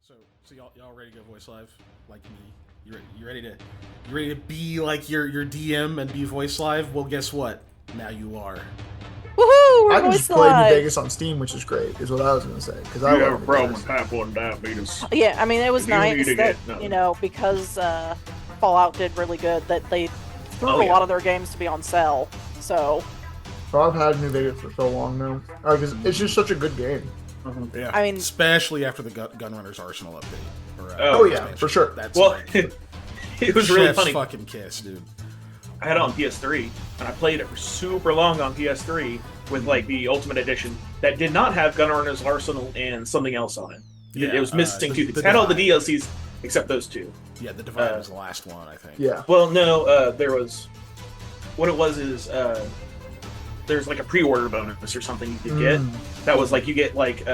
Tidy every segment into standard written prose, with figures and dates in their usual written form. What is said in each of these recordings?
So y'all ready to go voice live like me? You ready to be like your DM and be voice live? Well, guess what? Now you are. Woohoo! I We're can just voice play New live. Vegas on Steam, which is great, is what I was going to say. Because I You have love a New problem Vegas. with Type 1 diabetes. Yeah, I mean, it was You need nice to that, get- because Fallout did really good, that they threw Oh, a yeah. lot of their games to be on sale. So, So I've had New Vegas for so long now. Because it's just such a good game. Yeah. I mean- especially after the Gunrunners Arsenal update. Or, Oh, yeah, expansion. for sure. That's Well, like it was really chef's funny. fucking kiss, dude. I had it on PS3, and I played it for super long on PS3 with like the Ultimate Edition that did not have Gunrunner's Arsenal and something else on it. It was missing two things. It had all the Divide. DLCs except those two. Yeah, the Divide was the last one, I think. Yeah. Well, no, there was. What it was is there's like a pre-order bonus or something you could get. That was like you get like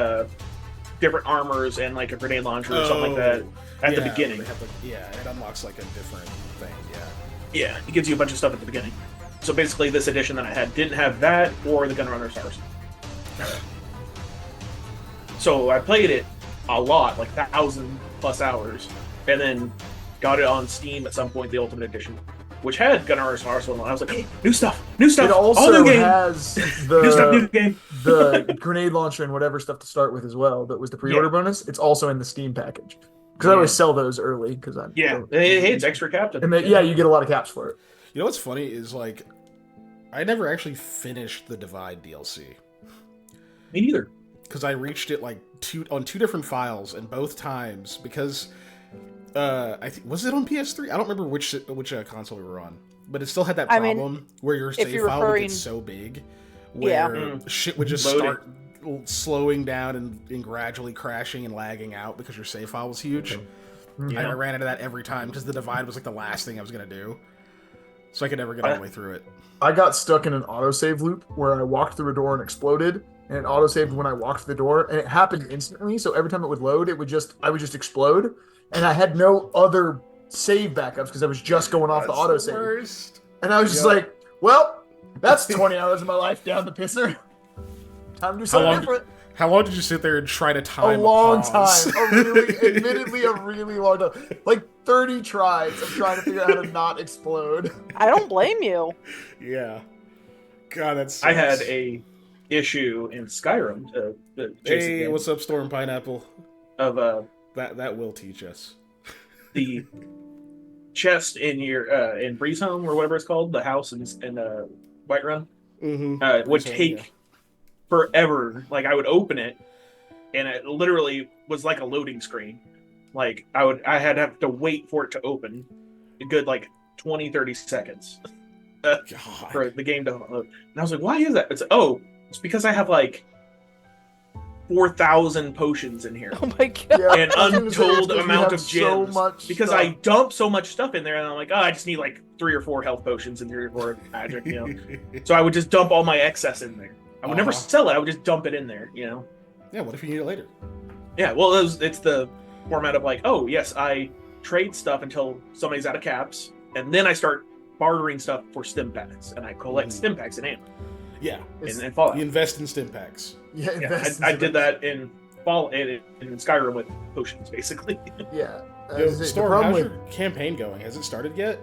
different armors and like a grenade launcher or something like that at the beginning. They have, like, it unlocks like a different thing. Yeah. Yeah, it gives you a bunch of stuff at the beginning. So basically, this edition that I had didn't have that or the Gunrunner's Arsenal. So I played it a lot, like 1,000+ hours, and then got it on Steam at some point, the Ultimate Edition, which had Gunrunner's Arsenal. And I was like, hey, new stuff, new stuff. It also all new game, has new stuff, new the, game. the grenade launcher and whatever stuff to start with as well. That was the pre-order bonus. It's also in the Steam package. Because I always sell those early. Because I'm Hey, it's extra captain. And you get a lot of caps for it. You know what's funny is like, I never actually finished the Divide DLC Me neither. because I reached it like on two different files, and both times because I think was it on PS3? I don't remember which console we were on, but it still had that problem where your save file would get so big, where shit would just start slowing down and gradually crashing and lagging out because your save file was huge. Yeah. I ran into that every time because the Divide was like the last thing I was gonna do, so I could never get all the way through it. I got stuck in an autosave loop where I walked through a door and exploded, and it autosaved when I walked through the door, and it happened instantly. So every time it would load, I would just explode, and I had no other save backups because I was just going off the autosave. And I was just like, well, that's 20 hours of my life down the pisser. Time to do something different. How long did you sit there and try to time A long pause? time. Admittedly, a really long time. Like 30 tries of trying to figure out how to not explode. I don't blame you. Yeah. God, that's. I had a issue in Skyrim. Hey, what's up, Storm Pineapple? Of That will teach us. the chest in your in Breeze Home or whatever it's called, the house in Whiterun, would take forever. Like I would open it, and it literally was like a loading screen. Like I had to have to wait for it to open a good like 20-30 seconds for the game to load. And I was like, why is that? It's because I have like 4,000 potions in here. Oh my god. Yeah, An untold amount of so gems much because stuff. I dump so much stuff in there, and I'm like, I just need like 3 or 4 health potions and 3 or 4 magic, So I would just dump all my excess in there. I would never sell it. I would just dump it in there, Yeah. What if you need it later? Yeah. Well, it's the format of like, oh yes, I trade stuff until somebody's out of caps, and then I start bartering stuff for stim packs, and I collect stim packs in ammo. Yeah. And Fallout. You invest in stim packs. I did that in Skyrim with potions, basically. Yeah. Yo, The Storm, problem how's with your campaign going? Has it started yet?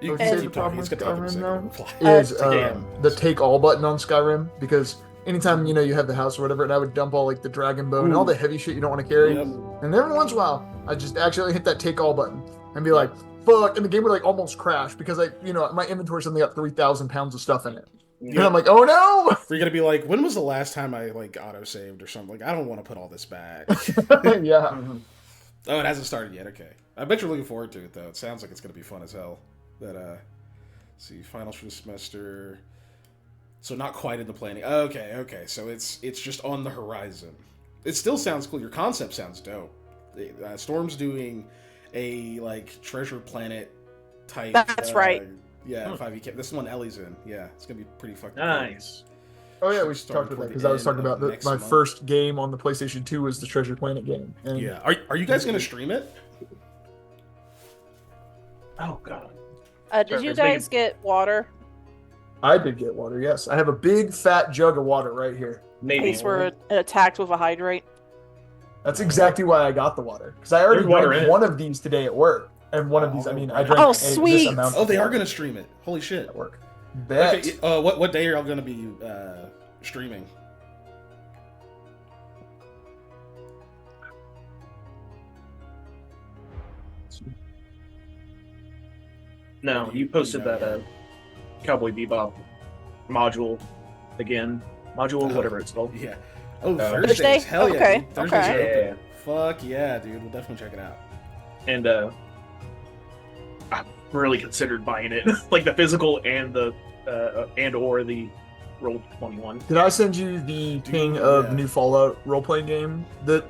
You Would can you say keep the problem talking. He's with got to have a Skyrim, second though? reply. is the take all button on Skyrim, because anytime you have the house or whatever, and I would dump all like the dragon bone and all the heavy shit you don't want to carry, Yep. and every once in a while I just actually hit that take all button and be like, fuck, and the game would like almost crash because my inventory suddenly got 3,000 pounds of stuff in it, and I'm like, oh no. You're gonna be like, when was the last time I like auto saved or something? Like, I don't want to put all this back. Yeah. Oh, it hasn't started yet. Okay, I bet you're looking forward to it though. It sounds like it's gonna be fun as hell. That let's see, finals for the semester. So not quite in the planning. Okay. So it's just on the horizon. It still sounds cool. Your concept sounds dope. Storm's doing a like treasure planet type. That's right. Yeah, 5e. This one Ellie's in. Yeah, it's gonna be pretty fucking Nice. Oh yeah, we should Starting talk about toward that because the I was talking end about of next my month. first game on the PlayStation 2 was the Treasure Planet game. And Yeah. Are you guys gonna stream it? Oh god. Did you guys get water? I did get water, yes. I have a big fat jug of water right here. Maybe. These were attacked with a hydrate. That's exactly why I got the water. Because I already There's water drank in it. one of these today at work. And one of these, I mean, I drank Oh, this sweet. amount. Oh, they are water gonna stream it. Holy shit. at work. Bet. Okay, what day are y'all gonna be streaming? No, you posted that Cowboy Bebop module again. Module, whatever it's called. Yeah. Oh, Thursday? Thursdays. Hell yeah. Okay, Dude. Thursdays okay. are Yeah. open. Fuck yeah, dude. We'll definitely check it out. And I've really considered buying it, like the physical and the or the Roll21. Did I send you the ping of the new Fallout role-playing game that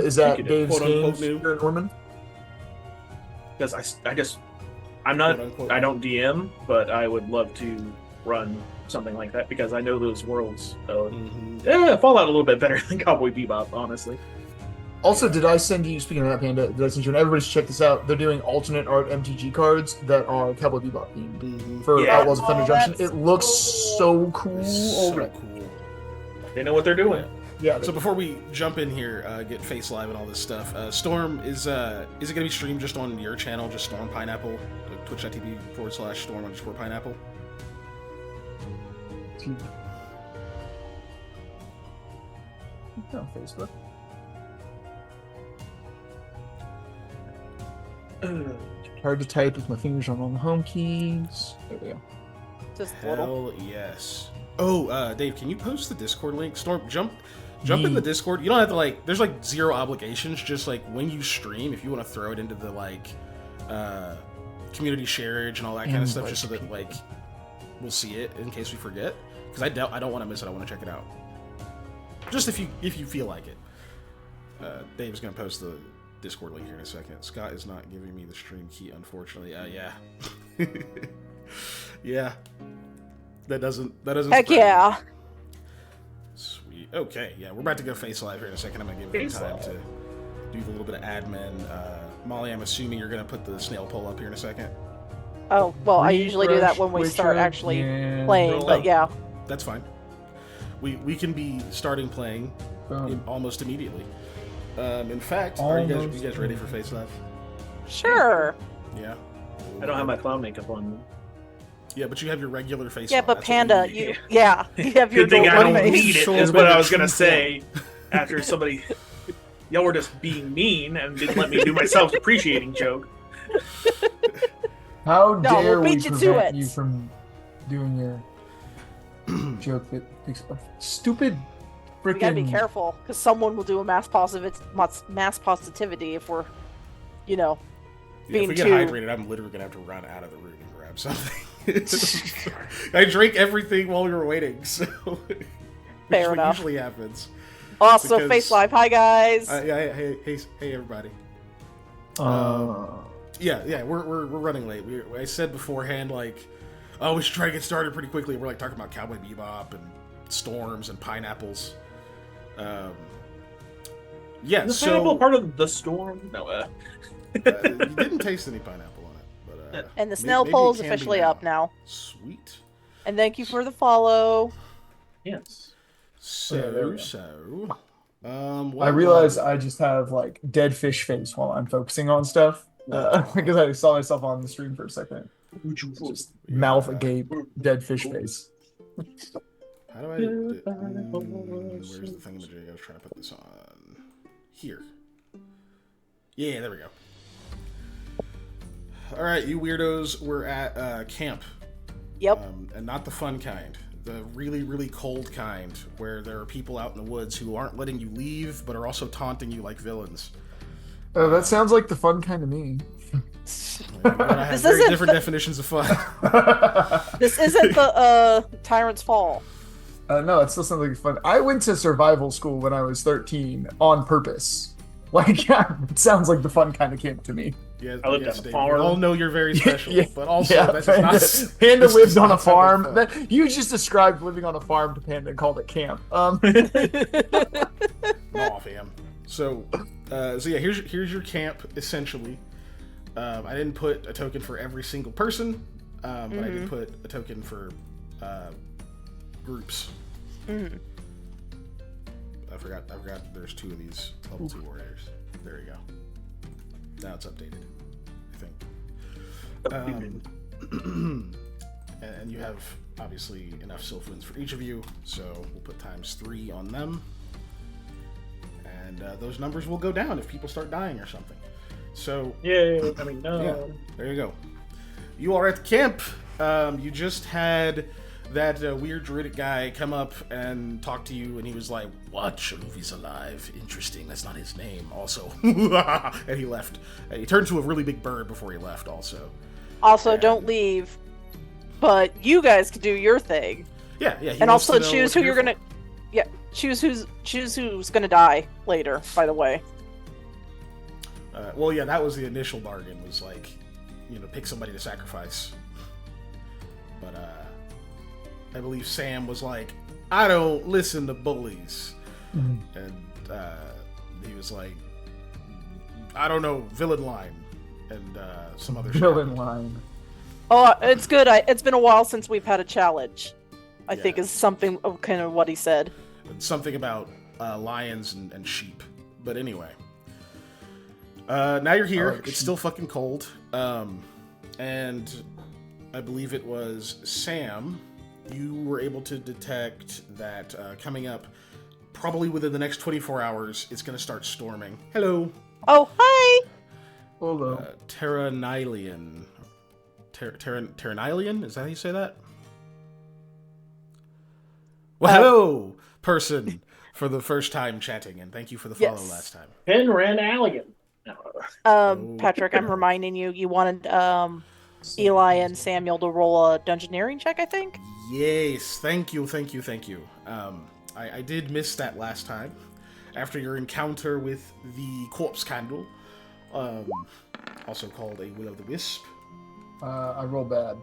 is you at could, Dave's quote-unquote Games new. here in Norman? Because I'm not, Quote-unquote. I don't DM, but I would love to run something like that because I know those worlds. Fallout a little bit better than Cowboy Bebop, honestly. Also, did I send you, speaking of that, Panda, did I send you, and everybody should check this out, they're doing alternate art MTG cards that are Cowboy Bebop themed for Yeah. Outlaws of Thunder Junction. that's It looks so cool. So already. cool. They know what they're doing. Yeah. So before we jump in here, get Face Live and all this stuff, Storm, is it going to be streamed just on your channel, just Storm Pineapple, like twitch.tv/Storm_Pineapple? No, Facebook. Hard to type with my fingers on the home keys. There we go. Just a little. Hell yes. Oh, Dave, can you post the Discord link? Storm, jump in the Discord. You don't have to there's zero obligations. Just when you stream, if you want to throw it into the community shareage and all that kind of stuff, just so that we'll see it in case we forget. Because I don't want to miss it. I want to check it out. Just if you feel like it. Dave's gonna post the Discord link here in a second. Scott is not giving me the stream key, unfortunately. Yeah. Yeah. That doesn't Heck yeah. Sweet. Okay, yeah, we're about to go Face Live here in a second. I'm gonna give it time to do a little bit of admin. Molly, I'm assuming you're gonna put the snail poll up here in a second. Oh, well, I usually do that when we start actually playing, but yeah. That's fine. We can be starting playing almost immediately. In fact, are you guys ready for Face Live? Sure. Yeah. I don't have my clown makeup on. Yeah, but you have your regular face. Yeah, on. but That's what Panda, we need. you have your Good thing I normal don't face. need it, is what I was gonna say. After somebody, y'all were just being mean and didn't let me do my self-depreciating joke. How No, dare we'll we beat you to prevent it. you from doing your joke that stupid freaking... We gotta be careful, because someone will do a mass positivity if we're, Yeah, being if we get too... hydrated, I'm literally gonna have to run out of the room and grab something. I drank everything while we were waiting, so Fair which enough. usually happens. Also, because- Face Live. Hi, guys. Hey, everybody. Yeah, we're running late. I said beforehand, we should try to get started pretty quickly. We're talking about Cowboy Bebop and storms and pineapples. Yeah, Is the so pineapple part of the storm? No, you didn't taste any pineapple on it, but and the snail maybe poll it is can be officially up now. Sweet. And thank you for the follow. yes. I realize I just have dead fish face while I'm focusing on stuff because I saw myself on the stream for a second. Just mouth agape, dead fish face. How do I? Where's the thingamajig? I was trying to put this on here. Yeah, there we go. All right, you weirdos, we're at camp. Yep. And not the fun kind. The really, really cold kind, where there are people out in the woods who aren't letting you leave, but are also taunting you like villains. Oh, that sounds like the fun kind of me. I have very different definitions of fun. This isn't the Tyrant's Fall. No, it still sounds like fun. I went to survival school when I was 13 on purpose. It sounds like the fun kind of camp to me. Yeah, I lived on a Dave, farm. We all know you're very special, Yeah, but also yeah, that's Panda, not. Panda this lived does on a not sound farm. like fun. You just described living on a farm to Panda and called it camp. Aw, fam. So yeah, here's your camp essentially. I didn't put a token for every single person, but I did put a token for groups. I forgot. There's 2 of these level 2 warriors. There you go. Now it's updated, I think. And you have obviously enough Sylphans for each of you, so we'll put ×3 on them, and those numbers will go down if people start dying or something. So yeah, I mean, no. Yeah, there you go. You are at camp. You just had that weird druidic guy come up and talk to you, and he was like, "What? Shaluvi's alive. Interesting. That's not his name." Also, and he left. He turned to a really big bird before he left. Also, don't leave. But you guys can do your thing. Yeah. And also choose who you're gonna. Yeah, choose who's gonna die later. By the way. Well, yeah, that was the initial bargain. Was like, pick somebody to sacrifice. But I believe Sam was like, "I don't listen to bullies," and he was like, "I don't know, villain line," and some other villain line. Oh, it's good. It's been a while since we've had a challenge. I think is something of kind of what he said. Something about lions and sheep. But anyway, now you're here. It's still fucking cold. And I believe it was Sam. You were able to detect that coming up, probably within the next 24 hours, it's going to start storming. Hello. Oh, hi. Hello. Terranilian. Terranilian? Is that how you say that? Well, hello, person, for the first time chatting, and thank you for the follow last time. Penran Alligan. Patrick, I'm reminding you, you wanted Eli and Samuel to roll a dungeoneering check, I think? Yes, thank you. I did miss that last time. After your encounter with the corpse candle, also called a will-o'-the-wisp. I roll bad.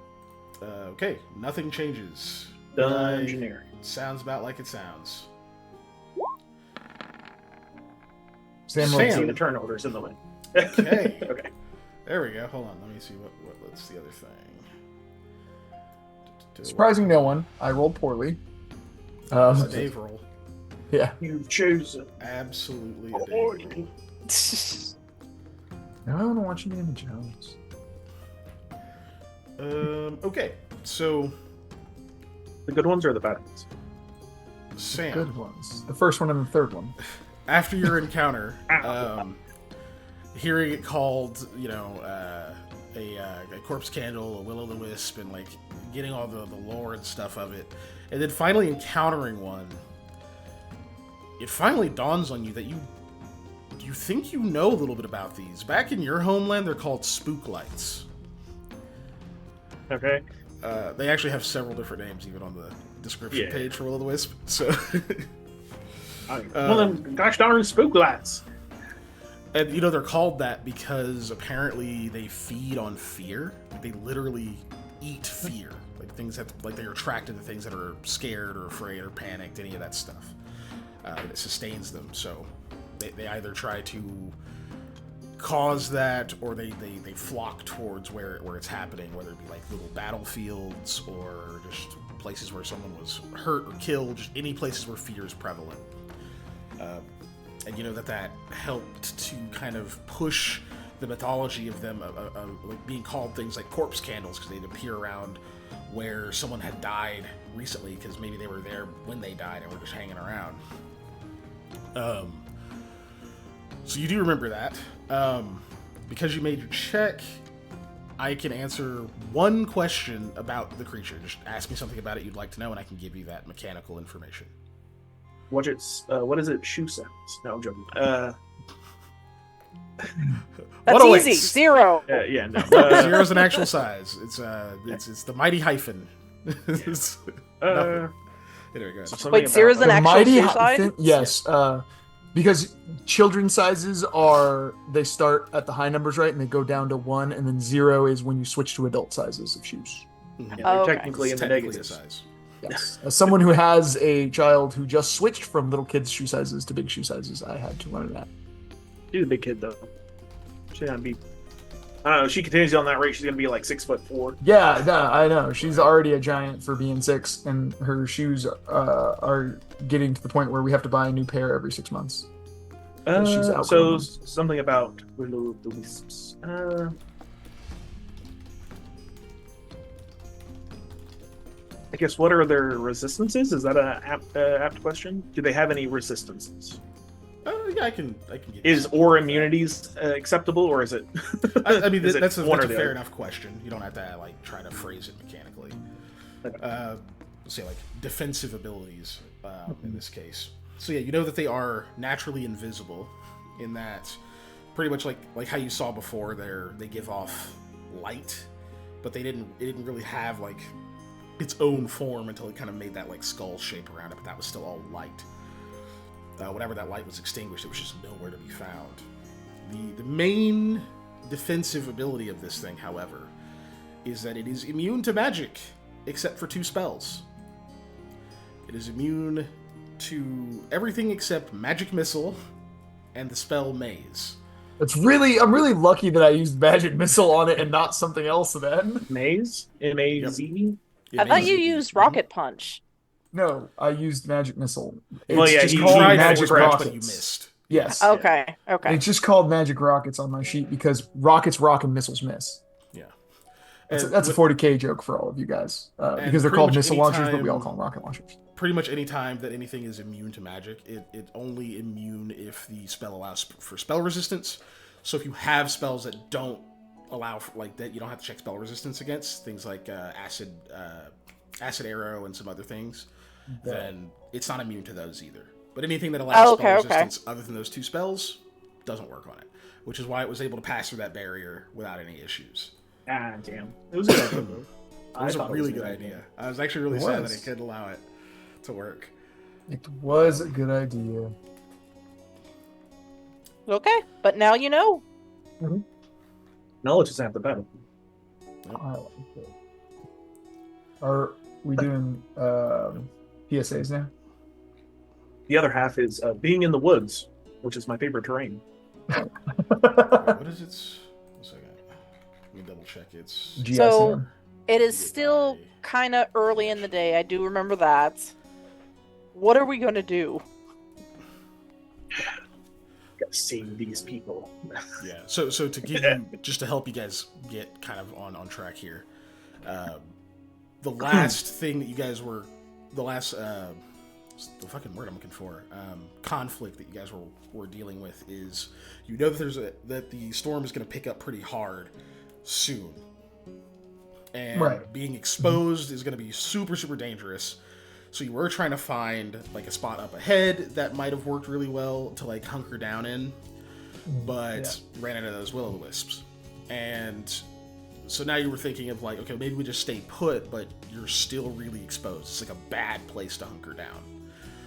Okay, nothing changes. Dungeoneering. Sounds about like it sounds. Sam. See the turn orders in the way. Okay. Okay. There we go. Hold on. Let me see what's the other thing. Surprising no one. I rolled poorly. Dave roll. Yeah. You've chosen. Absolutely a Dave roll. Now I want to watch Indiana Jones. Okay. So The good ones or the bad ones? Sam. Good ones. The first one and the third one. After your encounter, hearing it called, a corpse candle, a will-o'-the-wisp, and like getting all the lore and stuff of it, and then finally encountering one, it finally dawns on you that you think you know a little bit about these. Back in your homeland, they're called spook lights. Okay. They actually have several different names, even on the description page for will-o'-the-wisp. So, well, then, gosh darn spook lights. And they're called that because apparently they feed on fear. They literally eat fear. Like they're attracted to things that are scared or afraid or panicked, any of that stuff. And it sustains them. So they either try to cause that, or they flock towards where it's happening, whether it be like little battlefields or just places where someone was hurt or killed, just any places where fear is prevalent. And that helped to kind of push the mythology of them like being called things like corpse candles, because they'd appear around where someone had died recently, because maybe they were there when they died and were just hanging around. So you do remember that. Because you made your check, I can answer one question about the creature. Just ask me something about it you'd like to know, and I can give you that mechanical information. What is it? Shoe sounds. No, I'm joking. That's easy. 0. Yeah, no. 0's an actual size. It's the mighty hyphen. Anyway, go ahead. Wait, 0's an actual shoe size? Yes. Because children's sizes they start at the high numbers, right? And they go down to 1, and then 0 is when you switch to adult sizes of shoes. Yeah, technically in the negative size. Yes. As someone who has a child who just switched from little kids' shoe sizes to big shoe sizes, I had to learn that. She's a big kid, though. Should not be I don't know. If she continues on that rate, she's gonna be like 6'4". Yeah, no, I know. She's already a giant for being 6, and her shoes are getting to the point where we have to buy a new pair every 6 months. She's outgrown So them. something about Willow of the Wisps. I guess what are their resistances? Is that a apt question? Do they have any resistances? Yeah, I can get Is something or like that. immunities acceptable, or is it? I mean, is it that's a one or the fair other? enough question. You don't have to like try to phrase it mechanically. Okay. Let's say like defensive abilities in this case. So yeah, you know that they are naturally invisible, in that pretty much like how you saw before. They give off light, but it didn't really have like its own form until it kind of made that like skull shape around it. But that was still all light. Whenever that light was extinguished, it was just nowhere to be found. The main defensive ability of this thing, however, is that it is immune to magic, except for 2 spells. It is immune to everything except Magic Missile and the spell Maze. I'm really lucky that I used Magic Missile on it and not something else then. Maze? M-A-Z? I thought Maze- you used Rocket Punch. No, I used Magic Missile. It's Well, yeah, just you called tried Magic Forward Branch, Rockets. but you missed. Yes. Okay, okay. It's just called Magic Rockets on my sheet because rockets rock and missiles miss. Yeah. That's And a with- 40K joke for all of you guys because they're pretty called much missile launchers, but we all anytime- call them rocket launchers. Pretty much any time that anything is immune to magic, it's only immune if the spell allows for spell resistance. So if you have spells that don't allow for, like that, you don't have to check spell resistance against things like acid arrow and some other things. Then it's not immune to those either. But anything that allows spell resistance other than those 2 spells doesn't work on it, which is why it was able to pass through that barrier without any issues. Ah, damn. It was a good idea, though. It was a thought really good idea. I was actually really It sad that was. it couldn't allow it to work. It was a good idea. Okay, but now you know. Knowledge is half the battle. I like it. Are we doing PSAs now? The other half is being in the woods, which is my favorite terrain. Wait, what is its? 1 second. Let me double check. It's So- It is still kind of early in the day. I do remember that. What are we going to do? Gotta save these people. Yeah. So to give you just to help you guys get kind of on track here, the last thing that you guys were the fucking word I'm looking for conflict that you guys were dealing with is that the storm is going to pick up pretty hard soon, and Right. being exposed is going to be super dangerous. So you were trying to find like a spot up ahead that might have worked really well to like hunker down in, but ran into those will-o'-the-wisps. And so now you were thinking of like, okay, maybe we just stay put, but you're still really exposed. It's like a bad place to hunker down.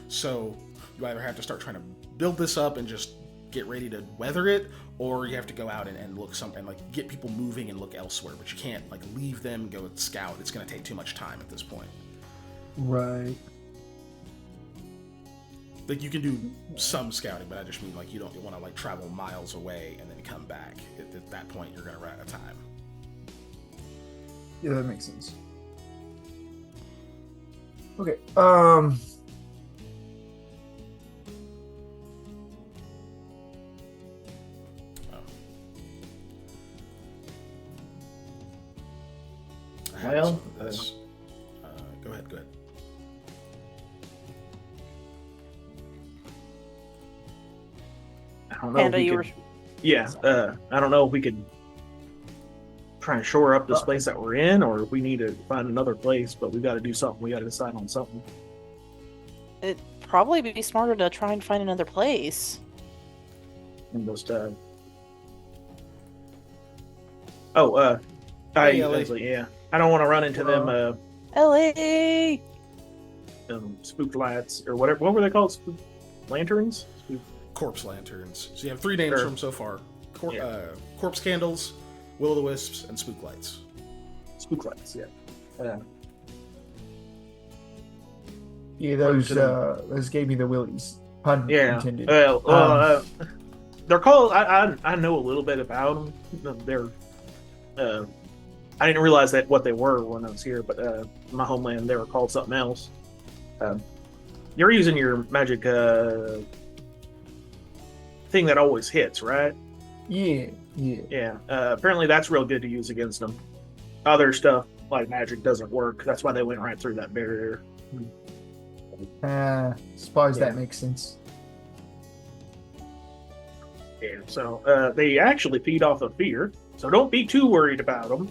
So you either have to start trying to build this up and just get ready to weather it, or you have to go out and look and like get people moving and look elsewhere. But you can't like leave them, go scout. It's going to take too much time at this point. Right. Like you can do some scouting, but I just mean like you don't want to like travel miles away and then come back. At that point, you're gonna run out of time. Yeah, that makes sense. Okay. I had Well, some of this. Go ahead. I don't know. if Panda, we you could- Yeah, I don't know if we could try and shore up this place that we're in, or if we need to find another place. But we got to do something. We got to decide on something. It'd probably be smarter to try and find another place. And just hi, Hey, Ellie. Leslie. Yeah, I don't want to run into them LA! spook lights or whatever. What were they called? Spook lanterns? Spook... Corpse lanterns. So you have 3 names Sure. from them so far: Yeah. corpse candles, will-o'-the-wisps, and spook lights. Spook lights. Yeah. Yeah, According to those gave me the willies. Pun Yeah. intended. They're called. I know a little bit about them. They're I didn't realize that what they were when I was here, but my homeland they were called something else. You're using your magic thing that always hits, right? Yeah. Yeah. Apparently, that's real good to use against them. Other stuff like magic doesn't work. That's why they went right through that barrier. Suppose that makes sense. Yeah. So they actually feed off of fear. So don't be too worried about them.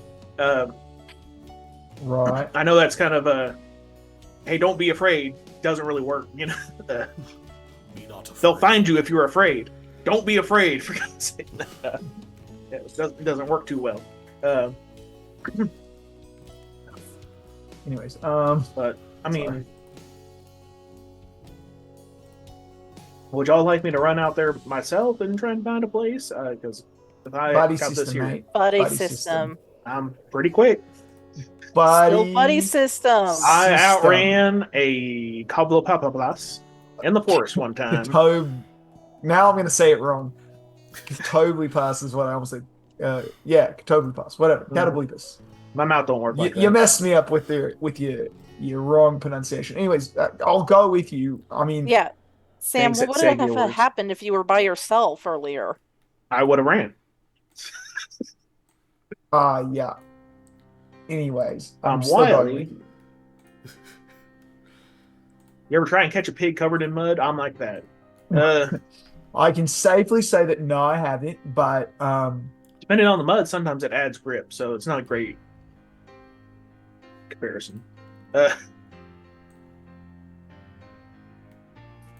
Right. I know that's kind of a, hey, don't be afraid. Doesn't really work, you know. Be not afraid. They'll find you if you're afraid. Don't be afraid, for God's sake. It doesn't work too well. Anyways, But I mean, sorry. would y'all like me to run out there myself and try and find a place? Because if I buddy got system, this here, mate. Buddy system. I'm pretty quick. Still buddy system. I outran a Cobblepapablas in the forest one time. Now I'm going to say it wrong. Katoblepas is what I almost said. Yeah, Katoblepas. Whatever. Katoblepas. My mouth don't work like that. You messed me up with your wrong pronunciation. Anyways, I'll go with you. I mean, Yeah. Sam, Thanks, what would have Samuels. happened if you were by yourself earlier? I would have ran. yeah. Anyways, I'm still wily. going with you. You ever try and catch a pig covered in mud? I'm like that. I can safely say that no, I haven't, but Depending on the mud, sometimes it adds grip, so it's not a great comparison. right.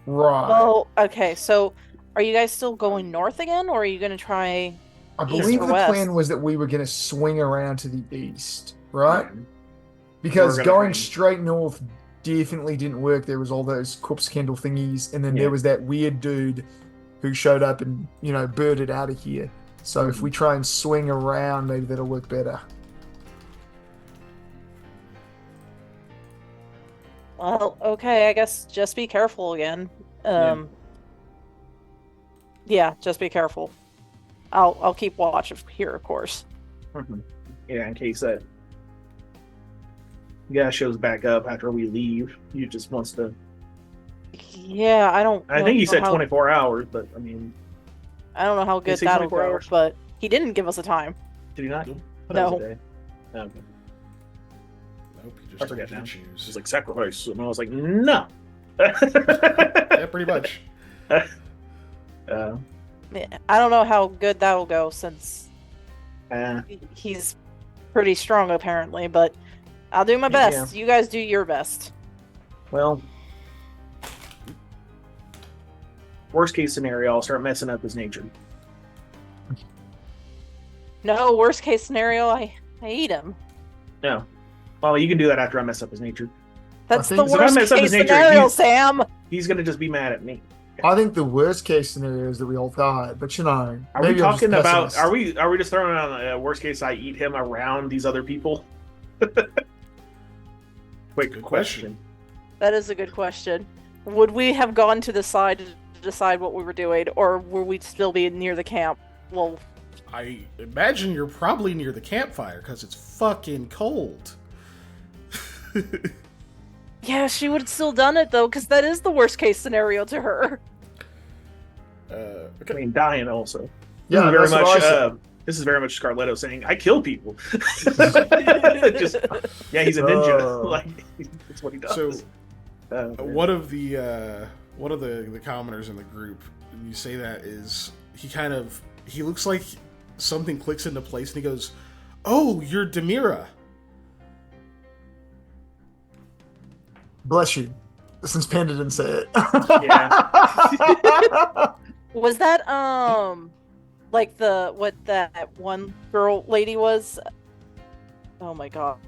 Well, okay, so are you guys still going north again, or are you going to try... I east believe or the west? plan was that we were going to swing around to the east, right? Yeah. Because We're gonna going try and- straight north definitely didn't work. There was all those corpse candle thingies, and then Yeah. there was that weird dude who showed up and, birded out of here. So if we try and swing around, maybe that'll work better. Well, okay, I guess just be careful again. Yeah, just be careful. I'll keep watch here, of course. Yeah, in case that guy shows back up after we leave. He just wants to. Yeah, I think he said how, 24 hours, but I mean, I don't know how good he say that'll 24 go, hours? but he didn't give us a time. did he not? Nope. I thought it was No. a day. Okay. Nope, he I just forget told you now. to choose. She's like sacrifice, and I was like, no. Yeah, pretty much. Uh, Yeah, I don't know how good that'll go since uh, he's pretty strong apparently, but I'll do my best. You guys do your best. well, worst case scenario, I'll start messing up his nature. No, worst case scenario, I eat him. No. Well, you can do that after I mess up his nature. That's I the think so. If I worst mess up case his nature, scenario, he's- Sam. He's gonna just be mad at me. I think the worst case scenario is that we all die, but Are we maybe I'm just talking about? pessimist. Are we just throwing on a worst case? I eat him around these other people. Quick Good question. That is a good question. Would we have gone to the side to decide what we were doing, or were we still be near the camp? Well, I imagine you're probably near the campfire because it's fucking cold. yeah, she would have still done it though, because that is the worst case scenario to her. I Okay. mean, dying also. Yeah, very that's what I much. said. This is very much Scarletto saying, "I kill people." Just, yeah, he's a ninja. Oh. Like that's what he does. So, What? one of the commoners in the group, when you say that, is he looks like something clicks into place, and he goes, "Oh, you're Demira." Bless you. Since Panda didn't say it. Yeah. Was that like what that one girl lady was? Oh my god.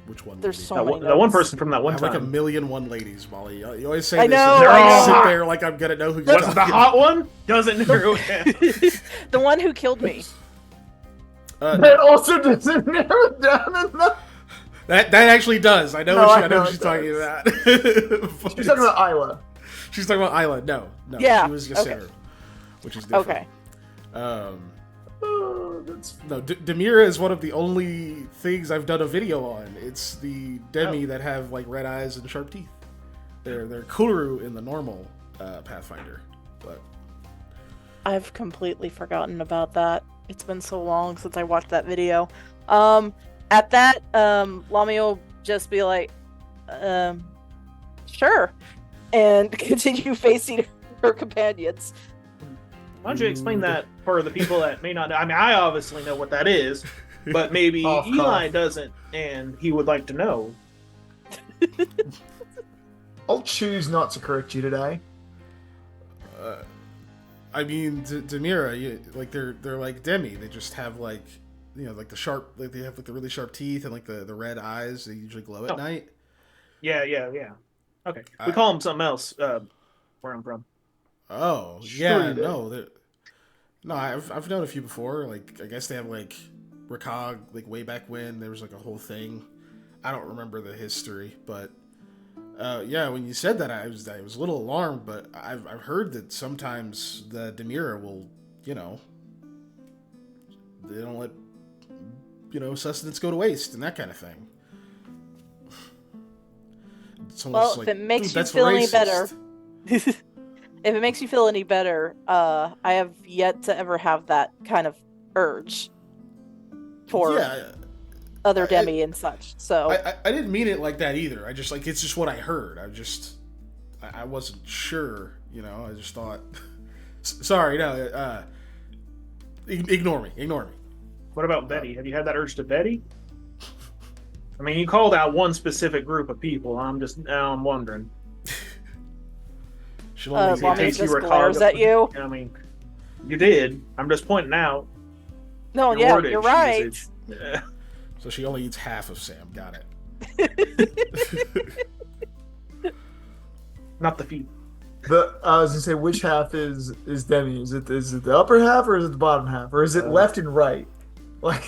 Which one? There's lady? so That many one, that one notes. person from that I one have like a time. million one ladies, Molly. You always say I this. know, and I I know. sit there like I'm gonna know who you're Was it the talking hot one? Doesn't know. The one who killed me. That also doesn't narrow down enough. That actually does. I know No, what I know what it she's talking does. about. She's talking about Isla. She's talking about Isla. No. Yeah, She was okay. Yasera, which is different. Okay. No, Demira is one of the only things I've done a video on. It's the Demi that have like red eyes and sharp teeth. They're Kuru in the normal Pathfinder, but I've completely forgotten about that. It's been so long since I watched that video. At that, Lami will just be like, sure, and continue facing her companions. Why don't you explain that for the people that may not know? I mean, I obviously know what that is, but maybe Eli doesn't, and he would like to know. I'll choose not to correct you today. I mean, Demira, they're like Demi. They just have like, like the sharp, like they have like the really sharp teeth and like the red eyes. They usually glow at night. Yeah. Okay, we call them something else. Where I'm from. Oh, Sure no, I've known a few before. Like, I guess they have like Recog, like way back when there was like a whole thing. I don't remember the history, but when you said that, I was a little alarmed. But I've heard that sometimes the Demira will, they don't let sustenance go to waste and that kind of thing. Well, if it makes you feel any better. If it makes you feel any better, I have yet to ever have that kind of urge for other Demi and such. So I didn't mean it like that either. I just it's just what I heard. I wasn't sure. I just thought. Sorry, no. Ignore me. What about Betty? Have you had that urge to Betty? I mean, you called out one specific group of people. I'm wondering. Mommy just glares at you. I mean, you did. I'm just pointing out. No, you're right. So she only eats half of Sam. Got it. Not the feet. I was gonna say, which half is Demi? Is it the upper half or is it the bottom half, or is it left and right? Like,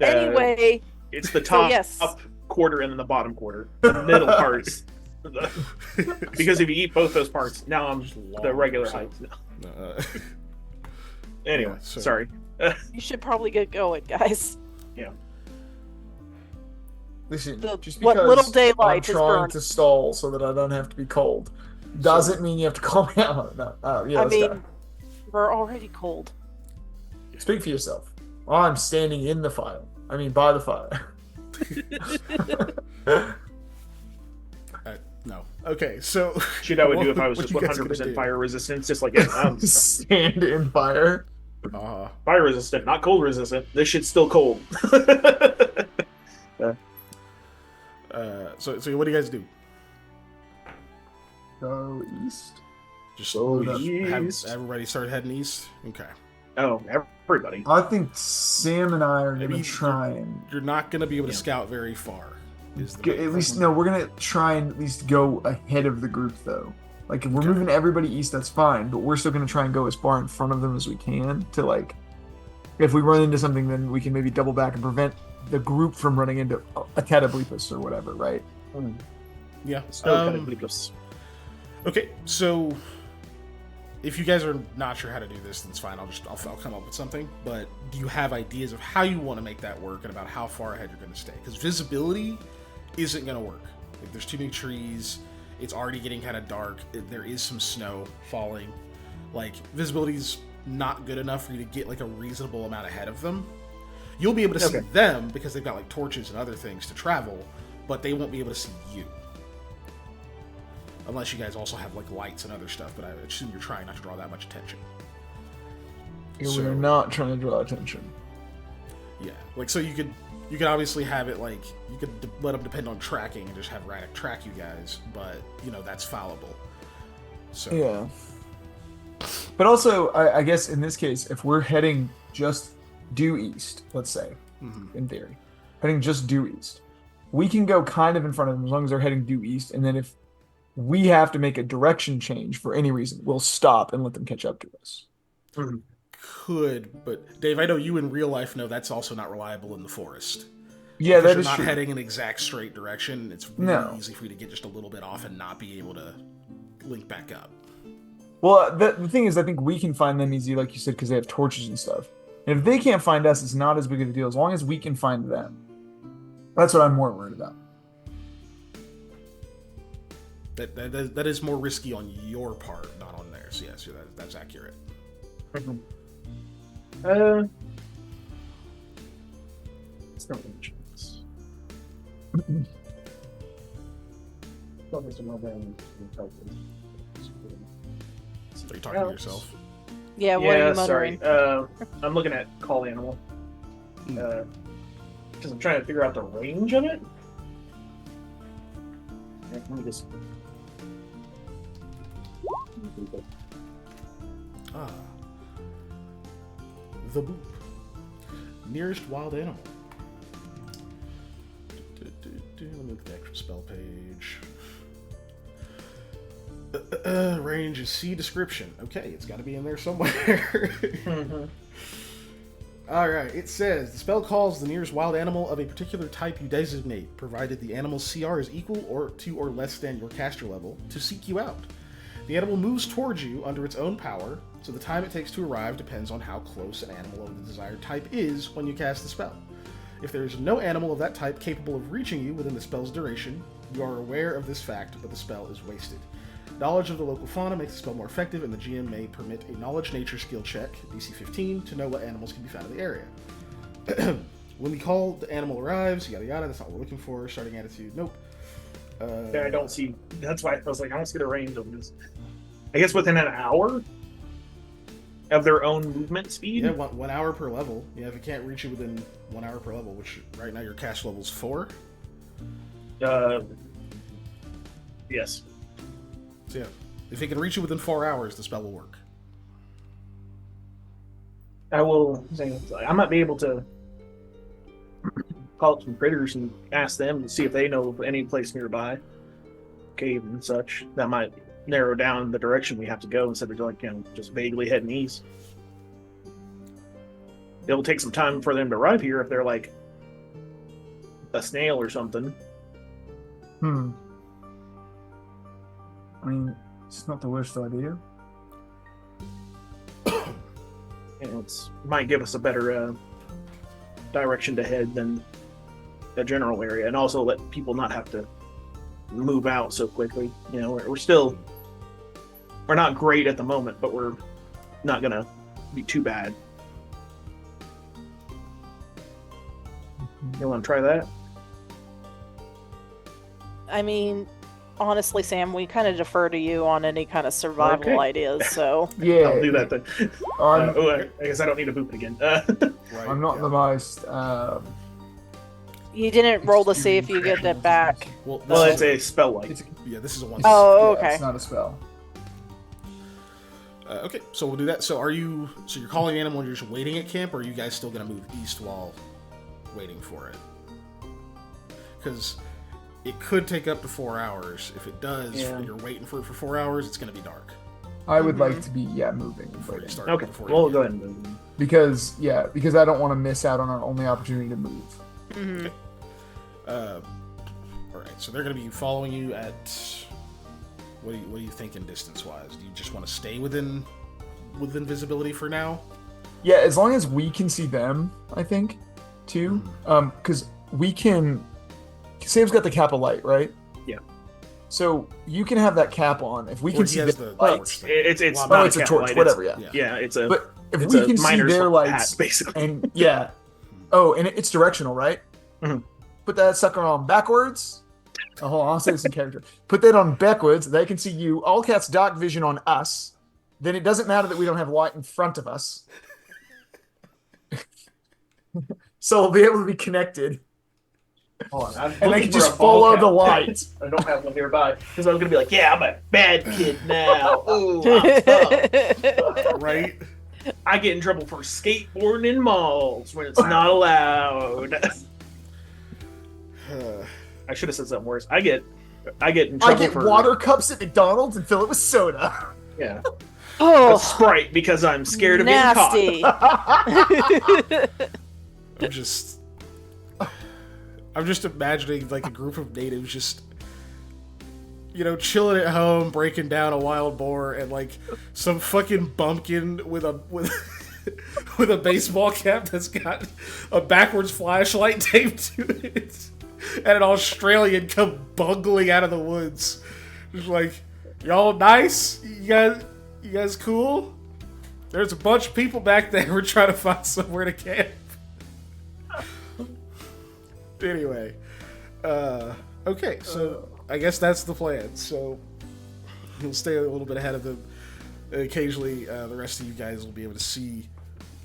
anyway, it's the top up quarter and then the bottom quarter, the middle parts. Because if you eat both those parts, now I'm the regular height. Anyway, sorry. You should probably get going, guys. Yeah. Listen, just what because little daylight I'm is trying burned. to stall so that I don't have to be cold doesn't mean you have to call me out. No. I mean, we're already cold. Speak for yourself. I'm standing in the fire. I mean, by the fire. No. Okay, so shit I would do if I was just 100% fire resistant, just like stand in fire. Fire resistant, not cold resistant. This shit's still cold. So what do you guys do? Go east. Just go east. Have everybody start heading east. Okay. Oh, everybody. I think Sam and I are gonna try and. You're not gonna be able to scout very far. At least no, we're gonna try and at least go ahead of the group though. Like if we're moving everybody east, that's fine, but we're still gonna try and go as far in front of them as we can to like. If we run into something, then we can maybe double back and prevent the group from running into a Catoblepas or whatever, right? Yeah. Catoblepas. Okay, so if you guys are not sure how to do this, then it's fine. I'll come up with something. But do you have ideas of how you want to make that work and about how far ahead you're going to stay? Because visibility isn't going to work. Like, there's too many trees. It's already getting kind of dark. There is some snow falling. Like, visibility's not good enough for you to get like a reasonable amount ahead of them. You'll be able to see them because they've got like torches and other things to travel, but they won't be able to see you. Unless you guys also have like lights and other stuff, but I assume you're trying not to draw that much attention. Yeah, we're not trying to draw attention. Yeah, like so you could obviously have it like you could let them depend on tracking and just have Radek track you guys, but that's fallible. So yeah. But also, I guess in this case, if we're heading just due east, let's say, in theory, heading just due east, we can go kind of in front of them as long as they're heading due east, and then if we have to make a direction change for any reason, we'll stop and let them catch up to us. Could, but Dave, I know you in real life know that's also not reliable in the forest. Yeah, that you're is not true. heading an exact straight direction. It's really easy for you to get just a little bit off and not be able to link back up. Well, the thing is, I think we can find them easy, like you said, because they have torches and stuff. And if they can't find us, it's not as big of a deal as long as we can find them. That's what I'm more worried about. That is more risky on your part, not on theirs. Yes, that's accurate. It's not a chance. Are you talking to yourself? Yeah, what are you muttering? Sorry. I'm looking at call animal. Because I'm trying to figure out the range of it. Let me just... The Boop. Nearest wild animal. Let me look at the actual spell page. Range is C description. Okay, it's got to be in there somewhere. Mm-hmm. Alright, it says, the spell calls the nearest wild animal of a particular type you designate, provided the animal's CR is equal to or less than your caster level, to seek you out. The animal moves towards you under its own power, so the time it takes to arrive depends on how close an animal of the desired type is when you cast the spell. If there is no animal of that type capable of reaching you within the spell's duration, you are aware of this fact, but the spell is wasted. Knowledge of the local fauna makes the spell more effective, and the GM may permit a Knowledge Nature skill check, DC 15, to know what animals can be found in the area. When we call, the animal arrives, yada yada, that's not what we're looking for. Starting attitude, nope. Yeah, I don't see... That's why I was like, I don't see the range of this. I guess within an hour of their own movement speed? Yeah, 1 hour per level. Yeah, if it can't reach you within 1 hour per level, which right now your cast level's 4. Yes. So yeah, if it can reach you within 4 hours, the spell will work. I might be able to call up some critters and ask them to see if they know of any place nearby, cave and such, that might narrow down the direction we have to go instead of like, just vaguely heading east. It'll take some time for them to arrive here if they're like a snail or something. I mean, it's not the worst idea. It might give us a better direction to head than the general area, and also let people not have to move out so quickly. We're not great at the moment, but we're not gonna be too bad. You want to try that? I mean, honestly, Sam, we kind of defer to you on any kind of survival ideas, so... Yeah. I'll do that then. I guess I don't need to boop it again. Right, I'm not the most... You didn't roll to see if you get it back. Well, it's a spell light. Yeah, this is a one. Oh, okay. It's not a spell. Okay, so we'll do that. So you're calling the animal and you're just waiting at camp, or are you guys still going to move east while waiting for it? Because it could take up to 4 hours. If it does, and you're waiting for it for 4 hours, it's going to be dark. I would like to be, moving. Before you start. Okay, we'll go ahead and move. Because I don't want to miss out on our only opportunity to move. Mm-hmm. Okay. Alright, so they're going to be following you at... What are you thinking distance-wise? Do you just want to stay within visibility for now? Yeah, as long as we can see them, I think, too. Because we can... Sam's got the cap of light, right? Yeah. So you can have that cap on. If we can see the lights... It's a torch, whatever, Yeah, it's a... But if we can see their lights... Hat, basically. And, yeah. Oh, and it's directional, right? Mm-hmm. Put that sucker on backwards... Oh, hold on, I'll say this in character. Put that on backwards. They can see you. All cats dark vision on us. Then it doesn't matter that we don't have light in front of us. So we'll be able to be connected. Hold on, and they can just follow the light. I don't have one nearby. Because I was going to be like, yeah, I'm a bad kid now. Ooh, I'm tough. Right? I get in trouble for skateboarding in malls when it's not allowed. I should have said something worse. I get in trouble for water cups at McDonald's and fill it with soda. Yeah. Oh, a Sprite because I'm scared of nasty. being caught. I'm just imagining like a group of natives just chilling at home, breaking down a wild boar, and like some fucking bumpkin with with a baseball cap that's got a backwards flashlight taped to it, and an Australian come bungling out of the woods, just like, y'all nice? You guys cool? There's a bunch of people back there. We're trying to find somewhere to camp. Anyway, okay, so I guess that's the plan. So we'll stay a little bit ahead of them. Occasionally, the rest of you guys will be able to see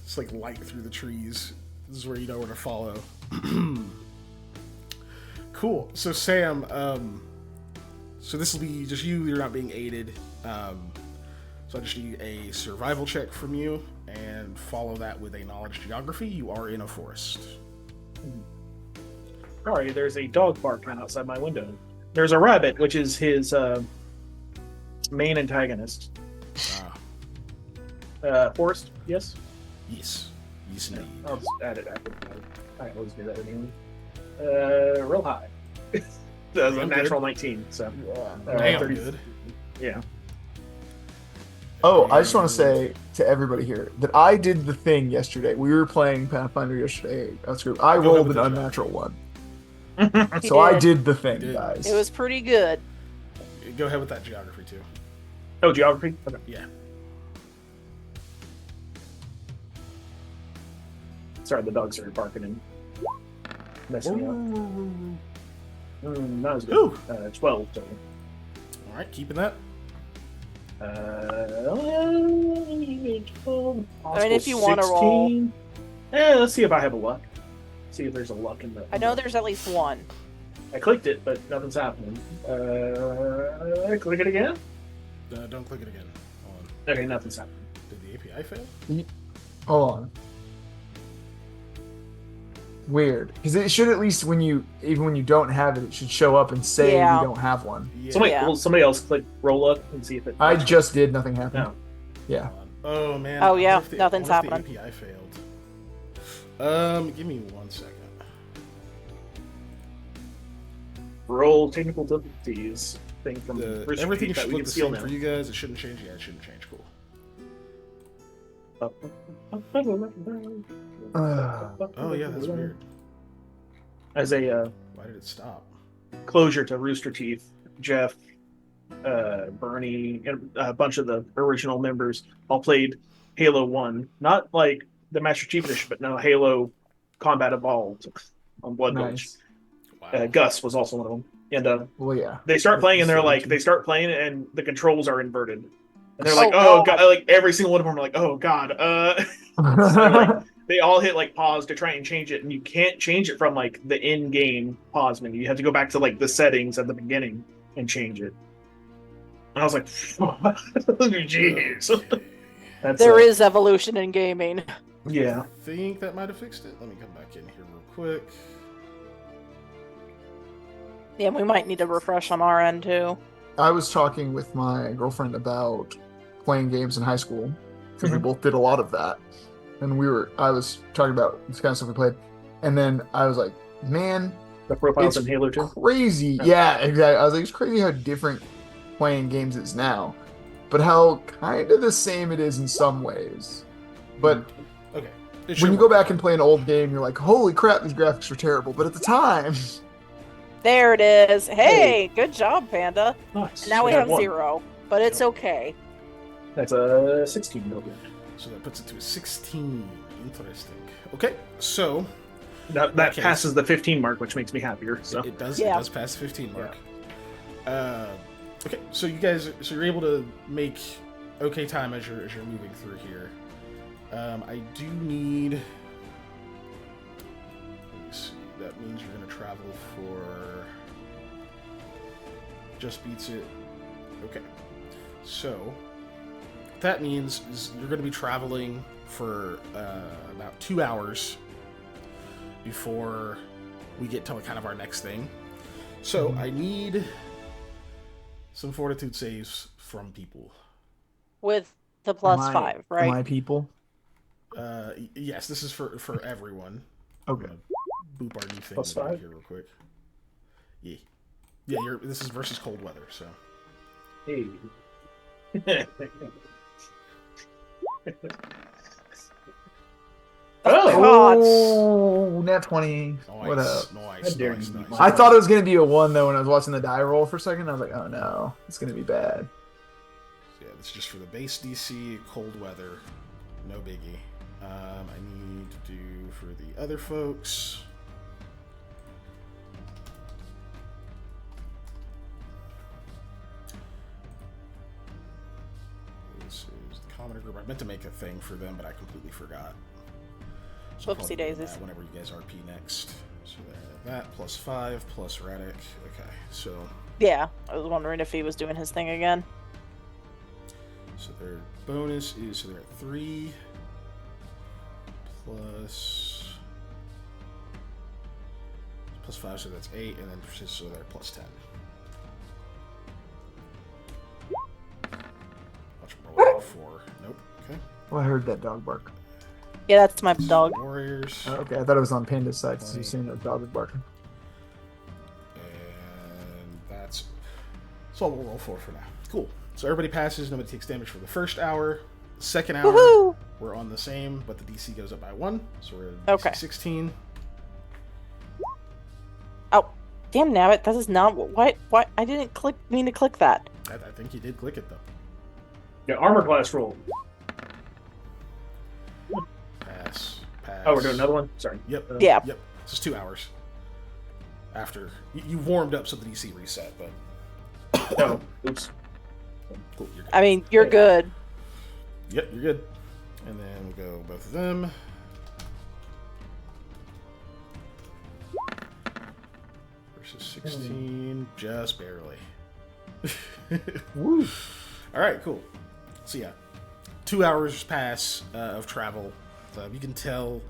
it's like light through the trees. This is where you know where to follow. Cool. So Sam, so this will be just you. You're not being aided. So I just need a survival check from you, and follow that with a knowledge geography. You are in a forest. Sorry, there's a dog barking outside my window. There's a rabbit, which is his main antagonist. Forest, yes? Yes. Yes, indeed. I'll just add it after. I always do that anyway. Real high. That was a natural 19, so. Damn, 30. Good. Yeah. Oh, I just want to say to everybody here that I did the thing yesterday. We were playing Pathfinder yesterday. I rolled an unnatural one. So I did the thing, guys. It was pretty good. Go ahead with that geography, too. Oh, geography? Okay. Yeah. Sorry, the dogs are barking and messing me up. Not as good. 12 total. All right, keeping that. I mean, if you want to roll. Let's see if I have a luck. See if there's a luck in the. I know there's at least one. I clicked it, but nothing's happening. Click it again? Don't click it again. Hold on. Okay, nothing's happening. Did the API fail? Hold on. Weird, because it should at least even when you don't have it, it should show up and say you don't have one. Yeah. Somebody else click roll up and see if it. I just did. Nothing happened. No. Yeah. Oh man. Oh yeah. Nothing's happening. The API failed. Give me 1 second. Roll technical difficulties thing from everything should look the same for you guys. It shouldn't change. Yeah, it shouldn't change. Cool. Oh yeah, that's weird. As a why did it stop? Closure to Rooster Teeth, Jeff, Bernie, and a bunch of the original members all played Halo 1. Not like the Master Chief Edition, but no, Halo Combat Evolved on Blood Gulch. Wow. Gus was also one of them. And well, yeah. They start playing and they start playing and the controls are inverted. And they're like, oh god, like every single one of them are like, oh god. So, they all hit like pause to try and change it, and you can't change it from like the in-game pause menu. You have to go back to like the settings at the beginning and change it. And I was like, jeez. Okay. There is evolution in gaming. Yeah. I think that might have fixed it. Let me come back in here real quick. Yeah, we might need a refresh on our end too. I was talking with my girlfriend about playing games in high school because we both did a lot of that, and I was talking about this kind of stuff we played, and then I was like, man, the profiles in Halo 2. Crazy. Yeah, exactly. I was like, it's crazy how different playing games is now, but how kind of the same it is in some ways. But okay, when you go back and play an old game, you're like, holy crap, these graphics are terrible. But at the time. There it is. Hey, good job, Panda. Nice. And now we have 0, but it's okay. That's a 16 million. So that puts it to a 16. Interesting. Okay, so that passes the 15 mark, which makes me happier. So it does. Yeah. It does pass the 15 mark. Yeah. Okay, so you're able to make okay time as you're moving through here. I do need. Let me see. That means you're going to travel for. Just beats it. Okay. So, what that means is you're going to be traveling for about 2 hours before we get to kind of our next thing. So, I need some fortitude saves from people. With the +5, right? My people? Yes, this is for everyone. Okay. Boop our new thing +5 here real quick. Yeah. Yeah, this is versus cold weather, so. Hey. God. Oh, nat 20. What up? Nice. I thought it was going to be a 1, though, when I was watching the die roll for a second. I was like, oh, no. It's going to be bad. Yeah, this is just for the base DC, cold weather. No biggie. I need to do for the other folks. This is the commoner group. I meant to make a thing for them, but I completely forgot. So whoopsie daisies. Whenever you guys RP next. So that plus 5 plus Radic. Okay, so. Yeah, I was wondering if he was doing his thing again. So their bonus is, so they're at 3 plus 5, so that's 8, and then so they're plus 10. Watch roll 4. Nope. Okay. Oh, I heard that dog bark. Yeah, that's my dog. Warriors. Oh, okay, I thought it was on Panda's side because you've seen that dog was barking. And that's. So we'll roll 4 for now. Cool. So everybody passes, nobody takes damage for the first hour. Second hour, Woohoo! We're on the same, but the DC goes up by 1. So we're at Okay. DC 16. Oh, damn nabbit, that is not what I didn't mean to click that. I think you did click it though. Yeah, armor class roll. Pass. Oh, we're doing another one? Sorry. Yep. Yeah. Yep. It's just 2 hours. After you warmed up so the DC reset, but Oh, oops. cool, you're good. I mean, you're good. Yep, you're good. And then we'll go both of them. Versus 16, just barely. Woo. All right, cool. So yeah, 2 hours pass of travel. You can tell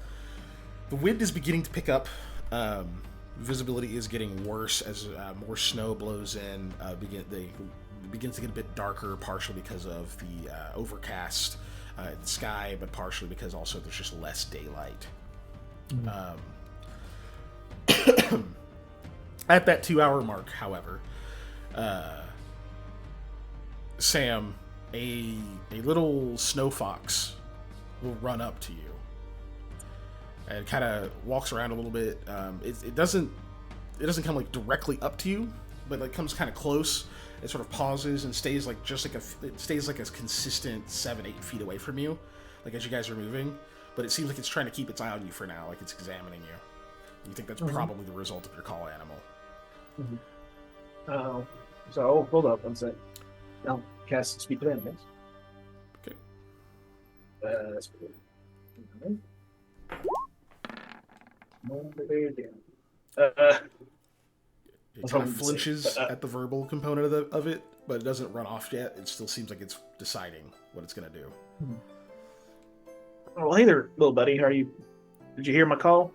the wind is beginning to pick up. Visibility is getting worse as more snow blows in. Begins to get a bit darker, partially because of the overcast sky, but partially because also there's just less daylight. At that 2 hour mark, however, Sam, a little snow fox will run up to you and kind of walks around a little bit. It doesn't come like directly up to you, but like comes kind of close. It sort of pauses and stays like it stays like a consistent 7-8 feet away from you, like as you guys are moving. But it seems like it's trying to keep its eye on you for now, like it's examining you. You think that's probably the result of your call animal. Oh, so hold up one sec. Now cast speak to animals. Okay. That's cool. It kind of flinches at the verbal component of it, but it doesn't run off yet. It still seems like it's deciding what it's going to do. Oh, hey there, little buddy. Did you hear my call?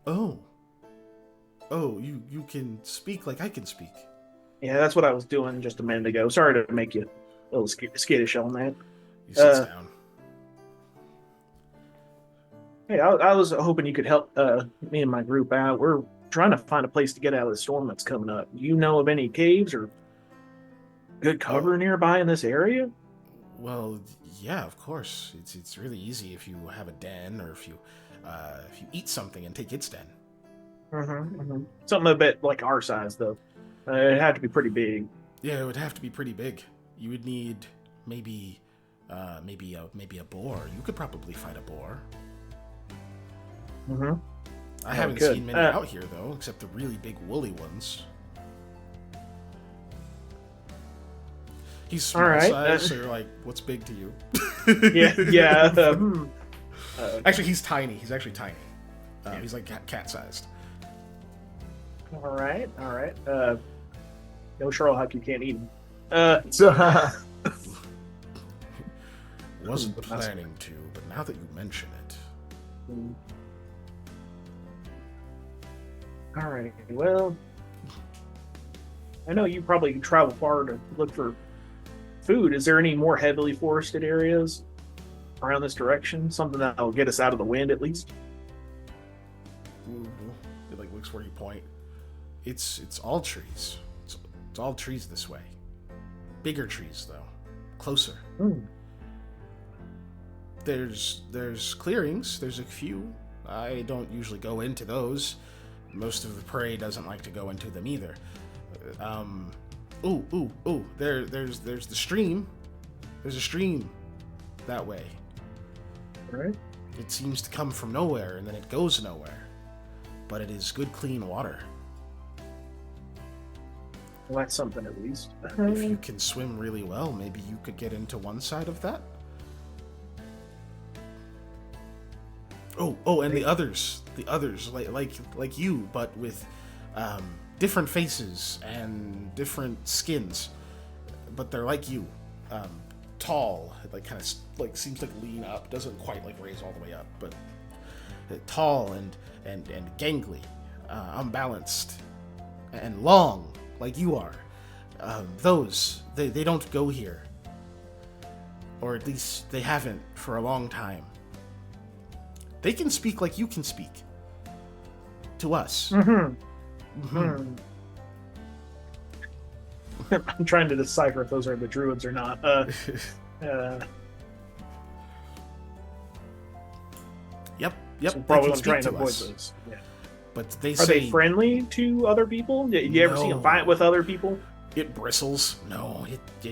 Oh, you can speak like I can speak. Yeah, that's what I was doing just a minute ago. Sorry to make you a little skittish on that. He sits down. Hey, I was hoping you could help me and my group out. We're trying to find a place to get out of the storm that's coming up. Do you know of any caves or good cover nearby in this area? Well, yeah, of course. It's really easy if you have a den, or if you eat something and take its den. Something a bit like our size, though. It'd have to be pretty big. Yeah, it would have to be pretty big. You would need maybe a boar. You could probably find a boar. I haven't seen many out here though, except the really big woolly ones. He's small size, so you're like, what's big to you? yeah. Actually, he's tiny. He's actually tiny. He's like cat-sized. All right. No Charles Huck, you can't eat him. Wasn't planning to, but now that you mention it. All right. Well, I know you probably travel far to look for food. Is there any more heavily forested areas around this direction? Something that will get us out of the wind, at least. It like looks where you point. It's all trees. It's all trees this way. Bigger trees though, closer. There's clearings. There's a few I don't usually go into those. Most of the prey doesn't like to go into them either. There's the stream. There's a stream that way. Right. It seems to come from nowhere, and then it goes nowhere. But it is good, clean water. Well, that's something at least. If you can swim really well, maybe you could get into one side of that. And the others, like you, but with different faces and different skins, but they're like you, tall, like kind of like seems like lean up, doesn't quite like raise all the way up, but tall and gangly, unbalanced, and long like you are. Those they don't go here, or at least they haven't for a long time. They can speak like you can speak to us. I'm trying to decipher if those are the druids or not. Yep. So probably want to try and avoid those. Yeah. But are they friendly to other people? Did you ever see them fight with other people? It bristles. No,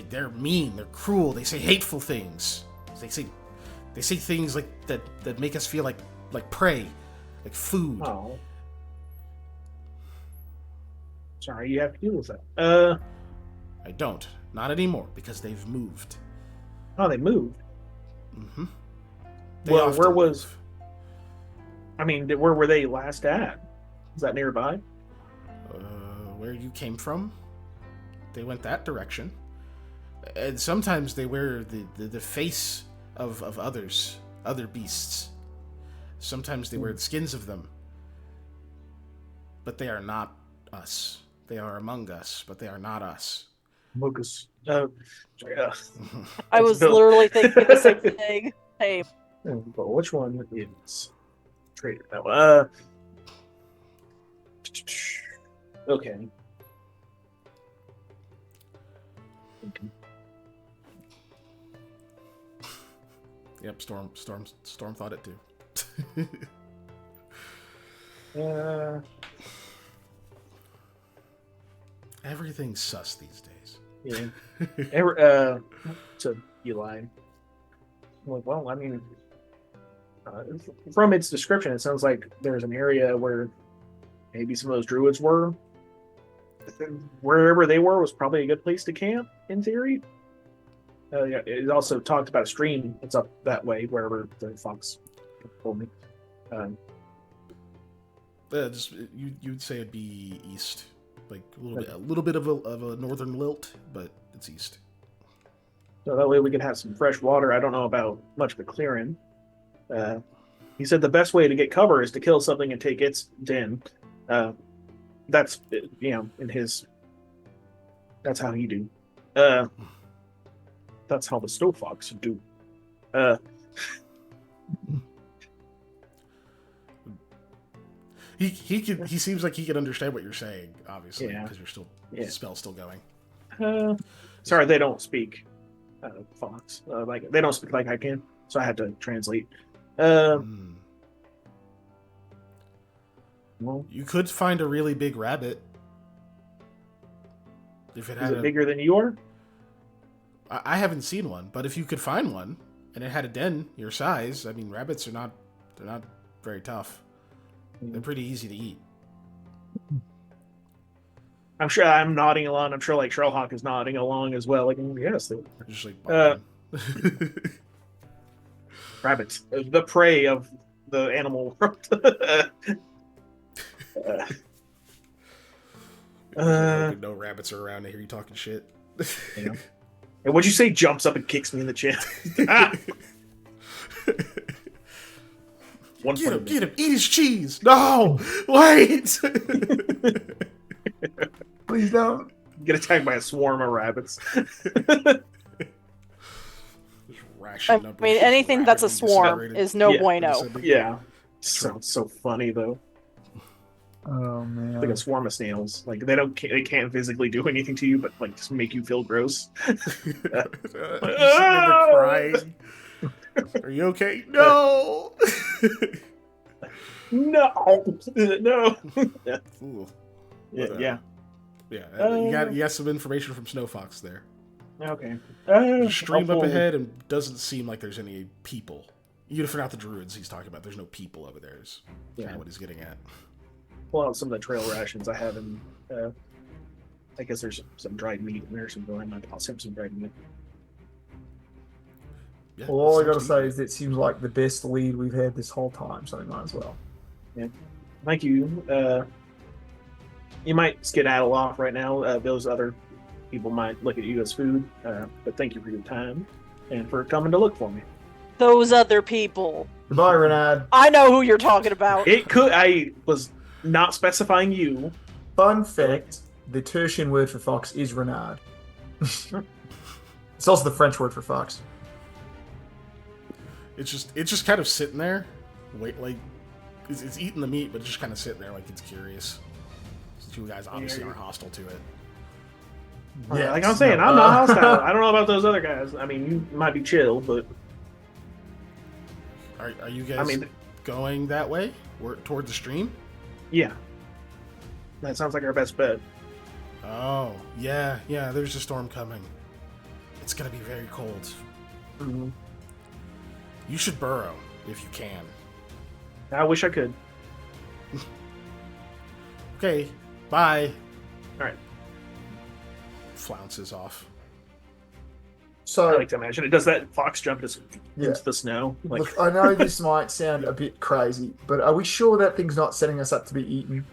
they're mean. They're cruel. They say hateful things. They say things like that make us feel like prey, like food. Oh. Sorry, you have to deal with that. I don't. Not anymore, because they've moved. Oh, they moved? Mm-hmm. Well, where was... I mean, where were they last at? Is that nearby? Where you came from? They went that direction. And sometimes they wear the face of other beasts. Sometimes they wear the skins of them. But they are not us. They are among us, but they are not us. Lucas. I was literally thinking the same thing. Hey. But which one is traitor? No. Okay. Yep, Storm thought it too. Everything's sus these days. Yeah. To Eli. Well, I mean, from its description, it sounds like there's an area where maybe some of those druids were. Wherever they were was probably a good place to camp, in theory. Yeah, it also talked about a stream that's up that way, wherever the fox told me. You'd say it'd be east, like a little bit of a northern lilt, but it's east. So that way we can have some fresh water. I don't know about much of a clearing. He said the best way to get cover is to kill something and take its den. That's in his. That's how he do. That's how the snow fox do. He seems like he can understand what you're saying, obviously, because you're still the spell's still going. Sorry, they don't speak fox. Like they don't speak like I can, so I had to translate. Well, you could find a really big rabbit. Is it bigger than you are? I haven't seen one, but if you could find one and it had a den your size, I mean, rabbits are not very tough. They're pretty easy to eat. I'm sure I'm nodding along. I'm sure like Sherlock is nodding along as well. Like, yes, they just like rabbits, the prey of the animal world. No rabbits are around to hear you talking shit. And what'd you say? Jumps up and kicks me in the chin. Get him! Eat his cheese! No! Wait! Please don't. Get attacked by a swarm of rabbits. I mean, anything that's a swarm is no bueno. Yeah. Sounds so funny, though. Oh, man. Like a swarm of snails. Like, they can't physically do anything to you, but, like, just make you feel gross. Crying. Are you okay? No! No, no. Ooh. Yeah. You got some information from Snow Fox there. Okay. There's a stream up ahead, and doesn't seem like there's any people. Even if they're not the druids he's talking about, there's no people over there. Is kind of what he's getting at. Pull out some of the trail rations I have in. I guess there's some dried meat in there. I'll send some dried meat. Yeah, well, all I gotta say is it seems like the best lead we've had this whole time, so we might as well. Yeah. Thank you. You might skedaddle off right now. Those other people might look at you as food. But thank you for your time and for coming to look for me. Those other people. Goodbye, Renard. I know who you're talking about. I was not specifying you. Fun fact, the Tertian word for fox is Renard. It's also the French word for fox. It's just kind of sitting there. It's eating the meat, but just kind of sitting there like it's curious. You guys obviously aren't hostile to it. Yeah, like I'm saying, I'm not hostile. I don't know about those other guys. I mean, you might be chill, but are you guys going that way? Toward the stream? Yeah, that sounds like our best bet. Oh yeah. There's a storm coming. It's gonna be very cold. Mm-hmm. You should burrow if you can. I wish I could. Okay. Bye. All right. Flounces off. So I like to imagine it. Does that fox jump into the snow? Look, I know this might sound a bit crazy, but are we sure that thing's not setting us up to be eaten?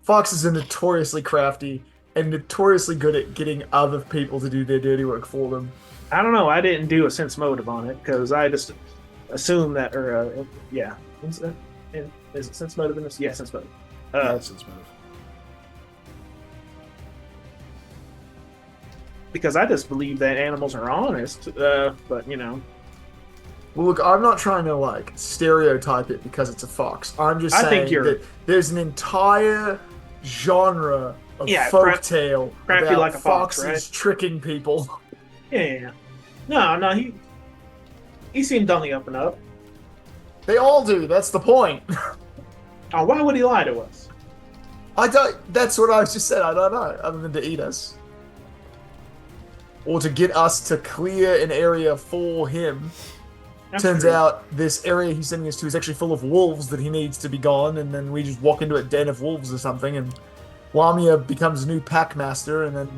Foxes are notoriously crafty and notoriously good at getting other people to do their dirty work for them. I don't know. I didn't do a sense motive on it because I just assumed that, Is it sense motive in this? Yeah, sense motive. Sense motive. Because I just believe that animals are honest, but Well, look, I'm not trying to stereotype it because it's a fox. I'm just saying that there's an entire genre of folktale about like a foxes right? tricking people. Yeah. No, he seemed on the up and up. They all do. That's the point. Oh, why would he lie to us? That's what I just said. I don't know. Other than to eat us. Or to get us to clear an area for him. Turns out this area he's sending us to is actually full of wolves that he needs to be gone, and then we just walk into a den of wolves or something, and Lamia becomes a new pack master, and then,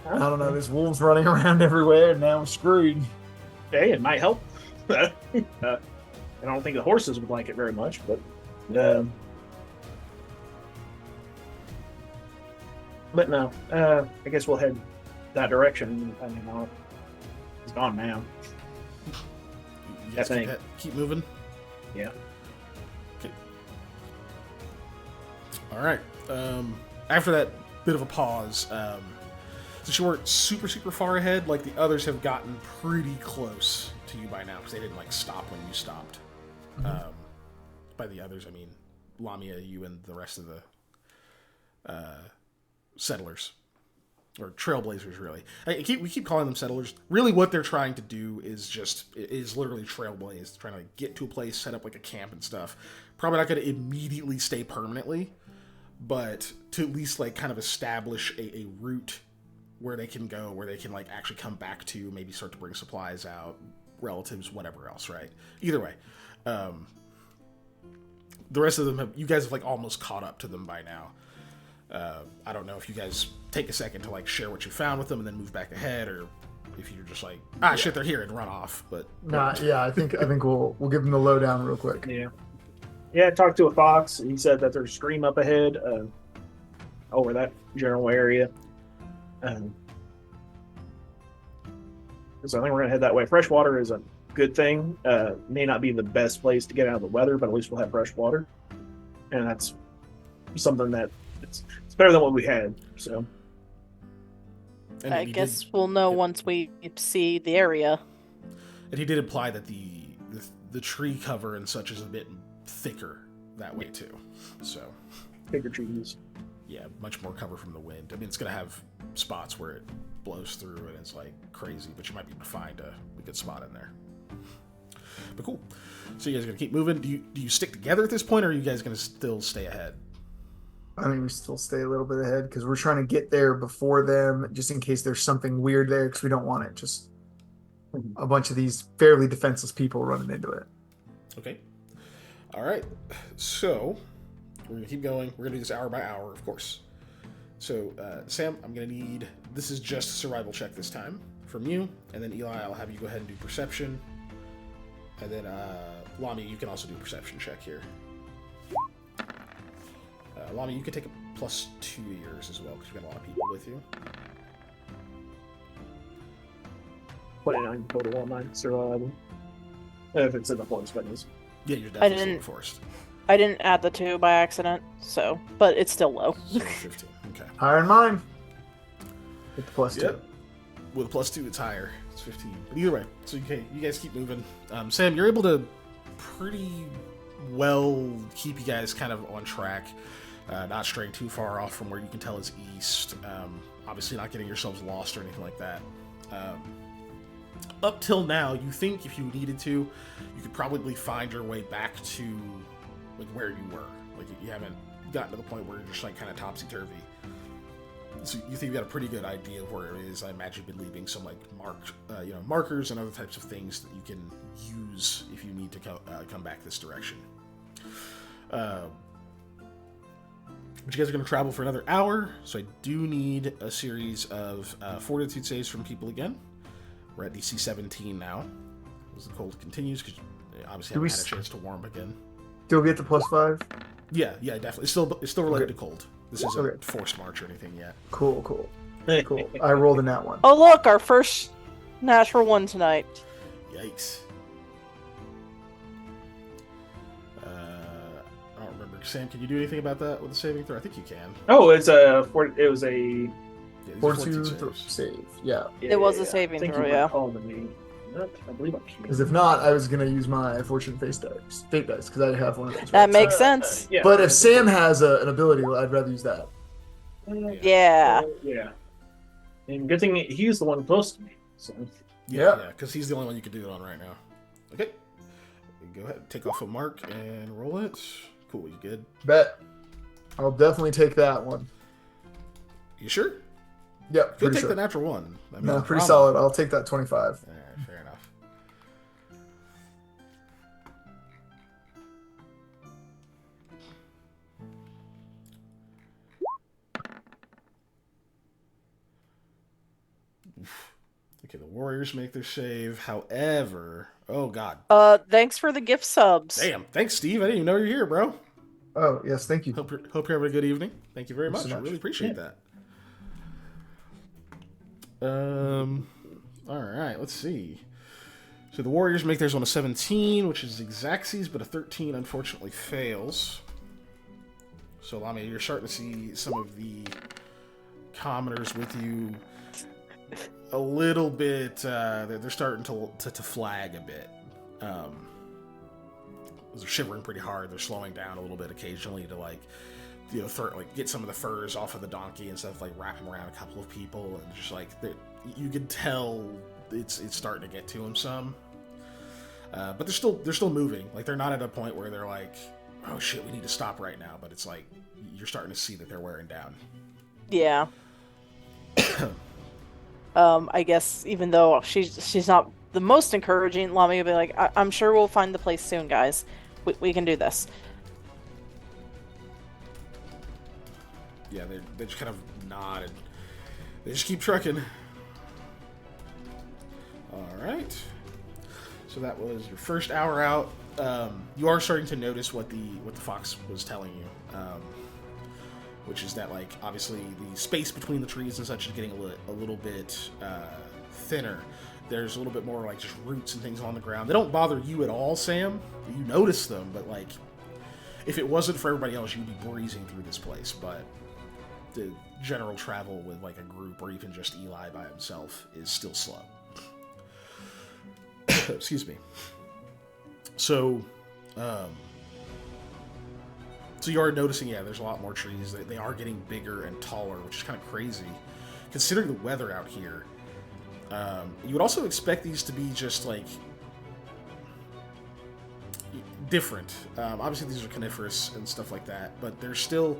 I don't know, there's wolves running around everywhere, and now we're screwed. Hey, it might help. I don't think the horses would like it very much, but... But no, I guess we'll head that direction. I mean, he's gone now. Keep moving? Yeah. Okay. Alright. After that bit of a pause, since you weren't super far ahead, the others have gotten pretty close to you by now, because they didn't stop when you stopped. Mm-hmm. By the others, I mean Lamia, you, and the rest of the settlers. Or trailblazers, really. We keep calling them settlers. Really, what they're trying to do is literally trailblaze, trying to get to a place, set up a camp and stuff. Probably not going to immediately stay permanently, but to at least kind of establish a route where they can go, where they can actually come back to, maybe start to bring supplies out, relatives, whatever else, right? Either way, the rest of them you guys have almost caught up to them by now. I don't know if you guys take a second to share what you found with them and then move back ahead, or if you're just shit, they're here, and run off. But I think we'll give them the lowdown real quick. Yeah. I talked to a fox. He said that there's a stream up ahead, over that general area. So I think we're gonna head that way. Fresh water is a good thing. May not be the best place to get out of the weather, but at least we'll have fresh water, and that's something that it's better than what we had. So I guess we'll know once we see the area. And he did imply that the tree cover and such is a bit thicker that way too. So bigger trees. Yeah, much more cover from the wind. I mean, it's gonna have spots where it blows through and it's crazy, but you might be able to find a good spot in there. But cool. So you guys are gonna keep moving. Do you stick together at this point, or are you guys gonna still stay ahead? I mean, we still stay a little bit ahead because we're trying to get there before them, just in case there's something weird there, because we don't want it just a bunch of these fairly defenseless people running into it. Okay. All right. So we're gonna keep going. We're gonna do this hour by hour, of course. So Sam, I'm gonna need, this is just a survival check this time from you, and then Eli, I'll have you go ahead and do perception, and then Lami, you can also do a perception check here. Lami, you can take a +2 to yours as well, because you've got a lot of people with you. 29 total on mine survival. If it's in the forest, but it's... Yeah, you're definitely in the forest. I didn't add the 2 by accident, so, but it's still low. So 15, okay. Higher in mine. With the +2. Yep. With a +2, it's higher. It's 15. But either way, so you guys keep moving. Sam, you're able to pretty well keep you guys kind of on track. Not straying too far off from where you can tell is east. Obviously not getting yourselves lost or anything like that. Up till now, you think if you needed to, you could probably find your way back to like where you were. Like you haven't gotten to the point where you're just like kind of topsy-turvy. So you think you got a pretty good idea of where it is. I imagine you've been leaving some like markers and other types of things that you can use if you need to come back this direction. But you guys are going to travel for another hour, so I do need a series of fortitude saves from people again. We're at DC 17 now, as the cold continues, because obviously haven't had a chance to warm again. Do we get the +5? Yeah, definitely. It's still related to cold. This isn't forced march or anything yet. Cool. I rolled in that one. Oh look, our first natural one tonight. Yikes. I don't remember. Sam, can you do anything about that with the saving throw? I think you can. Oh, it was a Yeah, Fortitude save. Yeah. It was a saving throw, yeah. I believe I can. Because if not, I was gonna use my fortune fate dice, because I have one of those. That makes sense. Yeah. But if Sam has an ability, I'd rather use that. Yeah. Yeah. And good thing he's the one close to me. So. Yeah, because he's the only one you can do it on right now. Okay. Go ahead, take off a mark and roll it. Cool, you good? Bet. I'll definitely take that one. You sure? Yep, Could pretty take sure. the natural one. I mean, No, pretty solid. I'll take that 25. All right, fair enough. Okay, the Warriors make their save. However, oh god. Thanks for the gift subs. Damn, thanks, Steve. I didn't even know you're here, bro. Oh, yes, thank you. Hope you're having a good evening. Thank you very much. So much. I really appreciate that. All right, let's see. So the Warriors make theirs on a 17, which is Xaxes, but a 13 unfortunately fails. So, Lami, you're starting to see some of the commoners with you a little bit. They're starting to flag a bit. They're shivering pretty hard. They're slowing down a little bit occasionally to get some of the furs off of the donkey and stuff, like wrap them around a couple of people, and just like you can tell it's starting to get to them some. But they're still moving. Like they're not at a point where they're like, oh shit, we need to stop right now. But it's like you're starting to see that they're wearing down. Yeah. I guess even though she's not the most encouraging, Lami will be like, I'm sure we'll find the place soon, guys. We can do this. Yeah, they just kind of nod and they just keep trucking. All right. So that was your first hour out. You are starting to notice what the fox was telling you, which is that like obviously the space between the trees and such is getting a little bit thinner. There's a little bit more like just roots and things on the ground. They don't bother you at all, Sam. You notice them, but like if it wasn't for everybody else, you'd be breezing through this place. But the general travel with like a group or even just Eli by himself is still slow. Excuse me. So you are noticing, there's a lot more trees. They are getting bigger and taller, which is kind of crazy considering the weather out here. You would also expect these to be just like different. Obviously, these are coniferous and stuff like that, but they have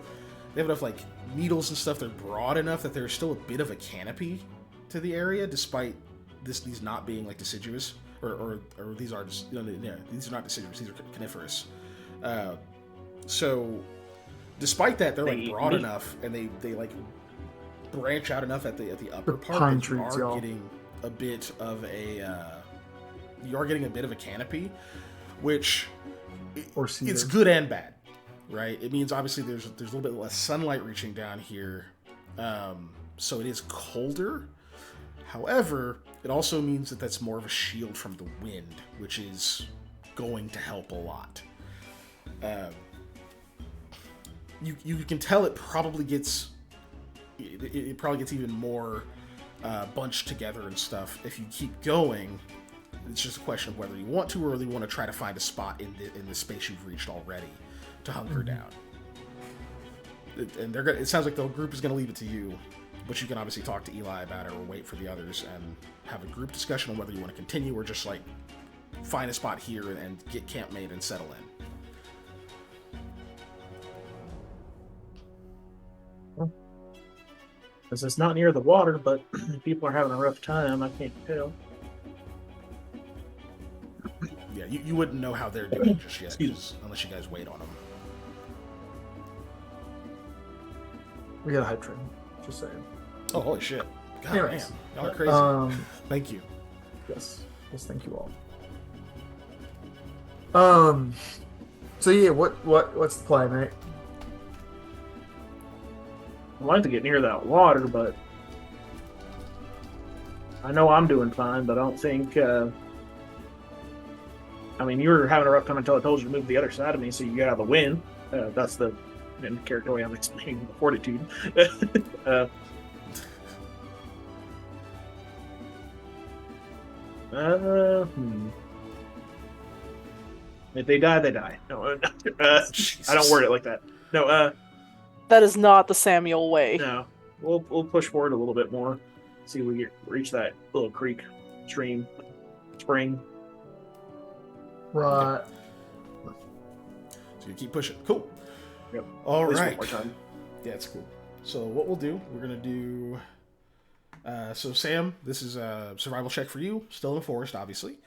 enough like needles and stuff. They're broad enough that there's still a bit of a canopy to the area, despite these not being like deciduous, or these are just, these are not deciduous. These are coniferous. So, despite that, they're like broad enough, and they like branch out enough at the upper part. Pine that trees, you are getting a bit of a canopy, which it's good and bad, right? It means obviously there's a little bit less sunlight reaching down here, so it is colder. However, it also means that that's more of a shield from the wind, which is going to help a lot. You can tell it probably gets even more bunched together and stuff if you keep going. It's just a question of whether you want to or whether you want to try to find a spot in the space you've reached already to hunker down. And it sounds like the group is going to leave it to you, but you can obviously talk to Eli about it or wait for the others and have a group discussion on whether you want to continue or just like find a spot here and get camp made and settle in. Because it's not near the water, but people are having a rough time. I can't tell. Yeah, you wouldn't know how they're doing just yet, unless you guys wait on them. We got a hype train. Just saying. Oh, holy shit. God Anyways, damn. Y'all are crazy. Thank you. Yes, thank you all. So yeah, what's the plan, right? I'd like to get near that water, but I know I'm doing fine, but I don't think... I mean, you were having a rough time until I told you to move the other side of me, so you got out of the wind. That's the character way I'm explaining the fortitude. If they die, they die. No, I don't word it like that. No, that is not the Samuel way. No, we'll push forward a little bit more. See if we reach that little creek, stream, spring. Right. So you keep pushing. Cool. Yep. All right. One more time. Yeah, it's cool. So what we'll do, we're gonna do. So Sam, this is a survival check for you. Still in the forest, obviously.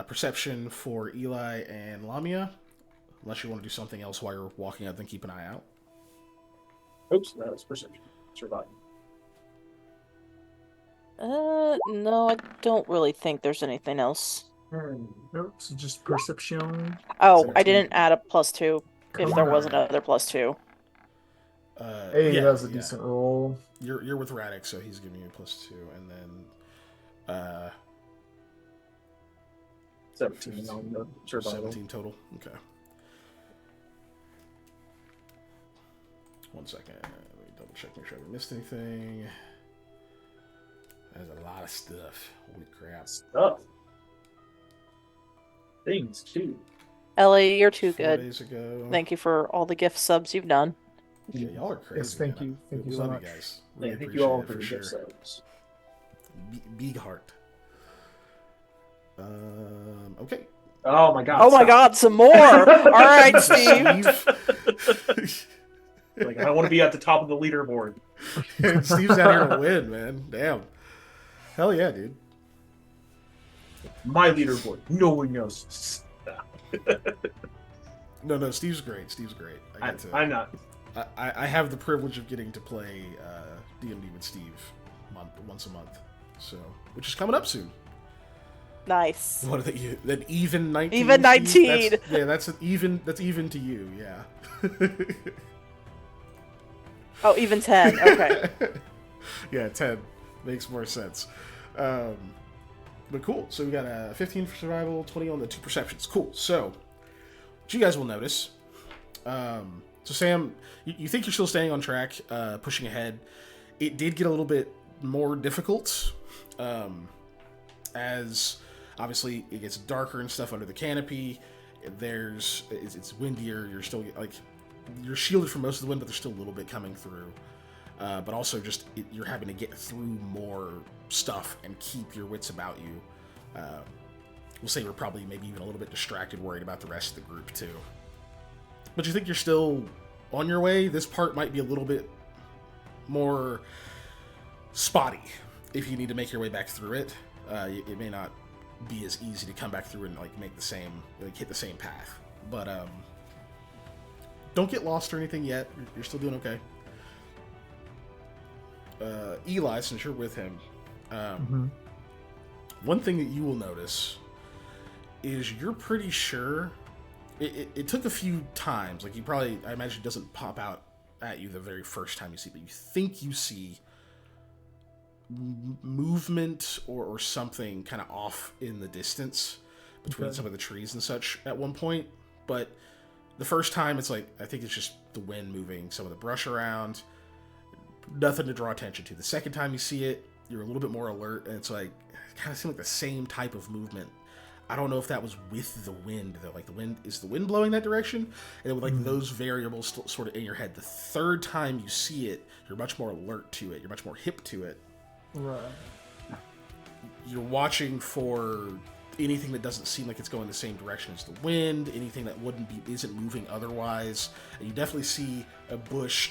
Perception for Eli and Lamia, unless you want to do something else while you're walking out, then keep an eye out. Oops, that was perception. Survive. No, I don't really think there's anything else. Nope, so just perception. Oh, I didn't add a +2 if there was another +2. Hey, that was a decent roll. You're with Radix, so he's giving you a +2, and then 17 on the survival. 17 total. Okay. 1 second. Let me double check, make sure I haven't missed anything. There's a lot of stuff. Holy crap. Stuff. Things, too. Ellie, you're too 4 good. days ago. Thank you for all the gift subs you've done. Yeah, y'all are crazy. Yes, thank you. Thank you so love much. you guys. Yeah, Really thank you all for appreciate the it, gift subs. Big heart. Okay. Oh my god. Oh my god, some more! Alright, Steve. Like, I want to be at the top of the leaderboard. Steve's out here to win, man. Damn. Hell yeah, dude. My leaderboard. No one knows. No, Steve's great. Steve's great. I'm not. I have the privilege of getting to play D&D with Steve once a month, so which is coming up soon. Nice. What are you? That even 19. Even 19. That's even to you. Yeah. Oh, even 10. Okay. Yeah, 10 makes more sense. But cool. So we got a 15 for survival, 20 on the 2 perceptions. Cool. So what you guys will notice. So Sam, you think you're still staying on track, pushing ahead. It did get a little bit more difficult, as obviously it gets darker and stuff under the canopy. It's windier. You're still you're shielded from most of the wind, but there's still a little bit coming through. But also you're having to get through more stuff and keep your wits about you. we'll say you're probably maybe even a little bit distracted, worried about the rest of the group too. But you think you're still on your way. This part might be a little bit more spotty if you need to make your way back through it. It may not be as easy to come back through and like make the same, like hit the same path. But don't get lost or anything yet. You're still doing okay. Eli, since you're with him, one thing that you will notice is you're pretty sure it took a few times. Like I imagine it doesn't pop out at you the very first time you see it, but you think you see movement or something kind of off in the distance between some of the trees and such at one point. But the first time it's like, I think it's just the wind moving some of the brush around. Nothing to draw attention to. The second time you see it, you're a little bit more alert, and it's like, it kind of seemed like the same type of movement. I don't know if that was with the wind, though. Like, is the wind blowing that direction? And with like those variables still sort of in your head. The third time you see it, you're much more alert to it. You're much more hip to it. Right. You're watching for anything that doesn't seem like it's going the same direction as the wind, anything that isn't moving otherwise. And you definitely see a bush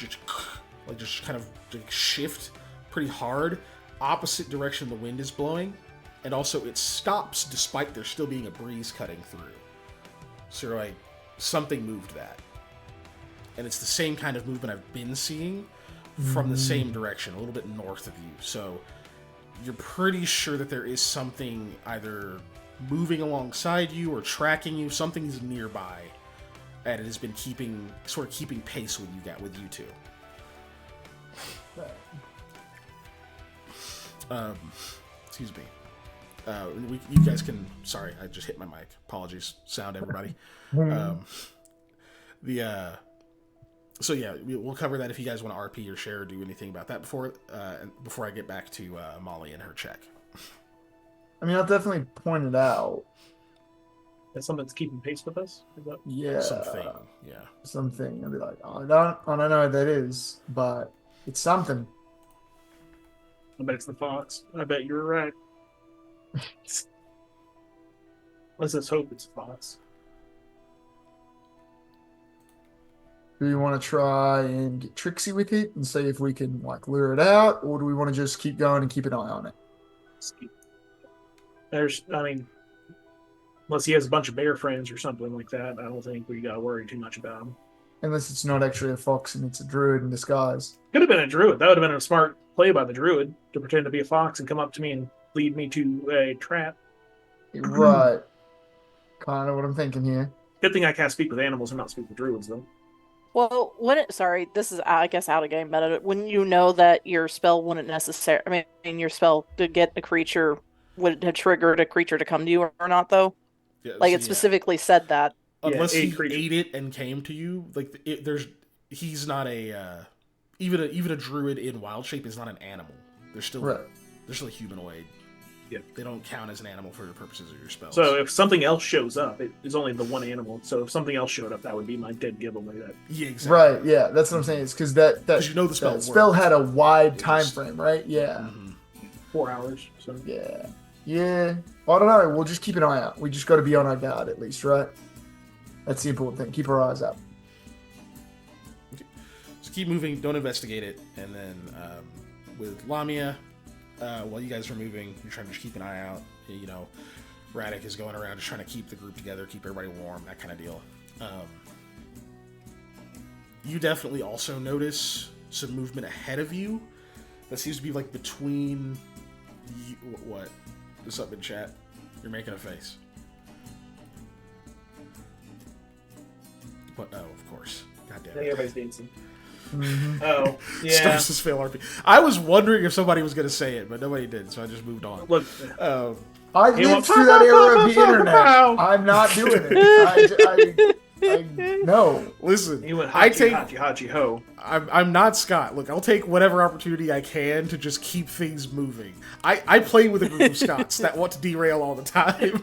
just kind of shift pretty hard, opposite direction the wind is blowing, and also it stops despite there still being a breeze cutting through. So you're like, something moved that. And it's the same kind of movement I've been seeing from the same direction, a little bit north of you. So you're pretty sure that there is something either moving alongside you or tracking you. Something's nearby, and it has been keeping pace with you two. Excuse me. You guys can. Sorry, I just hit my mic. Apologies. Sound, everybody. So yeah, we'll cover that if you guys want to RP or share or do anything about that before I get back to Molly and her check. I mean, I'll definitely point it out. That's something that's keeping pace with us? Yeah. Something. I'll be like, I don't know what that is, but it's something. I bet it's the fox. I bet you're right. Let's just hope it's a fox. Do we want to try and get tricksy with it and see if we can like lure it out, or do we want to just keep going and keep an eye on it? Unless he has a bunch of bear friends or something like that, I don't think we gotta worry too much about him. Unless it's not actually a fox and it's a druid in disguise. Could have been a druid. That would have been a smart play by the druid to pretend to be a fox and come up to me and lead me to a trap. Right. Kind of what I'm thinking here. Good thing I can't speak with animals and not speak with druids, though. Well, this is, I guess, out of game meta. When you know that your spell wouldn't necessarily, your spell to get a creature would have triggered a creature to come to you or not, though? Yeah, like, it specifically said that. Unless he ate it and came to you, he's not even a druid in wild shape is not an animal. They're still a humanoid. Yeah, they don't count as an animal for the purposes of your spell. So if something else shows up, it is only the one animal. So if something else showed up, that would be my dead giveaway. Yeah, exactly. Right. Yeah, that's what I'm saying. It's because that you know the spell had a wide time frame, right? Yeah. 4 hours. So yeah. Well, I don't know. We'll just keep an eye out. We just got to be on our guard at least, right? That's the important thing. Keep our eyes out. Okay. So keep moving. Don't investigate it. And then with Lamia, while you guys are moving, you're trying to just keep an eye out. You know, Radek is going around just trying to keep the group together, keep everybody warm, that kind of deal. You definitely also notice some movement ahead of you that seems to be like between you, what? What's up in chat? You're making a face. What? Oh, of course. God damn it. Everybody's dancing. Mm-hmm. Oh, yeah. Stars is fail RP. I was wondering if somebody was going to say it, but nobody did, so I just moved on. Look, I lived through that era of the internet. I'm not doing it. No. Listen, you went hachi ho. I'm not Scott. Look, I'll take whatever opportunity I can to just keep things moving. I play with a group of Scots that want to derail all the time.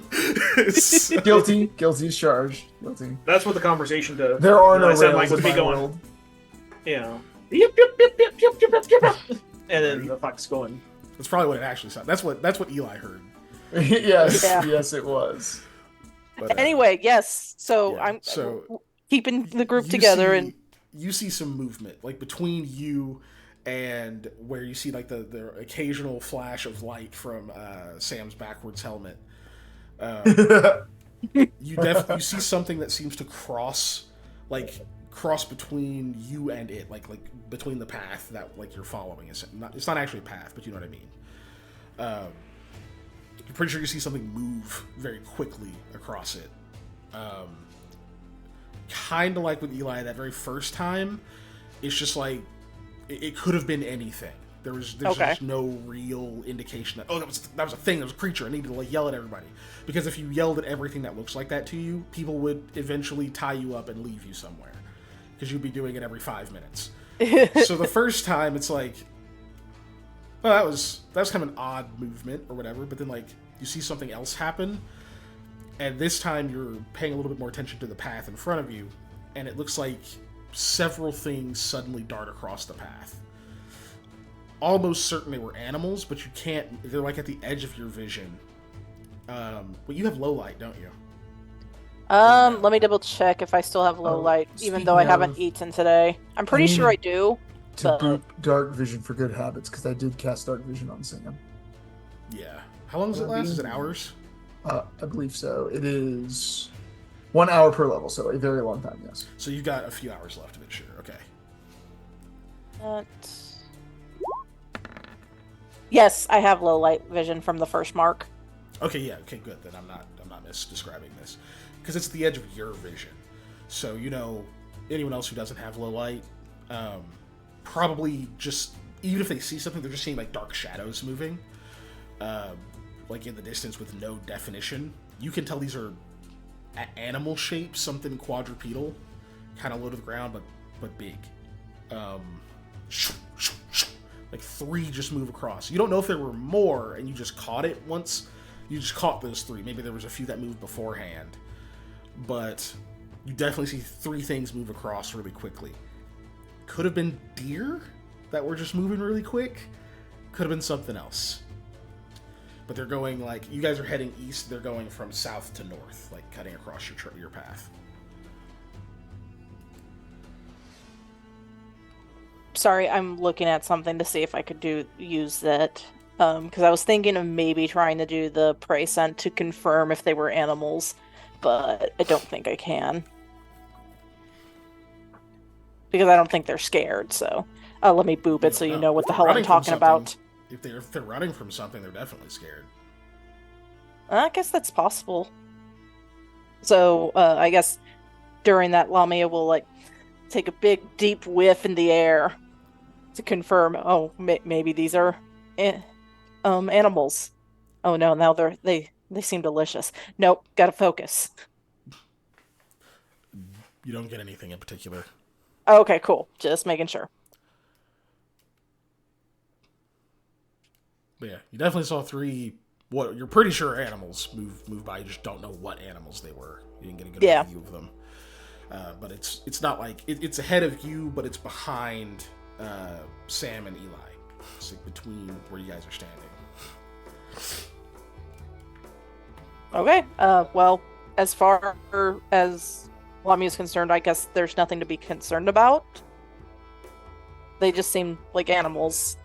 So. Guilty as charged. Guilty. That's what the conversation does. There are no rails in my going. World. You know, and then the fox going. That's probably what it actually sounds. That's what Eli heard. Yes, it was. But, anyway, yes. So I'm keeping the group together, and you see some movement like between you and where you see like the occasional flash of light from Sam's backwards helmet. You see something that seems to cross between you and it, like between the path that like you're following. It's not actually a path, but you know what I mean. You're pretty sure you see something move very quickly across it. Kind of like with Eli that very first time. It's just like it could have been anything. There's just no real indication that that was a thing, that was a creature. I needed to like yell at everybody, because if you yelled at everything that looks like that to you, people would eventually tie you up and leave you somewhere, because you'd be doing it every 5 minutes. So the first time it's like, well, that was kind of an odd movement or whatever, but then like you see something else happen, and this time you're paying a little bit more attention to the path in front of you, and it looks like several things suddenly dart across the path. Almost certain they were animals, but you can't. They're like at the edge of your vision. But you have low light, don't you? Let me double check if I still have low light, even though I haven't eaten today. I'm pretty sure I do. To boot dark vision for good habits, because I did cast dark vision on Sam. Yeah. How long does it last? Is it hours? I believe so. It is 1 hour per level, so a very long time, yes. So you've got a few hours left of it, sure. Okay. Yes, I have low light vision from the first mark. Okay, yeah, okay, good. Then I'm not misdescribing this, because it's the edge of your vision. So anyone else who doesn't have low light, probably just, even if they see something, they're just seeing like dark shadows moving, like in the distance with no definition. You can tell these are animal shapes, something quadrupedal, kind of low to the ground, but big. Like 3 just move across. You don't know if there were more, and you just caught it once. You just caught those 3. Maybe there was a few that moved beforehand, but you definitely see 3 things move across really quickly. Could have been deer that were just moving really quick. Could have been something else. But they're going like, you guys are heading east. They're going from south to north, like cutting across your path. Sorry, I'm looking at something to see if I could use that. Because I was thinking of maybe trying to do the prey scent to confirm if they were animals, but I don't think I can. Because I don't think they're scared, so let me boop it so you know what the hell I'm talking about. If they're running from something, they're definitely scared. I guess that's possible. So, I guess during that, Lamia will, like, take a big, deep whiff in the air to confirm, maybe these are animals. Oh, no, now they seem delicious. Nope, gotta focus. You don't get anything in particular. Okay, cool. Just making sure. But yeah, you definitely saw 3, what you're pretty sure are animals move by. You just don't know what animals they were. You didn't get a good view of them. But it's not like it's ahead of you, but it's behind Sam and Eli. It's like between where you guys are standing. Okay. Well, as far as Lamia is concerned, I guess there's nothing to be concerned about. They just seem like animals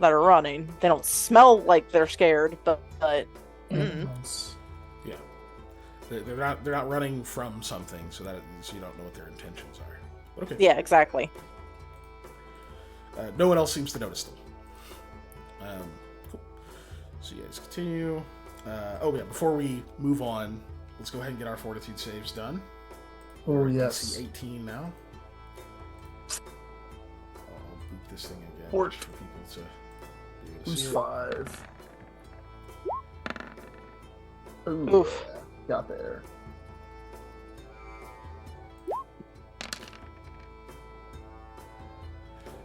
that are running. They don't smell like they're scared, but yeah, they're not running from something, so you don't know what their intentions are. But okay. Yeah, exactly. No one else seems to notice them. Cool. So you guys continue. Before we move on, let's go ahead and get our fortitude saves done. Oh, yes. DC 18 now. I'll boot this thing again. For people to be able to Who's see 5? Ooh, Oof. Yeah. Got there.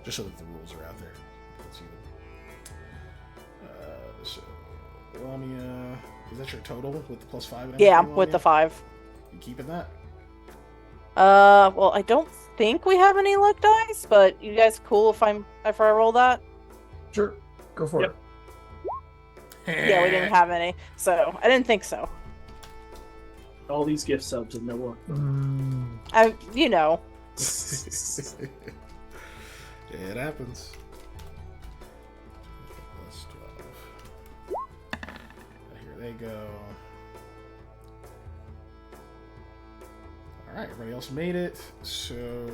Just so that the rules are out there. Let's see them. So, Lamia, is that your total with the +5? And Yeah, everything, with the Lamia? 5. You keeping that? Well, I don't think we have any luck dice, but you guys cool if I roll that? Sure. Go for it. Yeah, we didn't have any, so I didn't think so. All these gift subs and no one. You know. It happens. Plus 12. Here they go. Alright, everybody else made it. So.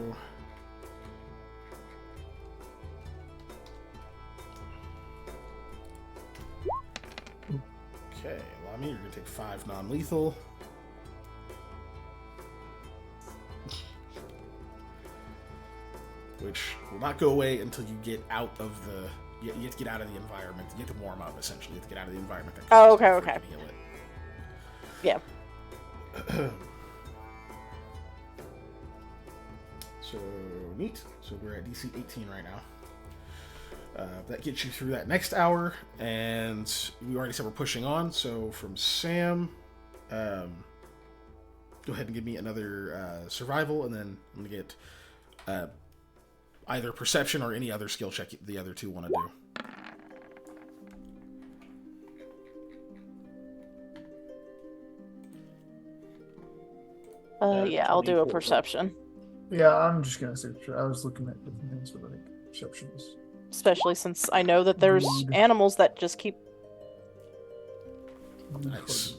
Okay, Lami, you're going to take 5 non-lethal. Which will not go away until you get out of the... You have to get out of the environment. You have to warm up, essentially. You have to get out of the environment. Okay. Yeah. So, neat. So we're at DC 18 right now. That gets you through that next hour, and we already said we're pushing on. So from Sam, go ahead and give me another survival, and then I'm gonna get either perception or any other skill check the other two want to do. Yeah, I'll do a perception. Yeah, I'm just gonna say I was looking at different things, but I think perceptions. Especially since I know that there's animals that just keep Nice.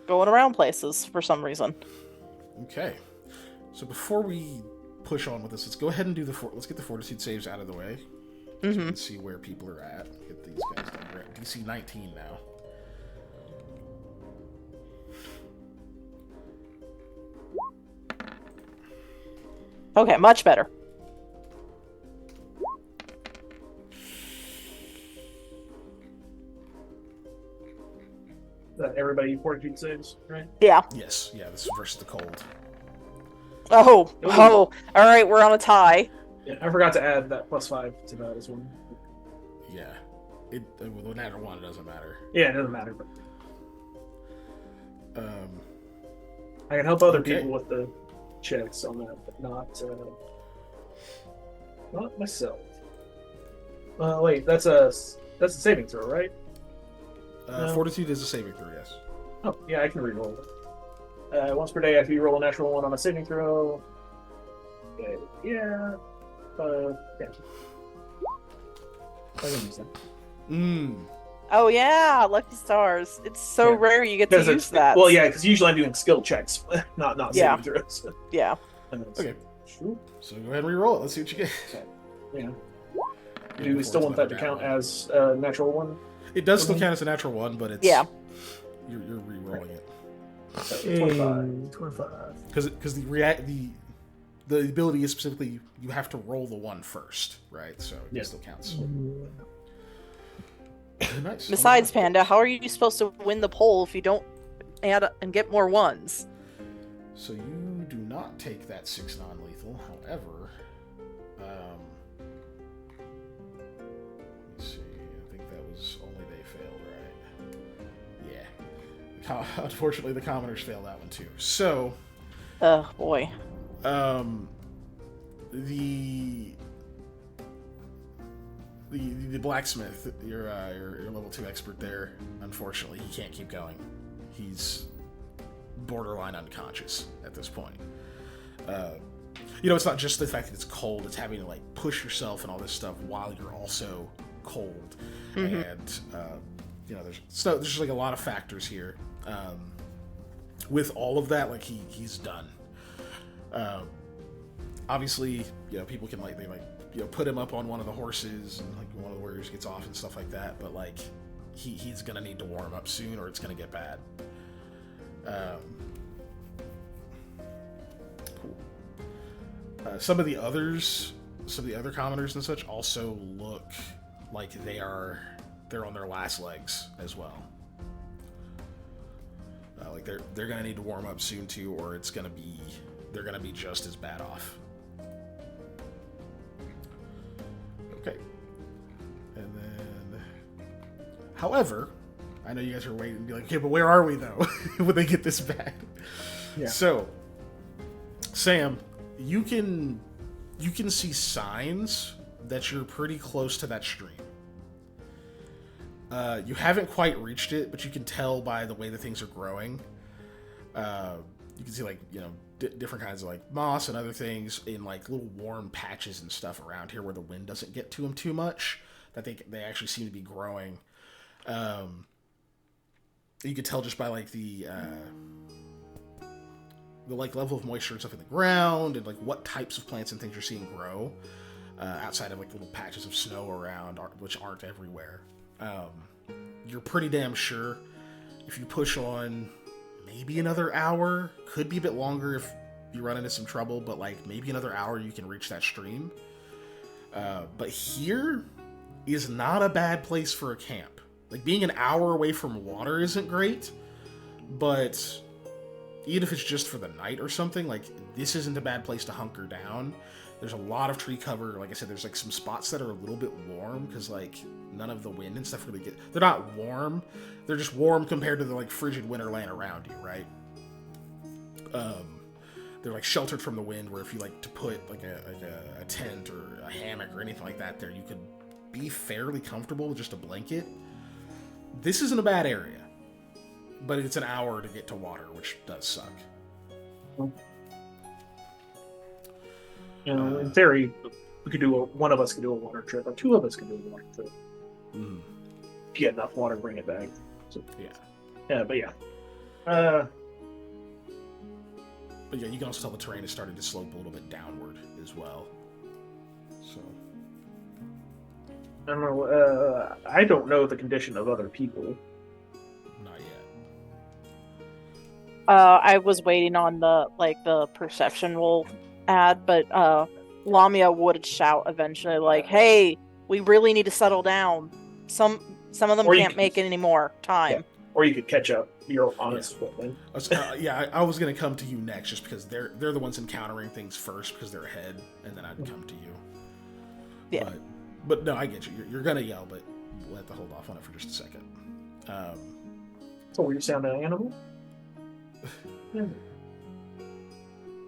going around places for some reason. Okay. So before we push on with this, let's go ahead and do let's get the fortitude saves out of the way. So we can see where people are at. Get these guys done. We're at DC 19 now. Okay, much better. Everybody fortitude saves, right? Yeah. Yes. Yeah, this is versus the cold. Oh. All right, we're on a tie. Yeah, I forgot to add that +5 to that as well. Yeah. With the natural one, it doesn't matter. Yeah, it doesn't matter. But I can help other people with the checks on that, but not myself. Wait, that's a saving throw, right? Fortitude is a saving throw, yes. Oh, yeah, I can reroll it. Once per day after you roll a natural one on a saving throw. Yeah. I can use that. Oh yeah, lucky stars. It's so rare you get to use that. Well, yeah, because usually I'm doing skill checks, not saving throws. Yeah. Okay. So go ahead and reroll it. Let's see what you get. Okay. Yeah. Do we still want that to count as a natural one? It does still count as a natural one, but it's you're re-rolling it. 25. Because the ability is specifically you have to roll the one first, right? So it still counts. Nice. Besides, Panda, how are you supposed to win the poll if you don't add and get more ones? So you do not take that 6 non-lethal. However, let's see. I think that was only they failed, right? Yeah. Unfortunately, the commoners failed that one too. So. Oh boy. The blacksmith, your level 2 expert there, unfortunately, he can't keep going. He's borderline unconscious at this point. It's not just the fact that it's cold, it's having to like push yourself and all this stuff while you're also cold. And there's just like a lot of factors here. With all of that, like he's done. Obviously, people can put him up on one of the horses and like one of the warriors gets off and stuff like that, but like he's gonna need to warm up soon or it's gonna get bad. Cool. Some of the other commoners and such also look like they're on their last legs as well. Like they're gonna need to warm up soon too, or they're gonna be just as bad off. Okay. And then, however, I know you guys are waiting to be like, okay, but where are we though when they get this bad? Yeah. So, Sam, you can see signs that you're pretty close to that stream. You haven't quite reached it, but you can tell by the way that things are growing. You can see, like, you know, different kinds of, like, moss and other things in, like, little warm patches and stuff around here where the wind doesn't get to them too much, that they actually seem to be growing. You can tell just by, like, the like level of moisture and stuff in the ground, and like what types of plants and things you're seeing grow outside of like little patches of snow around, which aren't everywhere. You're pretty damn sure if you push on maybe another hour, could be a bit longer if you run into some trouble, but like maybe another hour you can reach that stream. But here is not a bad place for a camp. Like, being an hour away from water isn't great, but even if it's just for the night or something, like, this isn't a bad place to hunker down. There's a lot of tree cover. Like I said, there's like some spots that are a little bit warm because like none of the wind and stuff really they're not warm. They're just warm compared to the like frigid winter land around you, right? They're like sheltered from the wind, where if you like to put like a tent or a hammock or anything like that there, you could be fairly comfortable with just a blanket. This isn't a bad area, but it's an hour to get to water, which does suck. You know, in theory, we could do one of us could do a water trip, or two of us could do a water trip. Mm. Get enough water, bring it back. So, yeah, but yeah. But yeah, you can also tell the terrain is starting to slope a little bit downward as well. So I don't know. I don't know the condition of other people. Not yet. I was waiting on the perception roll ad, but Lamia would shout eventually, like, "Hey, we really need to settle down. Some of them can't make it anymore. Time." Yeah. Or you could catch up. You're honest with them. I was going to come to you next, just because they're the ones encountering things first, because they're ahead, and then I'd come to you. Yeah. But no, I get you. You're going to yell, but we'll have to hold off on it for just a second. So you sound an animal?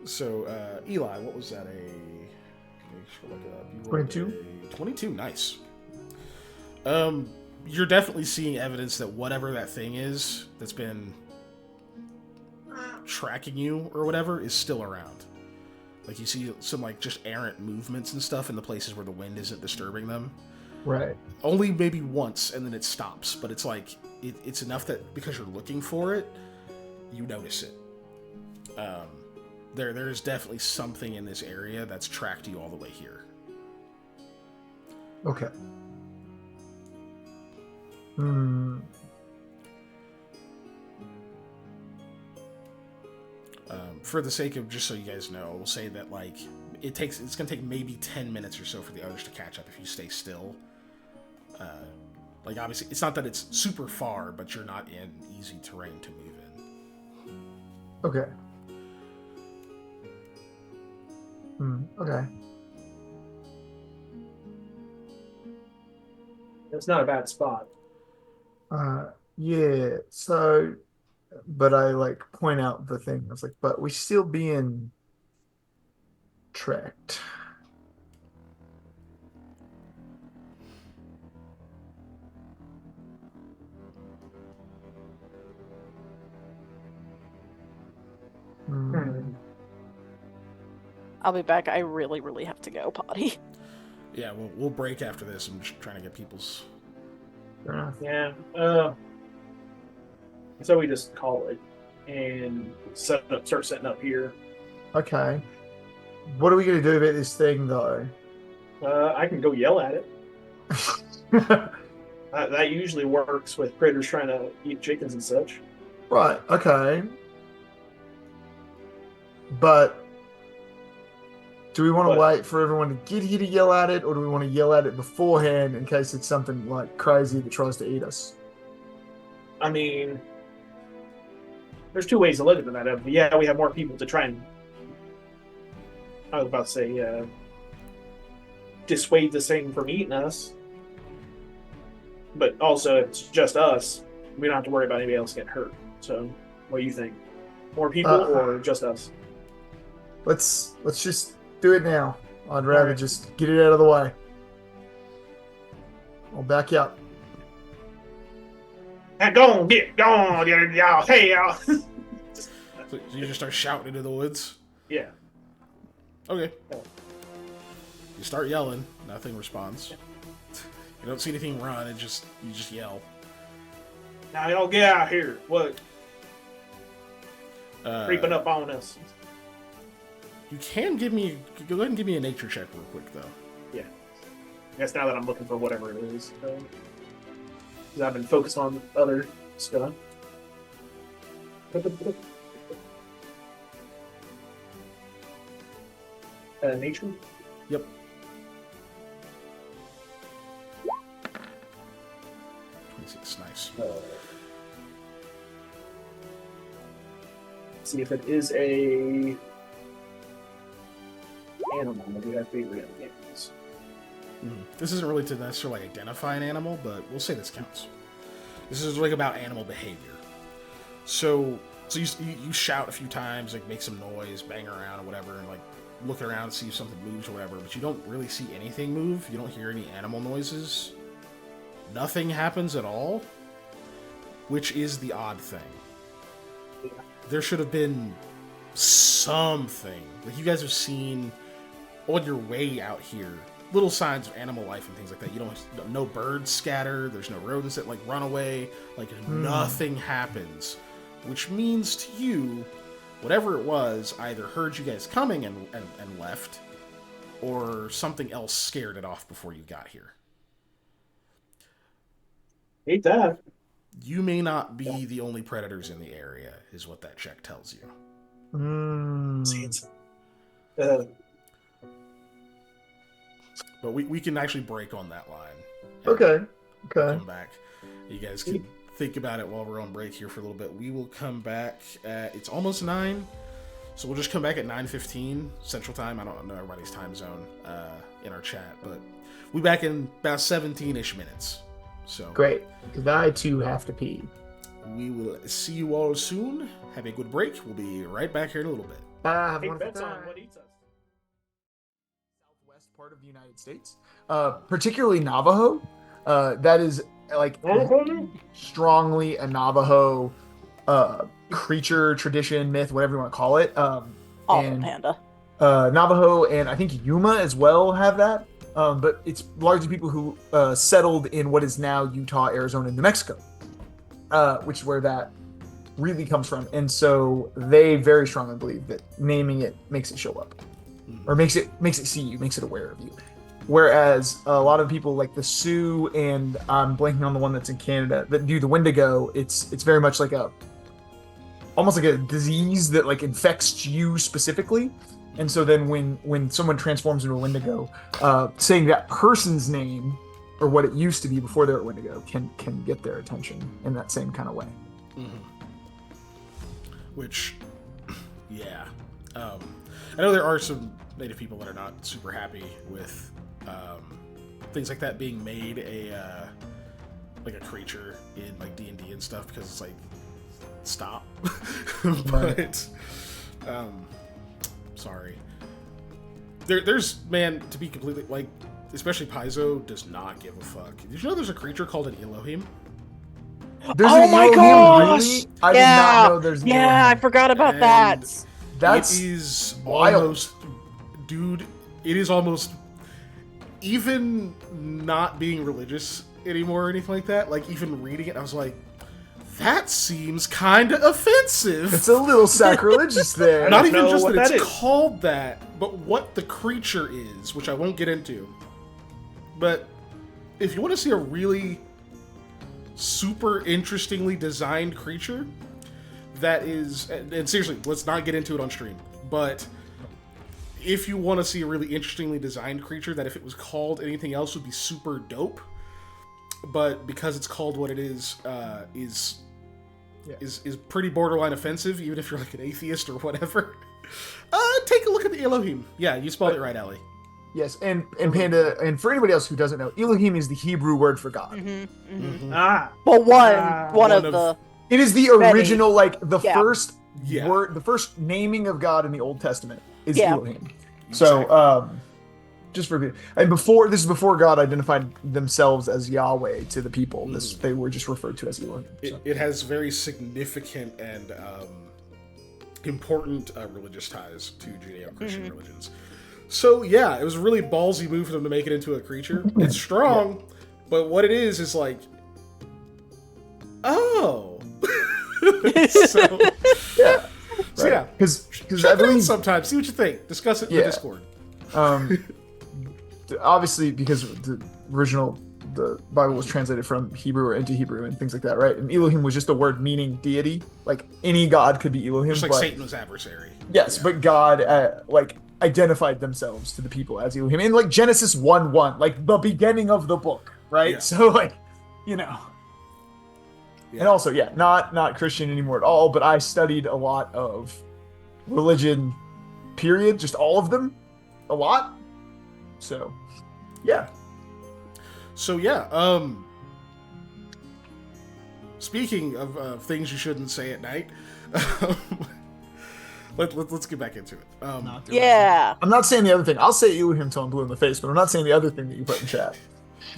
So, Eli, what was that? 22? 22, nice. You're definitely seeing evidence that whatever that thing is that's been tracking you or whatever is still around. Like, you see some, like, just errant movements and stuff in the places where the wind isn't disturbing them. Right. Only maybe once, and then it stops. But it's like, it's enough that because you're looking for it, you notice it. There's definitely something in this area that's tracked you all the way here. Okay. For the sake of, just so you guys know, we'll say that, like, it's gonna take maybe 10 minutes or so for the others to catch up if you stay still. Like, obviously, it's not that it's super far, but you're not in easy terrain to move in. Okay. Okay. It's not a bad spot. Yeah, so, but I, like, point out the thing. I was like, but we still being tracked. I'll be back. I really, really have to go potty. Yeah, we'll break after this. I'm just trying to get people's... Fair enough. Yeah. So we just call it and start setting up here. Okay. What are we going to do about this thing, though? I can go yell at it. That usually works with critters trying to eat chickens and such. Right, okay. But do we want to wait for everyone to get here to yell at it, or do we want to yell at it beforehand in case it's something like crazy that tries to eat us? I mean, there's two ways to look at that. Yeah, we have more people to try and, I was about to say, dissuade this thing from eating us. But also, if it's just us, we don't have to worry about anybody else getting hurt. So, what do you think? More people or just us? Let's just do it now. I'd rather just get it out of the way. I'll back you up. Go on, y'all. Hey, y'all. So you just start shouting into the woods? Yeah. Okay. You start yelling, nothing responds. You don't see anything run, you just yell. Now y'all get out here. What? Creeping up on us. You can go ahead and give me a nature check real quick, though. Yeah. I guess now that I'm looking for whatever it is. Because I've been focused on other stuff. Nature? Yep. It's nice. See if it is a animal. Maybe that's favorite animals. This isn't really to necessarily identify an animal, but we'll say this counts. This is like about animal behavior. So you shout a few times, like make some noise, bang around or whatever, and like look around and see if something moves or whatever, but you don't really see anything move. You don't hear any animal noises. Nothing happens at all, which is the odd thing. There should have been something. Like, you guys have seen on your way out here little signs of animal life and things like that. You don't, no birds scatter, there's no rodents that like run away, like nothing happens, which means to you, whatever it was either heard you guys coming and left, or something else scared it off before you got here. Hate that. You may not be the only predators in the area, is what that check tells you. But we can actually break on that line. Okay. Come back. You guys can think about it while we're on break here for a little bit. We will come back at, it's almost 9, so we'll just come back at 9:15 Central Time. I don't know everybody's time zone in our chat, but we'll be back in about 17-ish minutes. So great, because I too have to pee. We will see you all soon. Have a good break. We'll be right back here in a little bit. Have hey, one bets on what eats us. Southwest part of the United States, particularly Navajo. That is like strongly a Navajo creature, tradition, myth, whatever you want to call it. And panda. Navajo and I think Yuma as well have that. But it's largely people who settled in what is now Utah, Arizona, and New Mexico, which is where that really comes from. And so they very strongly believe that naming it makes it show up, or makes it see you, makes it aware of you. Whereas a lot of people like the Sioux, and I'm blanking on the one that's in Canada, that do the Wendigo, it's very much like almost like a disease that like infects you specifically. And so then when someone transforms into a Wendigo, saying that person's name or what it used to be before they were Wendigo can get their attention in that same kind of way. Which, yeah. I know there are some Native people that are not super happy with things like that being made like a creature in like D&D and stuff, because it's like, stop. But sorry. There's, man, to be completely, like, especially Paizo does not give a fuck. Did you know there's a creature called an Elohim? There's oh an my Elohim, gosh! really? I did not know there's an Elohim. I forgot about And that. That's it is wild. almost, dude, it is almost, even not being religious anymore or anything like that, like, even reading it, I was like, that seems kind of offensive. It's a little sacrilegious there. Not even just what that it's is. called that, but what the creature is, which I won't get into. But if you want to see a really super interestingly designed creature, that is, and seriously, let's not get into it on stream, but if you want to see a really interestingly designed creature that if it was called anything else would be super dope, but because it's called what it is pretty borderline offensive, even if you're like an atheist or whatever. Take a look at the Elohim. Yeah, you spelled it right, Allie. Yes, and Panda, and for anybody else who doesn't know, Elohim is the Hebrew word for God. Well, one of the. It is the original, like the first word, the first naming of God in the Old Testament is Yeah. Elohim. So, Just for and before this is before God identified themselves as Yahweh to the people. They were just referred to as Elohim. So. It has very significant and important religious ties to Judeo-Christian religions. So yeah, it was a really ballsy move for them to make it into a creature. It's strong, but what it is like, oh. So yeah, so yeah, because I believe sometimes see what you think. Discuss it in the Discord. Obviously, because the Bible was translated from Hebrew or into Hebrew and things like that, right? And Elohim was just a word meaning deity. Like any god could be Elohim. Just like Satan was adversary. Yes, but God identified themselves to the people as Elohim in like Genesis 1:1, like the beginning of the book, right? Yeah. So like, Yeah. And also, not Christian anymore at all, but I studied a lot of religion, period, just all of them, a lot. So, yeah. Speaking of things you shouldn't say at night, let's get back into it. I'm not saying the other thing. I'll say Elohim till I'm blue in the face, but I'm not saying the other thing that you put in chat.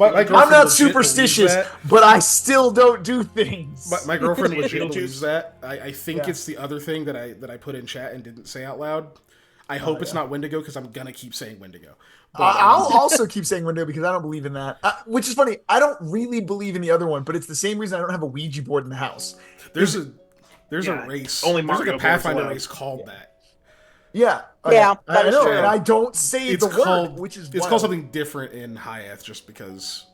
I'm not superstitious, but I still don't do things. My girlfriend legit believes that. I think it's the other thing that I put in chat and didn't say out loud. I hope it's not Wendigo because I'm gonna keep saying Wendigo. But, I'll also keep saying Wendigo because I don't believe in that. Which is funny. I don't really believe in the other one, but it's the same reason I don't have a Ouija board in the house. There's a race. Only there's like a Pathfinder race called that. Yeah. Yeah, I know, and I don't say the word, which is it's called something different in Hayethe just because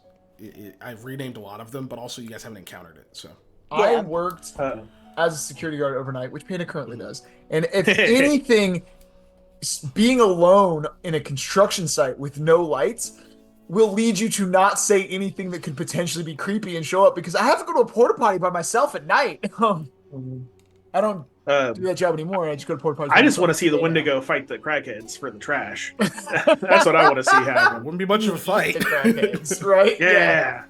I've renamed a lot of them, but also you guys haven't encountered it. So I worked as a security guard overnight, which Panda currently does, and if anything, being alone in a construction site with no lights will lead you to not say anything that could potentially be creepy and show up because I have to go to a porta potty by myself at night. I don't do that job anymore. I just go to porta potties. I just want to see the Wendigo fight the crackheads for the trash. That's what I want to see happen. Wouldn't be much of a fight, crackheads, right? Yeah.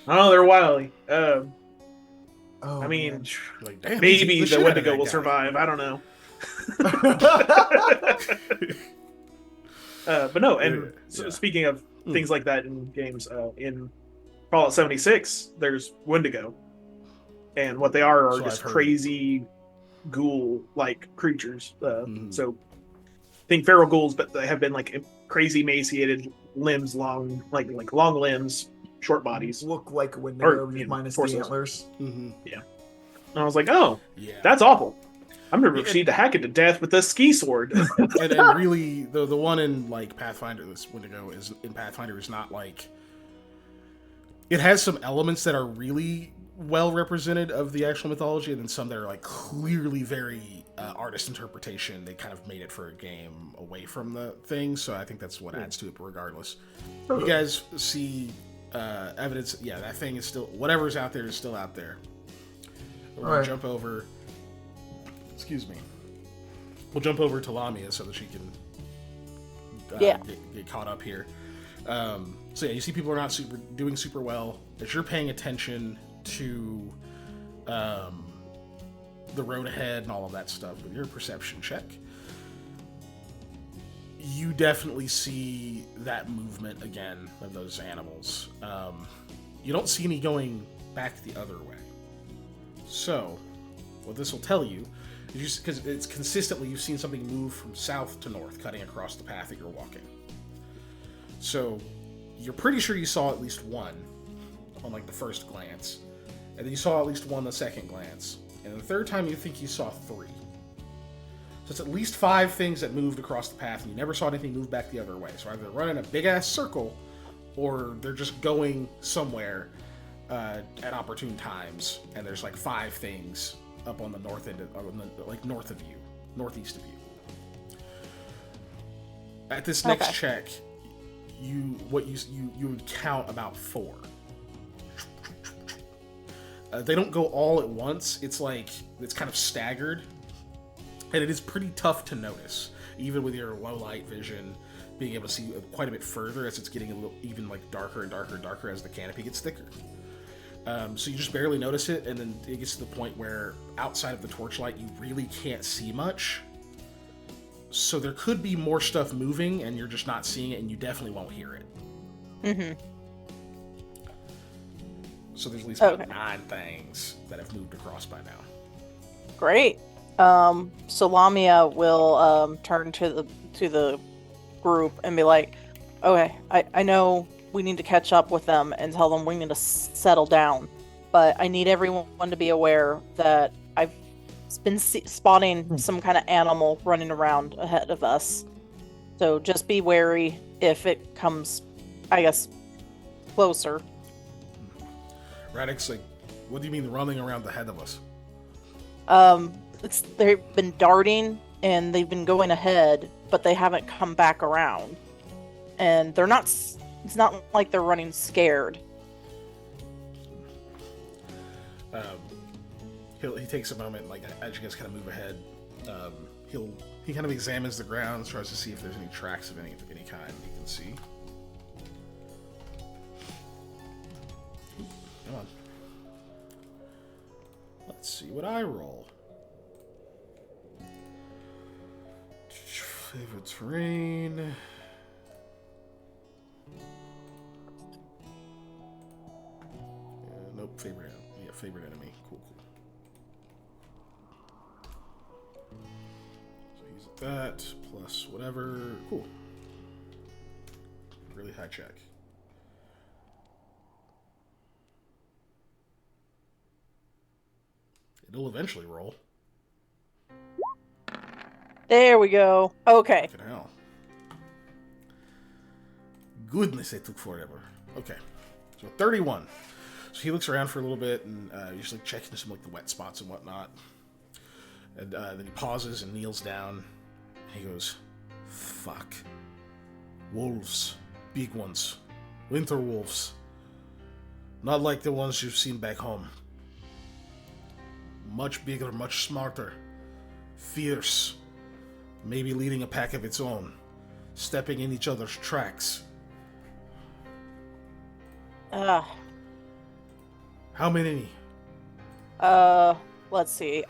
Oh, they're wily. I mean, maybe the Wendigo will survive. I don't know. But no, and speaking of things like that in games, in Fallout 76, there's Wendigo, and what they are just crazy ghoul-like creatures. So think feral ghouls, but they have been like crazy emaciated limbs, long long limbs, short bodies. Look like a Wendigo minus the antlers. Yeah, and I was like, oh, that's awful. I'm gonna proceed to hack it to death with a ski sword. and really, the one in like Pathfinder, this Wendigo in Pathfinder is not like. It has some elements that are really well represented of the actual mythology, and then some that are like clearly very artist interpretation. They kind of made it for a game away from the thing, so I think that's what adds to it. But regardless, you guys see evidence. That thing is still whatever's out there is still out there. We're gonna jump over. Excuse me. We'll jump over to Lamia so that she can get caught up here. You see people are not doing super well. As you're paying attention to the road ahead and all of that stuff with your perception check, you definitely see that movement again of those animals. You don't see any going back the other way. So, what this will tell you, because it's consistently, you've seen something move from south to north, cutting across the path that you're walking. So, you're pretty sure you saw at least one on like the first glance, and then you saw at least one the second glance, and the third time you think you saw three. So it's at least 5 things that moved across the path, and you never saw anything move back the other way. So either they're running a big ass circle, or they're just going somewhere at opportune times, and there's like 5 things up on the north end, north of you, northeast of you. At this next check, you would count about 4. They don't go all at once. It's kind of staggered, and it is pretty tough to notice, even with your low light vision, being able to see quite a bit further as it's getting a little even darker and darker and darker as the canopy gets thicker. So you just barely notice it, and then it gets to the point where outside of the torchlight, you really can't see much. So there could be more stuff moving, and you're just not seeing it, and you definitely won't hear it. Mm-hmm. So there's at least about 9 things that have moved across by now. Great. So Lamia will turn to the group and be like, okay, I know we need to catch up with them and tell them we need to settle down, but I need everyone to be aware that I've been spotting some kind of animal running around ahead of us. So just be wary if it comes, I guess, closer. Radix, like, what do you mean running around ahead of us? They've been darting and they've been going ahead, but they haven't come back around. And they're not. It's not like they're running scared. He takes a moment, like as you guys kind of move ahead. He kind of examines the ground, tries to see if there's any tracks of any kind he can see. Come on. Let's see what I roll. Favorite terrain. Nope, favorite enemy. Yeah, favorite enemy. Cool. So he's at that, plus whatever. Cool. Really high check. It'll eventually roll. There we go. Okay. Fucking hell. Goodness, it took forever. Okay. So 31. So he looks around for a little bit and he's like checking some like the wet spots and whatnot. And then he pauses and kneels down. And he goes, "Fuck. Wolves. Big ones. Winter wolves. Not like the ones you've seen back home. Much bigger, much smarter. Fierce. Maybe leading a pack of its own. Stepping in each other's tracks." How many? Let's see.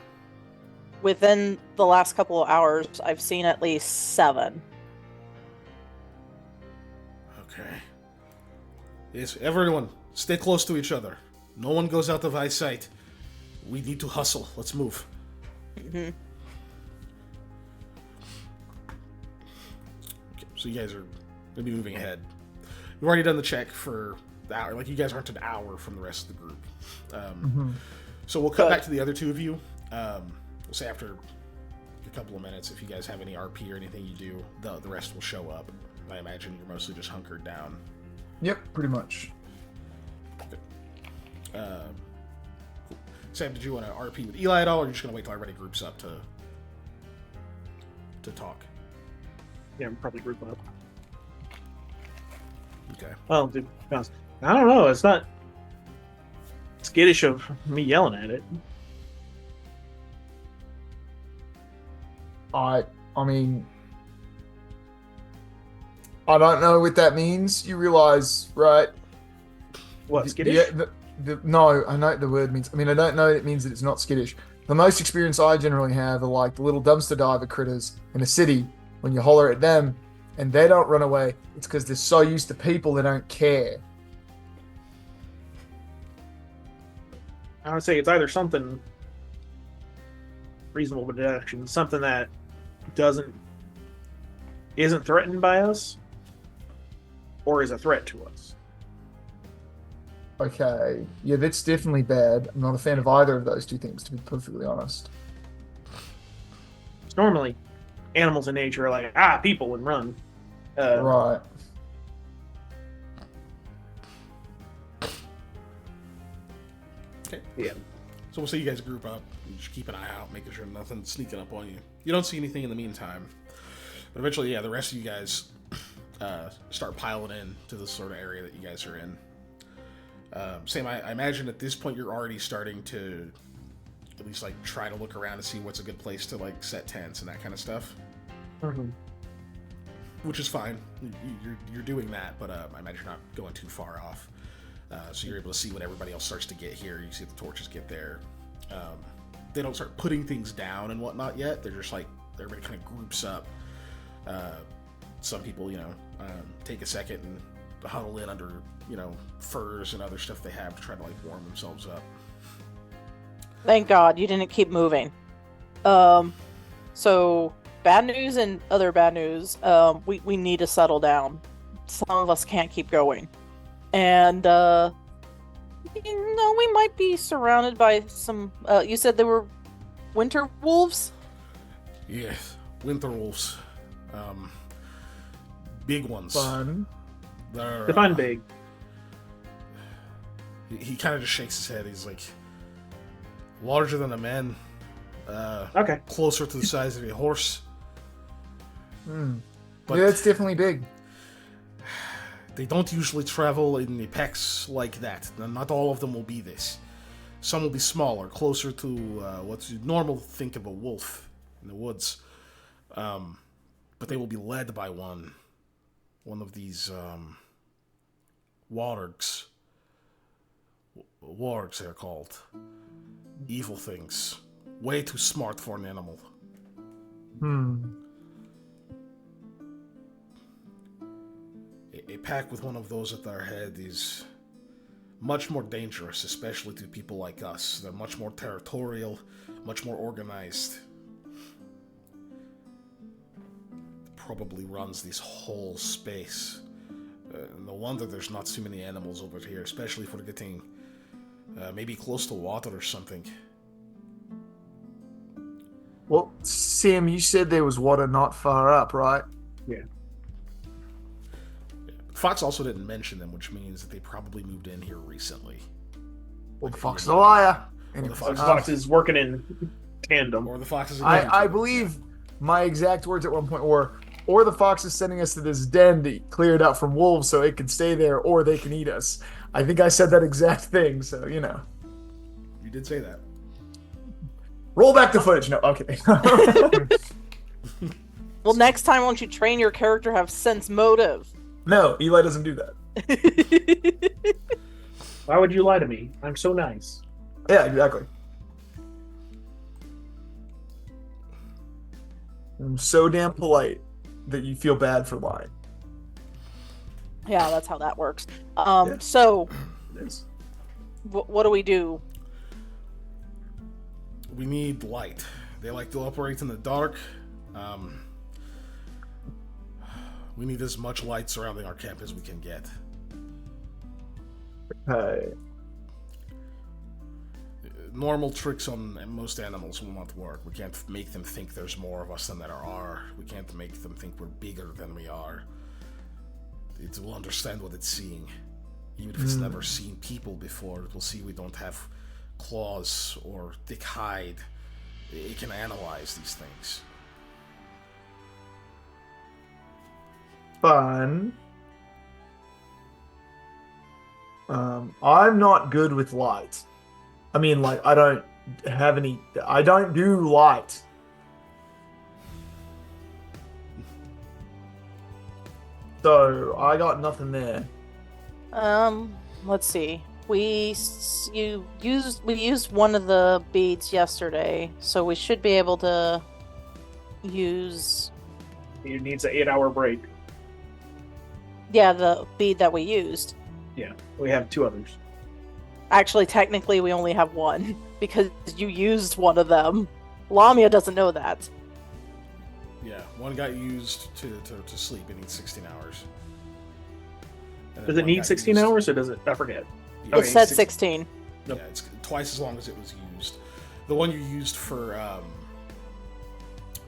Within the last couple of hours, I've seen at least 7. Okay. Yes, everyone, stay close to each other. No one goes out of eyesight. We need to hustle. Let's move. Mm-hmm. Okay, so you guys are going to be moving ahead. You've already done the check for the hour. Like, you guys aren't an hour from the rest of the group. So we'll cut back to the other two of you. We'll say after a couple of minutes, if you guys have any RP or anything you do, the rest will show up. I imagine you're mostly just hunkered down. Yep, pretty much. Cool. Sam, did you want to RP with Eli at all, or are you just going to wait till everybody groups up to talk? Yeah, I'm probably grouping up. Okay. Well, dude, I don't know. It's not skittish of me yelling at it. I mean, I don't know what that means. You realize, right? What, skittish? No, I know what the word means. I mean, I don't know it means that it's not skittish. The most experience I generally have are like the little dumpster diver critters in a city. When you holler at them and they don't run away, it's because they're so used to people they don't care. I would say it's either something reasonable deduction, something that isn't threatened by us, or is a threat to us. Okay, yeah, that's definitely bad. I'm not a fan of either of those two things, to be perfectly honest. Normally, animals in nature are like, people, and run. Right. Okay. Yeah. So we'll see you guys group up. You just keep an eye out, making sure nothing's sneaking up on you. You don't see anything in the meantime. But eventually, yeah, the rest of you guys start piling in to the sort of area that you guys are in. Sam, I imagine at this point you're already starting to at least like try to look around and see what's a good place to like set tents and that kind of stuff. Mm-hmm. Which is fine. You're doing that, but I imagine you're not going too far off. So you're able to see when everybody else starts to get here. You see the torches get there. They don't start putting things down and whatnot yet. They're just like, everybody kind of groups up. Some people, take a second and huddle in under, furs and other stuff they have to try to like warm themselves up. Thank God you didn't keep moving. So bad news and other bad news. We need to settle down. Some of us can't keep going, and we might be surrounded by some. You said there were winter wolves. Yes, winter wolves. Big ones. Fun. Define big. He kind of just shakes his head. He's like, larger than a man. Okay. Closer to the size of a horse. But yeah, it's definitely big. They don't usually travel in the packs like that. Not all of them will be this. Some will be smaller, closer to what you normally think of a wolf in the woods. But they will be led by one of these wargs. Wargs, they're called. Evil things. Way too smart for an animal. A pack with one of those at their head is much more dangerous, especially to people like us. They're much more territorial, much more organized. Probably runs this whole space. No wonder there's not too many animals over here, especially if we're getting maybe close to water or something. Well, Sam, you said there was water not far up, right? Yeah. Fox also didn't mention them, which means that they probably moved in here recently. Well, the Fox is a liar. Or the Fox is working in tandem. Or the Fox is. I believe my exact words at one point were, or the Fox is sending us to this den to clear it out from wolves so it can stay there, or they can eat us. I think I said that exact thing, so You did say that. Roll back the footage. No, okay. Well, next time, won't you train your character to have sense motive? No, Eli doesn't do that. Why would you lie to me? I'm so nice. Yeah, exactly. I'm so damn polite that you feel bad for lying. Yeah, that's how that works. Yeah. So, It is. what do we do? We need light. They like to operate in the dark. We need as much light surrounding our camp as we can get. Hey. Normal tricks on most animals will not work. We can't make them think there's more of us than there are. We can't make them think we're bigger than we are. It will understand what it's seeing. Even if it's never seen people before, it will see we don't have claws or thick hide. It can analyze these things. Fun. I'm not good with light. I mean, like, I don't do light. So, I got nothing there. Let's see. We used one of the beads yesterday, so we should be able to use. It needs an 8-hour break. Yeah, the bead that we used. Yeah, we have 2 others. Actually, technically, we only have one because you used one of them. Lamia doesn't know that. Yeah, one got used to sleep. It needs 16 hours. Does it need 16 hours or does it? I forget. Yeah, It said 16. Yeah, it's twice as long as it was used. The one you used for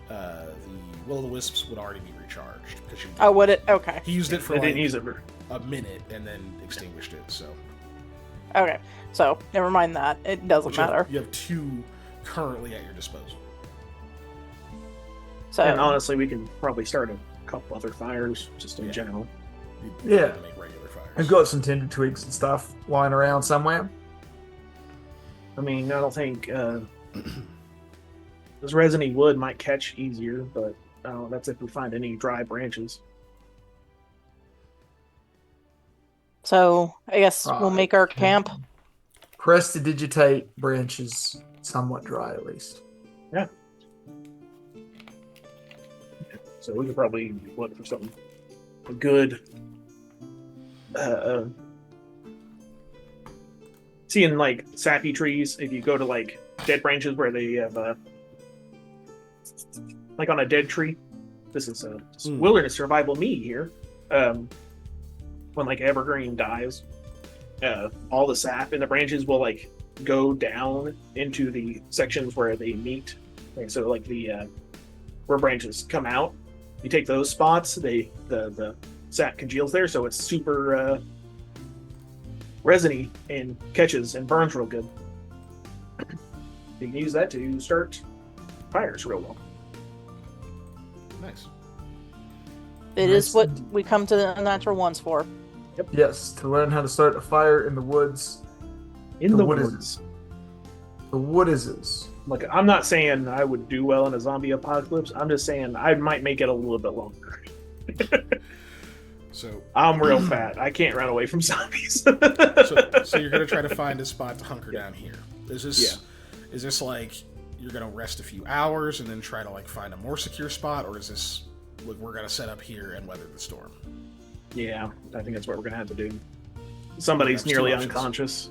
the Will o' the Wisps would already be recharged because you. Oh, would it? Okay. He used it for didn't use it for a minute and then extinguished it. So. Okay, so never mind that. It doesn't matter. You have 2 currently at your disposal. So, and honestly, we can probably start a couple other fires just in general. Yeah. To make regular fires. I've got some tinder twigs and stuff lying around somewhere. I mean, I don't think this resiny wood might catch easier, but that's if we find any dry branches. So I guess we'll make our camp. Prestidigitate branches somewhat dry, at least. Yeah. So we could probably look for something good. Seeing like sappy trees, if you go to like dead branches where they have like on a dead tree. This is wilderness survival me here. When like evergreen dies, all the sap in the branches will like go down into the sections where they meet. Like, so like the where branches come out, you take those spots, the sap congeals there, so it's super resiny and catches and burns real good. You can use that to start fires real well. Nice. It is what we come to the Unnatural Ones for. Yep. Yes, to learn how to start a fire in the woods. In the woods. The wood is. Like, I'm not saying I would do well in a zombie apocalypse. I'm just saying I might make it a little bit longer. So I'm real fat. I can't run away from zombies. so you're gonna try to find a spot to hunker down here. Is this like you're gonna rest a few hours and then try to like find a more secure spot, or is this like we're gonna set up here and weather the storm? Yeah, I think that's what we're gonna have to do. Somebody's nearly unconscious.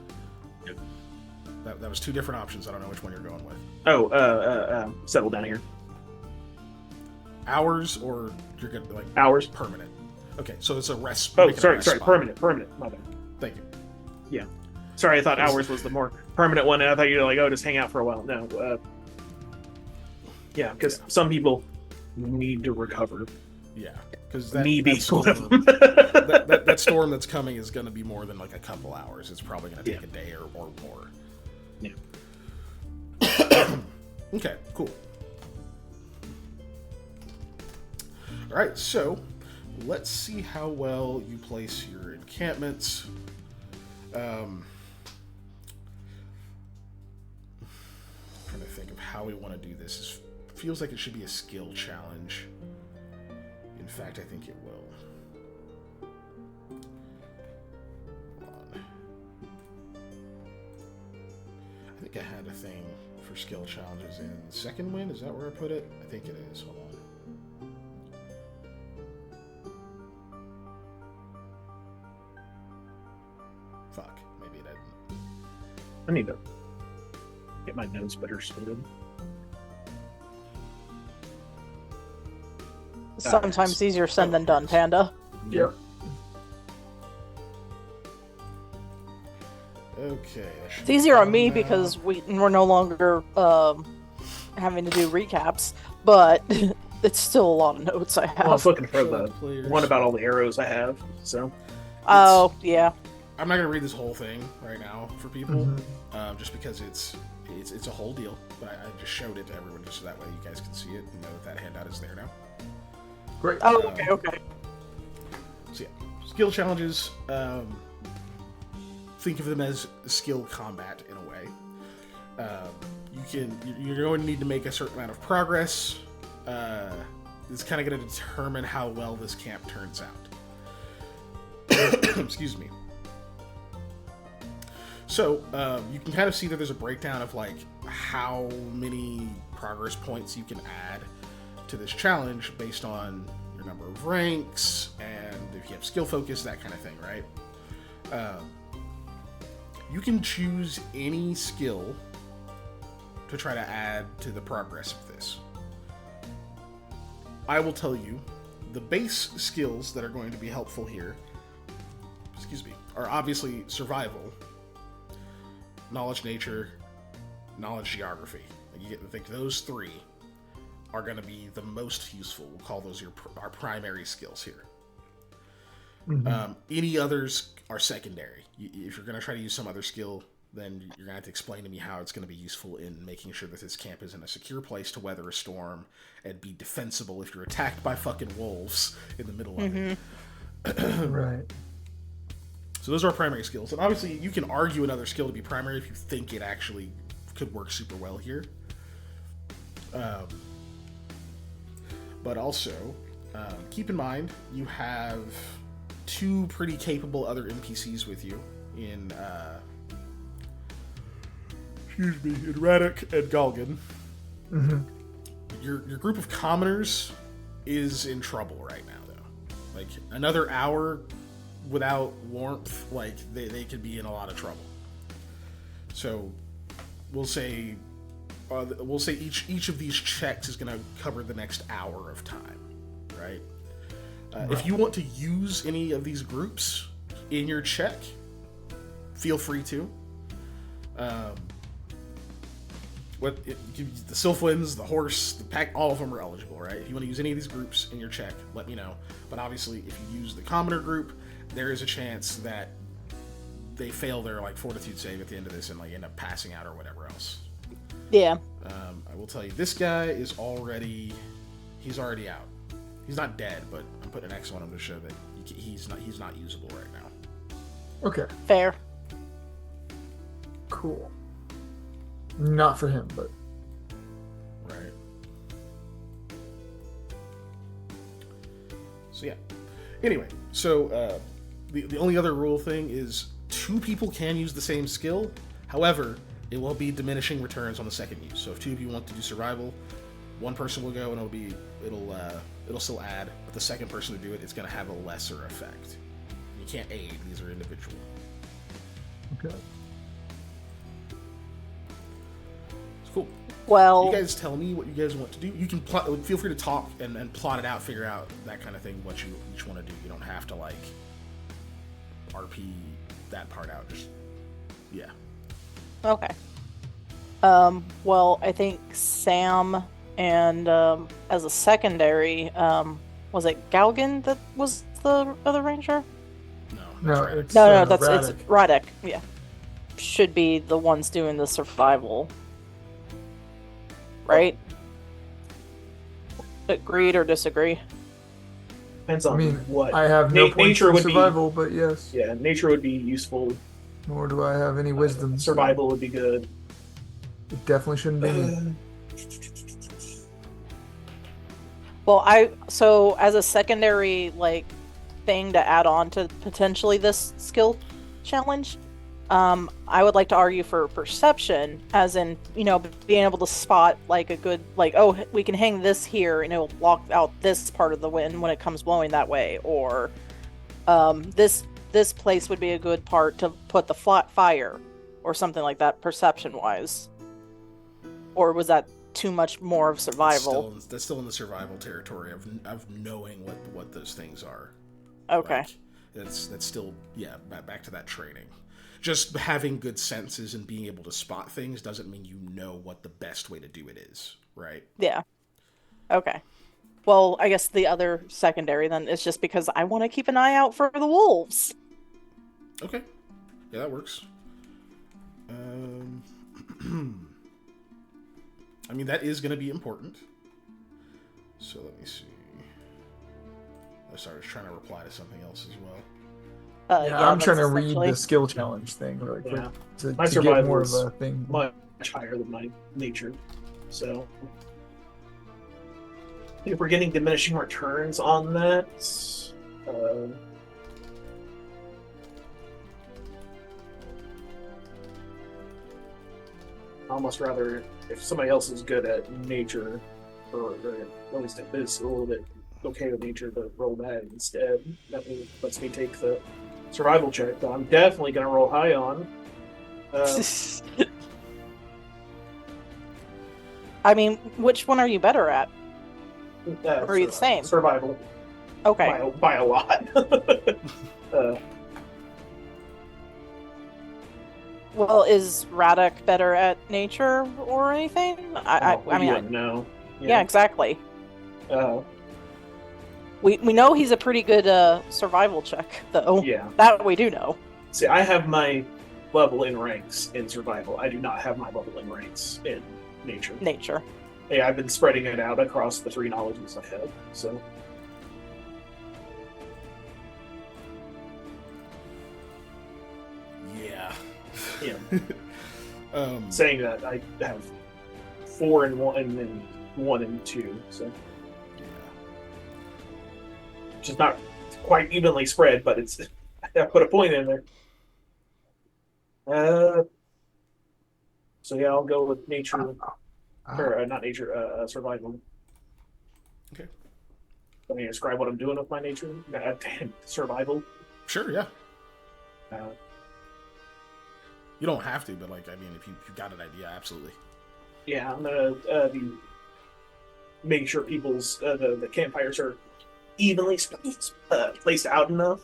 That was two different options. I don't know which one you're going with. Settle down here. Hours, or you're gonna like hours? Permanent. Okay, so it's a rest. Oh, sorry, permanent. My bad. Thank you. Yeah. Sorry, I thought hours was the more permanent one, and I thought you were like, oh, just hang out for a while. No. Yeah, because some people need to recover. Yeah, because that storm that's coming is going to be more than like a couple hours. It's probably going to take a day or more. Yeah. Okay, cool. All right, so let's see how well you place your encampments. Trying to think of how we want to do this. It feels like it should be a skill challenge. In fact, I think it will. Hold on. I think I had a thing for skill challenges in Second Wind. Is that where I put it? I think it is. Hold on. Fuck. Maybe it didn't. I need to get my notes better sorted. Sometimes easier said than done, Panda. Yep. Okay. It's easier on me because we're no longer having to do recaps, but it's still a lot of notes I have. Well, I was looking for the one about all the arrows I have, so. Oh, yeah. I'm not going to read this whole thing right now for people, just because it's a whole deal, but I just showed it to everyone just so that way you guys can see it and know that handout is there now. Great. Oh, okay. So yeah, skill challenges, think of them as skill combat in a way. You're going to need to make a certain amount of progress. It's kind of going to determine how well this camp turns out. Excuse me. So, you can kind of see that there's a breakdown of like how many progress points you can add to this challenge based on your number of ranks and if you have skill focus, that kind of thing, right? You can choose any skill to try to add to the progress of this. I will tell you, the base skills that are going to be helpful here, are obviously survival, knowledge nature, knowledge geography. You get to think those three are going to be the most useful. We'll call those our primary skills here. Any others are secondary. If you're going to try to use some other skill, then you're going to have to explain to me how it's going to be useful in making sure that this camp is in a secure place to weather a storm and be defensible if you're attacked by fucking wolves in the middle of it. Right. So those are our primary skills. And obviously you can argue another skill to be primary if you think it actually could work super well here. But also, keep in mind, you have two pretty capable other NPCs with you in Radek and Galgan. Your group of commoners is in trouble right now, though. Like, another hour without warmth, like, they could be in a lot of trouble. So, we'll say each of these checks is going to cover the next hour of time, right? If you want to use any of these groups in your check, feel free to. The Sylphwins, the horse, the pack, all of them are eligible, right? If you want to use any of these groups in your check, let me know. But obviously, if you use the commoner group, there is a chance that they fail their like fortitude save at the end of this and like end up passing out or whatever else. Yeah. I will tell you, this guy is already out. He's not dead, but I'm putting an X on him to show that he's not usable right now. Okay. Fair. Cool. Not for him, but right. So yeah. Anyway, so the only other rule thing is 2 people can use the same skill. However, it will be diminishing returns on the second use. So if 2 of you want to do survival, 1 person will go and it'll still add, but the second person to do it, it's going to have a lesser effect. You can't aid; these are individual. okay. It's cool. Well, you guys tell me what you guys want to do. You can feel free to talk and plot it out, figure out that kind of thing, what you each want to do. You don't have to like RP that part out. Just yeah. Okay. Well, I think Sam and as a secondary, was it Galgan that was the other ranger? No, it's it's Radek. Yeah, should be the ones doing the survival, right? Agreed or disagree? Depends on what. I have no points in survival, but yes. Yeah, nature would be useful. Nor do I have any wisdom. Survival would be good. It definitely shouldn't be me. Well, so as a secondary like thing to add on to potentially this skill challenge, I would like to argue for perception, as in, being able to spot like a good, like, oh, we can hang this here and it'll block out this part of the wind when it comes blowing that way, or this place would be a good part to put the fire, or something like that, perception-wise. Or was that too much more of survival? That's still in the survival territory of knowing what those things are. Okay. Like, that's still, back to that training. Just having good senses and being able to spot things doesn't mean you know what the best way to do it is, right? Yeah. Okay. Well, I guess the other secondary then is just because I want to keep an eye out for the wolves. Okay. Yeah, that works. I mean, that is going to be important. So let me see. Oh, sorry, I was trying to reply to something else as well. I'm trying to read the skill challenge thing, to get more of a thing. Much higher than my nature, so if we're getting diminishing returns on that, I'd almost rather, if somebody else is good at nature, or at least at this, a little bit okay with nature, to roll that instead. That lets me take the survival check that I'm definitely going to roll high on. I mean, which one are you better at? Or are you the same? Survival. Okay. By a lot. Well, is Radek better at nature or anything? I mean, no. Yeah, exactly. We know he's a pretty good survival check, though. Yeah. That we do know. See, I have my level in ranks in survival. I do not have my level in ranks in nature. Nature. Yeah, I've been spreading it out across the 3 knowledges I have, so. Yeah. Saying that, I have 4 in 1 and 1 in 2, so. Which is not quite evenly spread, but it's. I put a point in there. So yeah, I'll go with nature, or not nature, survival. Okay. Let me describe what I'm doing with my nature. Survival. Sure, yeah. You don't have to, but like, I mean, if you got an idea, absolutely. Yeah, I'm gonna be making sure people's the campfires are evenly placed out enough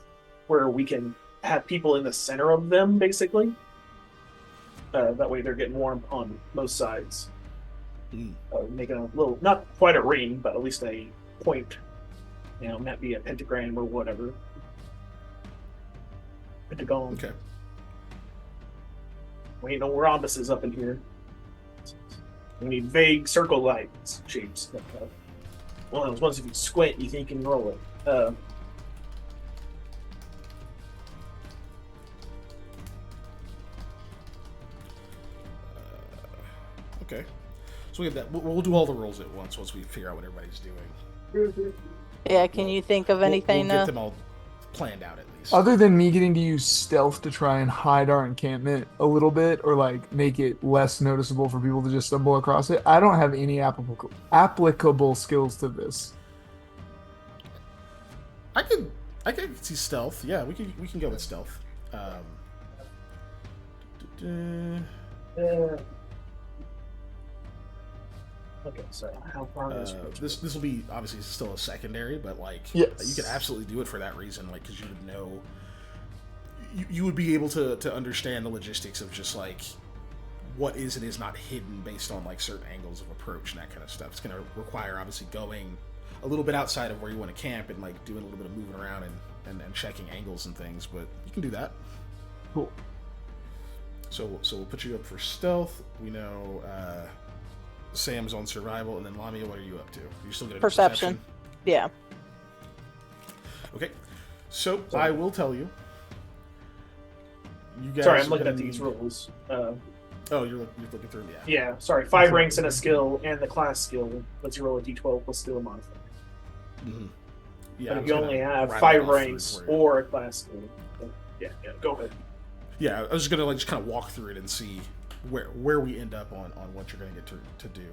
where we can have people in the center of them, basically. That way, they're getting warm on both sides. Making a little, not quite a ring, but at least a point. You know, might be a pentagram or whatever. Pentagon. Okay. We ain't no rhombuses up in here. We need vague circle-like shapes. One of those ones, if you squint, you think you can roll it. Okay. So we have that. We'll do all the rolls at once we figure out what everybody's doing. Yeah, can you think of anything? We'll get them all planned out at least. Other than me getting to use stealth to try and hide our encampment a little bit, or like make it less noticeable for people to just stumble across it, I don't have any applicable skills to this. I could see stealth. Yeah, we can go with stealth. Okay, so how far is this will be obviously still a secondary, but like yes. You could absolutely do it for that reason, like because you would know, you would be able to understand the logistics of just like what is and is not hidden based on like certain angles of approach and that kind of stuff. It's going to require obviously going a little bit outside of where you want to camp and like doing a little bit of moving around and checking angles and things, but you can do that. Cool. So we'll put you up for stealth. We know. Sam's on survival, and then Lamia, what are you up to? You still get perception? Yeah. Okay. So I will tell you. You guys. Sorry, I'm looking at these rules. Oh, you're looking through them. Yeah. Yeah. Sorry. 5 ranks in a skill and the class skill lets you roll a d12 plus skill modifier. Mm-hmm. Yeah. But if you only have 5 ranks or a class skill, then yeah. Go ahead. Yeah, I was just gonna just kind of walk through it and see where we end up on what you're going to get to do.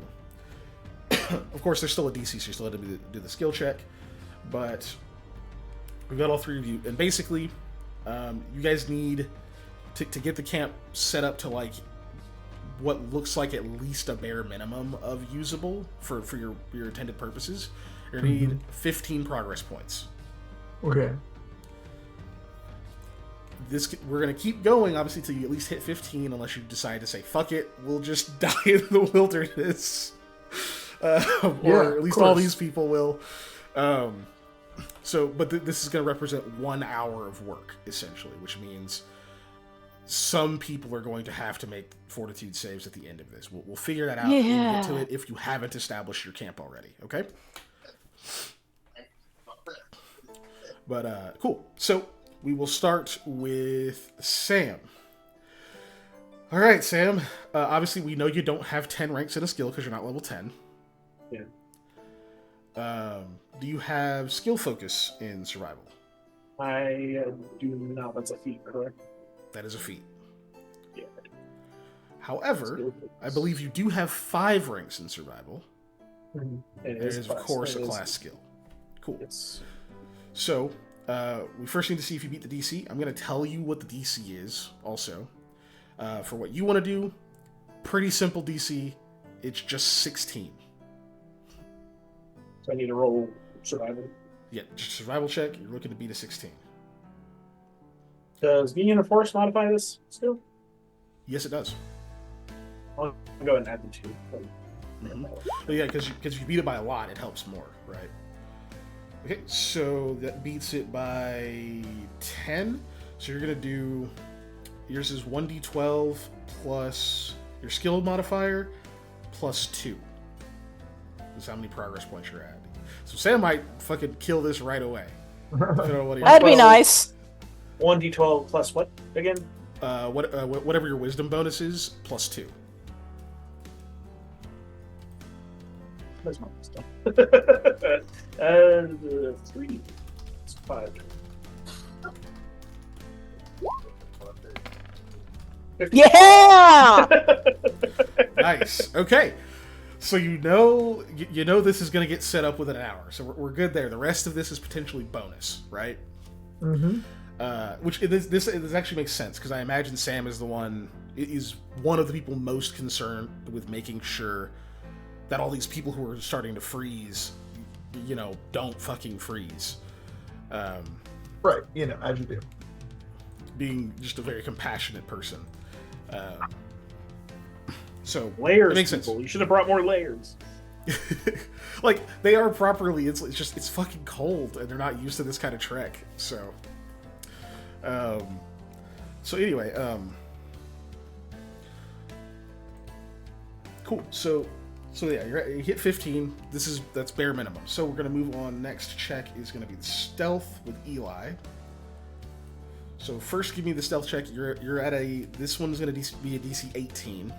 Of course, there's still a DC, so you still have to do the skill check, but we've got all 3 of you, and basically, you guys need to get the camp set up to like what looks like at least a bare minimum of usable for your intended purposes. You're going to need 15 progress points. Okay. We're going to keep going, obviously, till you at least hit 15, unless you decide to say, fuck it, we'll just die in the wilderness. Or at least all these people will. But this is going to represent 1 hour of work, essentially, which means some people are going to have to make fortitude saves at the end of this. We'll figure that out and get to it if you haven't established your camp already, okay? But, cool. So we will start with Sam. All right, Sam. Obviously, we know you don't have 10 ranks in a skill because you're not level 10. Yeah. Do you have skill focus in survival? I do not. That's a feat, correct? That is a feat. Yeah. However, I believe you do have 5 ranks in survival. Mm-hmm. It is, of course, a class skill. Cool. Yes. So, we first need to see if you beat the DC. I'm going to tell you what the DC is, also. For what you want to do, pretty simple DC. It's just 16. So I need to roll survival? Yeah, just survival check. You're looking to beat a 16. Does being in a forest modify this still? Yes, it does. I'll go ahead and add the 2. Mm-hmm. But yeah, because if you beat it by a lot, it helps more, right? Okay, so that beats it by 10. So you're going to do... Yours is 1d12 plus your skill modifier plus 2. That's how many progress points you're at. So Sam might fucking kill this right away. That'd be nice. 1d12 plus what again? Whatever your wisdom bonus is, plus 2. That's my wisdom. 3. It's 5. 50. Yeah! Nice. Okay. So you know this is going to get set up within an hour. So we're good there. The rest of this is potentially bonus, right? Mm-hmm. Which this actually makes sense because I imagine Sam is one of the people most concerned with making sure that all these people who are starting to freeze, don't fucking freeze. Right, as you do. Being just a very compassionate person. So layers, it makes people. sense. You should have brought more layers. Like they are properly. It's fucking cold, and they're not used to this kind of trek. So, anyway, cool. So yeah, you hit 15. That's bare minimum. So we're gonna move on. Next check is gonna be the stealth with Eli. So first, give me the stealth check. You're at this one's gonna be a DC 18.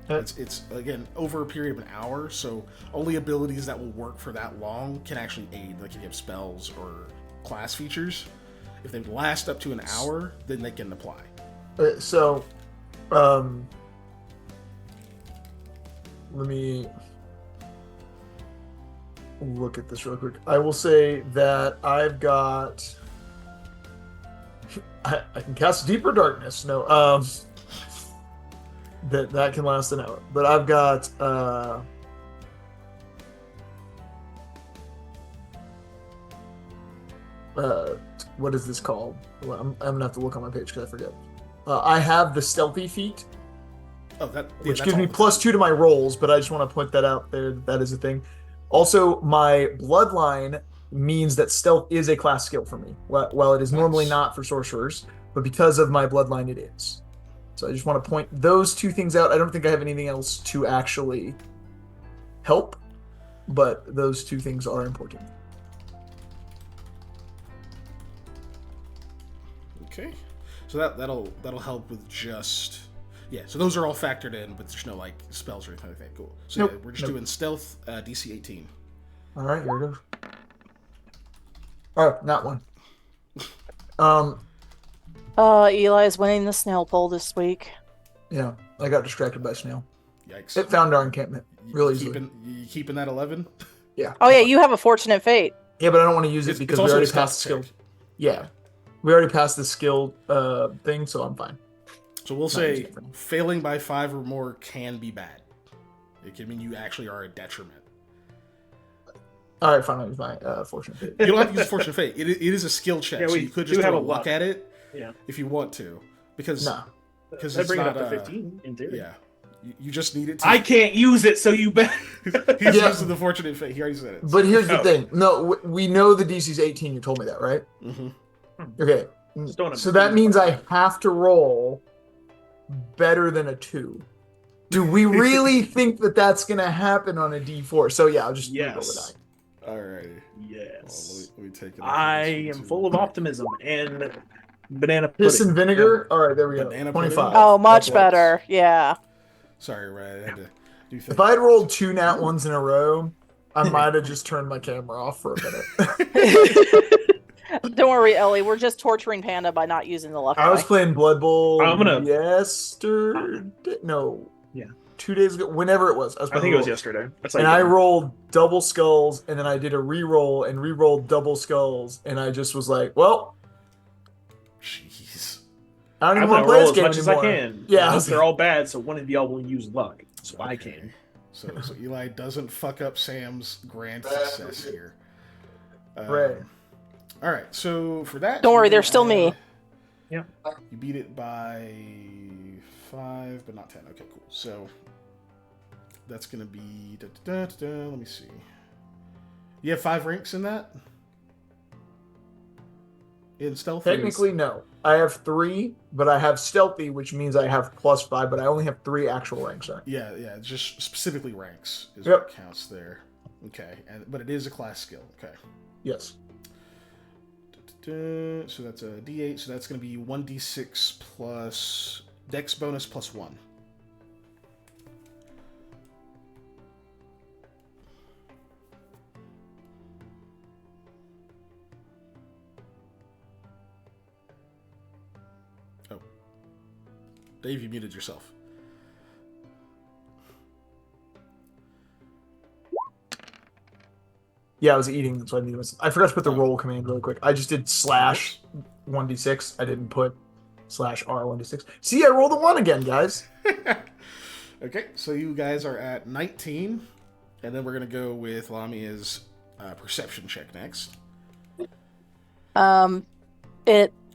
It's again over a period of an hour, so only abilities that will work for that long can actually aid, like if you have spells or class features. If they last up to an hour, then they can apply. So, let me look at this real quick. I will say that I've got. I can cast Deeper Darkness. No, that can last an hour. But I've got what is this called? Well, I'm gonna have to look on my page because I forget. I have the Stealthy feat. Which gives me +2 to my rolls, but I just want to point that out there. That is a thing. Also, my bloodline means that stealth is a class skill for me. While it is normally not for sorcerers, but because of my bloodline, it is. So I just want to point those two things out. I don't think I have anything else to actually help, but those two things are important. Okay, so that'll help with just. Yeah, so those are all factored in, but there's no like spells or anything like that. Cool. So yeah, we're just doing stealth, DC 18. All right, here we go. Oh, not one. Eli is winning the snail poll this week. Yeah, I got distracted by snail. Yikes! It found our encampment really easily. You keeping that 11? Yeah. Oh yeah, you have a fortunate fate. Yeah, but I don't want to use it because we already passed the skill. Yeah, we already passed the skill thing, so I'm fine. So we'll say failing by 5 or more can be bad. It can mean you actually are a detriment. All right, fine. I'll use my fortune fate. You don't have to use fortune fate. It is a skill check, so you could just have a look at it if you want to. Because it's bring it up to 15 in theory. Yeah, you just need it to. I can't use it, so you bet. He's using the fortunate fate. He already said it. But here's the thing. No, we know the DC's 18. You told me that, right? Mm-hmm. Okay. So that means I have to roll better than a 2. Do we really think that that's going to happen on a D4? So yeah, I'll just roll the die. Alrighty. Yes. Let me take it. I am full of optimism and banana pudding. Piss and vinegar? All right, there we go. 25. Oh, much better. Yeah. Sorry, Ryan. I had to do things. If I had rolled 2 nat ones in a row, I might have just turned my camera off for a minute. Don't worry, Ellie. We're just torturing Panda by not using the luck die. I was playing Blood Bowl yesterday. No. Yeah. 2 days ago. Whenever it was. I think it was yesterday. And I rolled double skulls, and then I did a re-roll and re-rolled double skulls, and I just was like, well. Jeez. I don't even want to play this game as much anymore. as I can. Yeah. Unless they're all bad, so one of y'all will use luck. So I can. So Eli doesn't fuck up Sam's grand success here. Right. All right, so for that, don't worry, they're still me. Yeah, you beat it by 5, but not 10. Okay, cool. So that's gonna be let me see. You have 5 ranks in that. In stealth. Technically, no. I have 3, but I have stealthy, which means I have +5, but I only have 3 actual ranks. Right? Yeah, just specifically ranks is what counts there. Okay, but it is a class skill. Okay. Yes. So that's a D8. So that's going to be 1d6 plus Dex bonus +1. Oh, Dave, you muted yourself. Yeah, I was eating. That's what I needed. I forgot to put the roll command really quick. I just did /1d6. I didn't put /r1d6. See, I rolled a 1 again, guys. Okay, so you guys are at 19, and then we're going to go with Lamia's perception check next.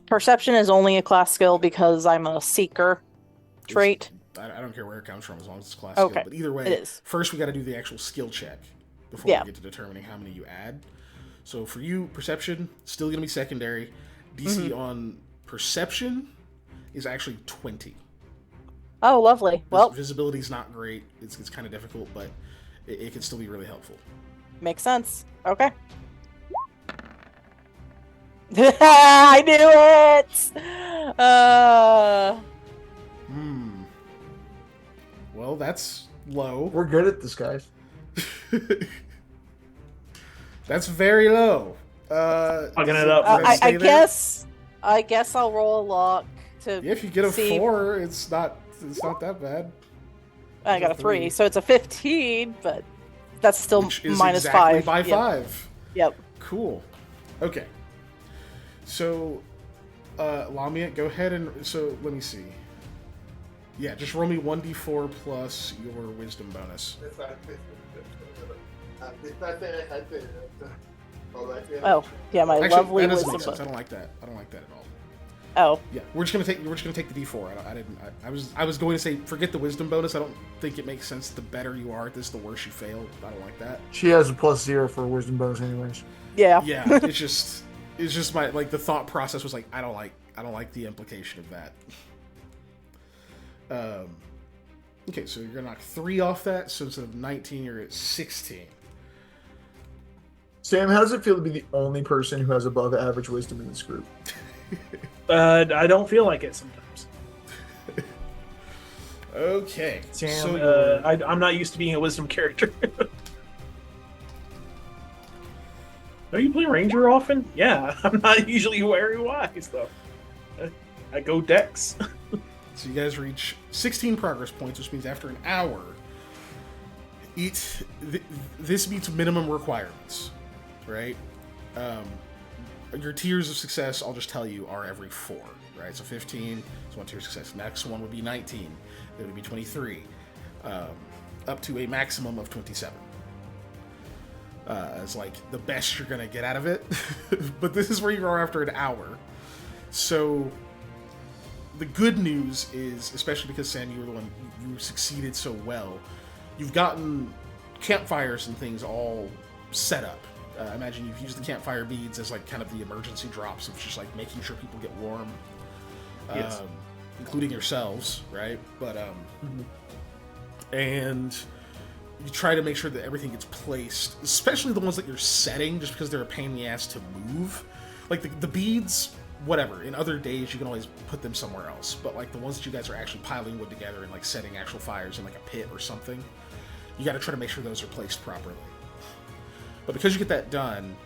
Perception is only a class skill because I'm a seeker trait. I don't care where it comes from as long as it's class skill. But either way, first we got to do the actual skill check before we get to determining how many you add. So for you, perception, still going to be secondary. DC on perception is actually 20. Oh, lovely. Well, visibility is not great. It's kind of difficult, but it can still be really helpful. Makes sense. Okay. I knew it! Well, that's low. We're good at this, guys. That's very low. Fucking it up. I guess I'll roll a luck to if you get a 4, it's not that bad. I got a 3, so it's a 15, but that's still minus exactly 5. By 5. Yep. Cool. Okay. So, Lamia, go ahead and... So, let me see. Yeah, just roll me 1d4 plus your wisdom bonus. Oh, yeah, my lovely wisdom bonus. I don't like that. I don't like that at all. Oh. Yeah, we're just gonna take the d4. I was going to say forget the wisdom bonus. I don't think it makes sense. The better you are at this, the worse you fail. I don't like that. She has a +0 for wisdom bonus, anyways. Yeah. Yeah, it's just my the thought process was like I don't like the implication of that. Okay, so you're gonna knock 3 off that. So instead of 19, you're at 16. Sam, how does it feel to be the only person who has above average wisdom in this group? I don't feel like it sometimes. Okay. Sam, so I'm not used to being a wisdom character. Don't you play Ranger often? Yeah, I'm not usually very wise, though. I go Dex. So you guys reach 16 progress points, which means after an hour, this meets minimum requirements, right? Your tiers of success, I'll just tell you, are every 4, right? So 15 is one tier of success. Next one would be 19. It would be 23. Up to a maximum of 27. It's like the best you're going to get out of it. But this is where you are after an hour. So the good news is, especially because, Sam, you were the one, you succeeded so well, you've gotten campfires and things all set up. I imagine you've used the campfire beads as like kind of the emergency drops of just like making sure people get warm, yes. Including yourselves, right? But and you try to make sure that everything gets placed, especially the ones that you're setting, just because they're a pain in the ass to move. Like the beads, whatever. In other days, you can always put them somewhere else. But like the ones that you guys are actually piling wood together and like setting actual fires in like a pit or something, you got to try to make sure those are placed properly. But because you get that done,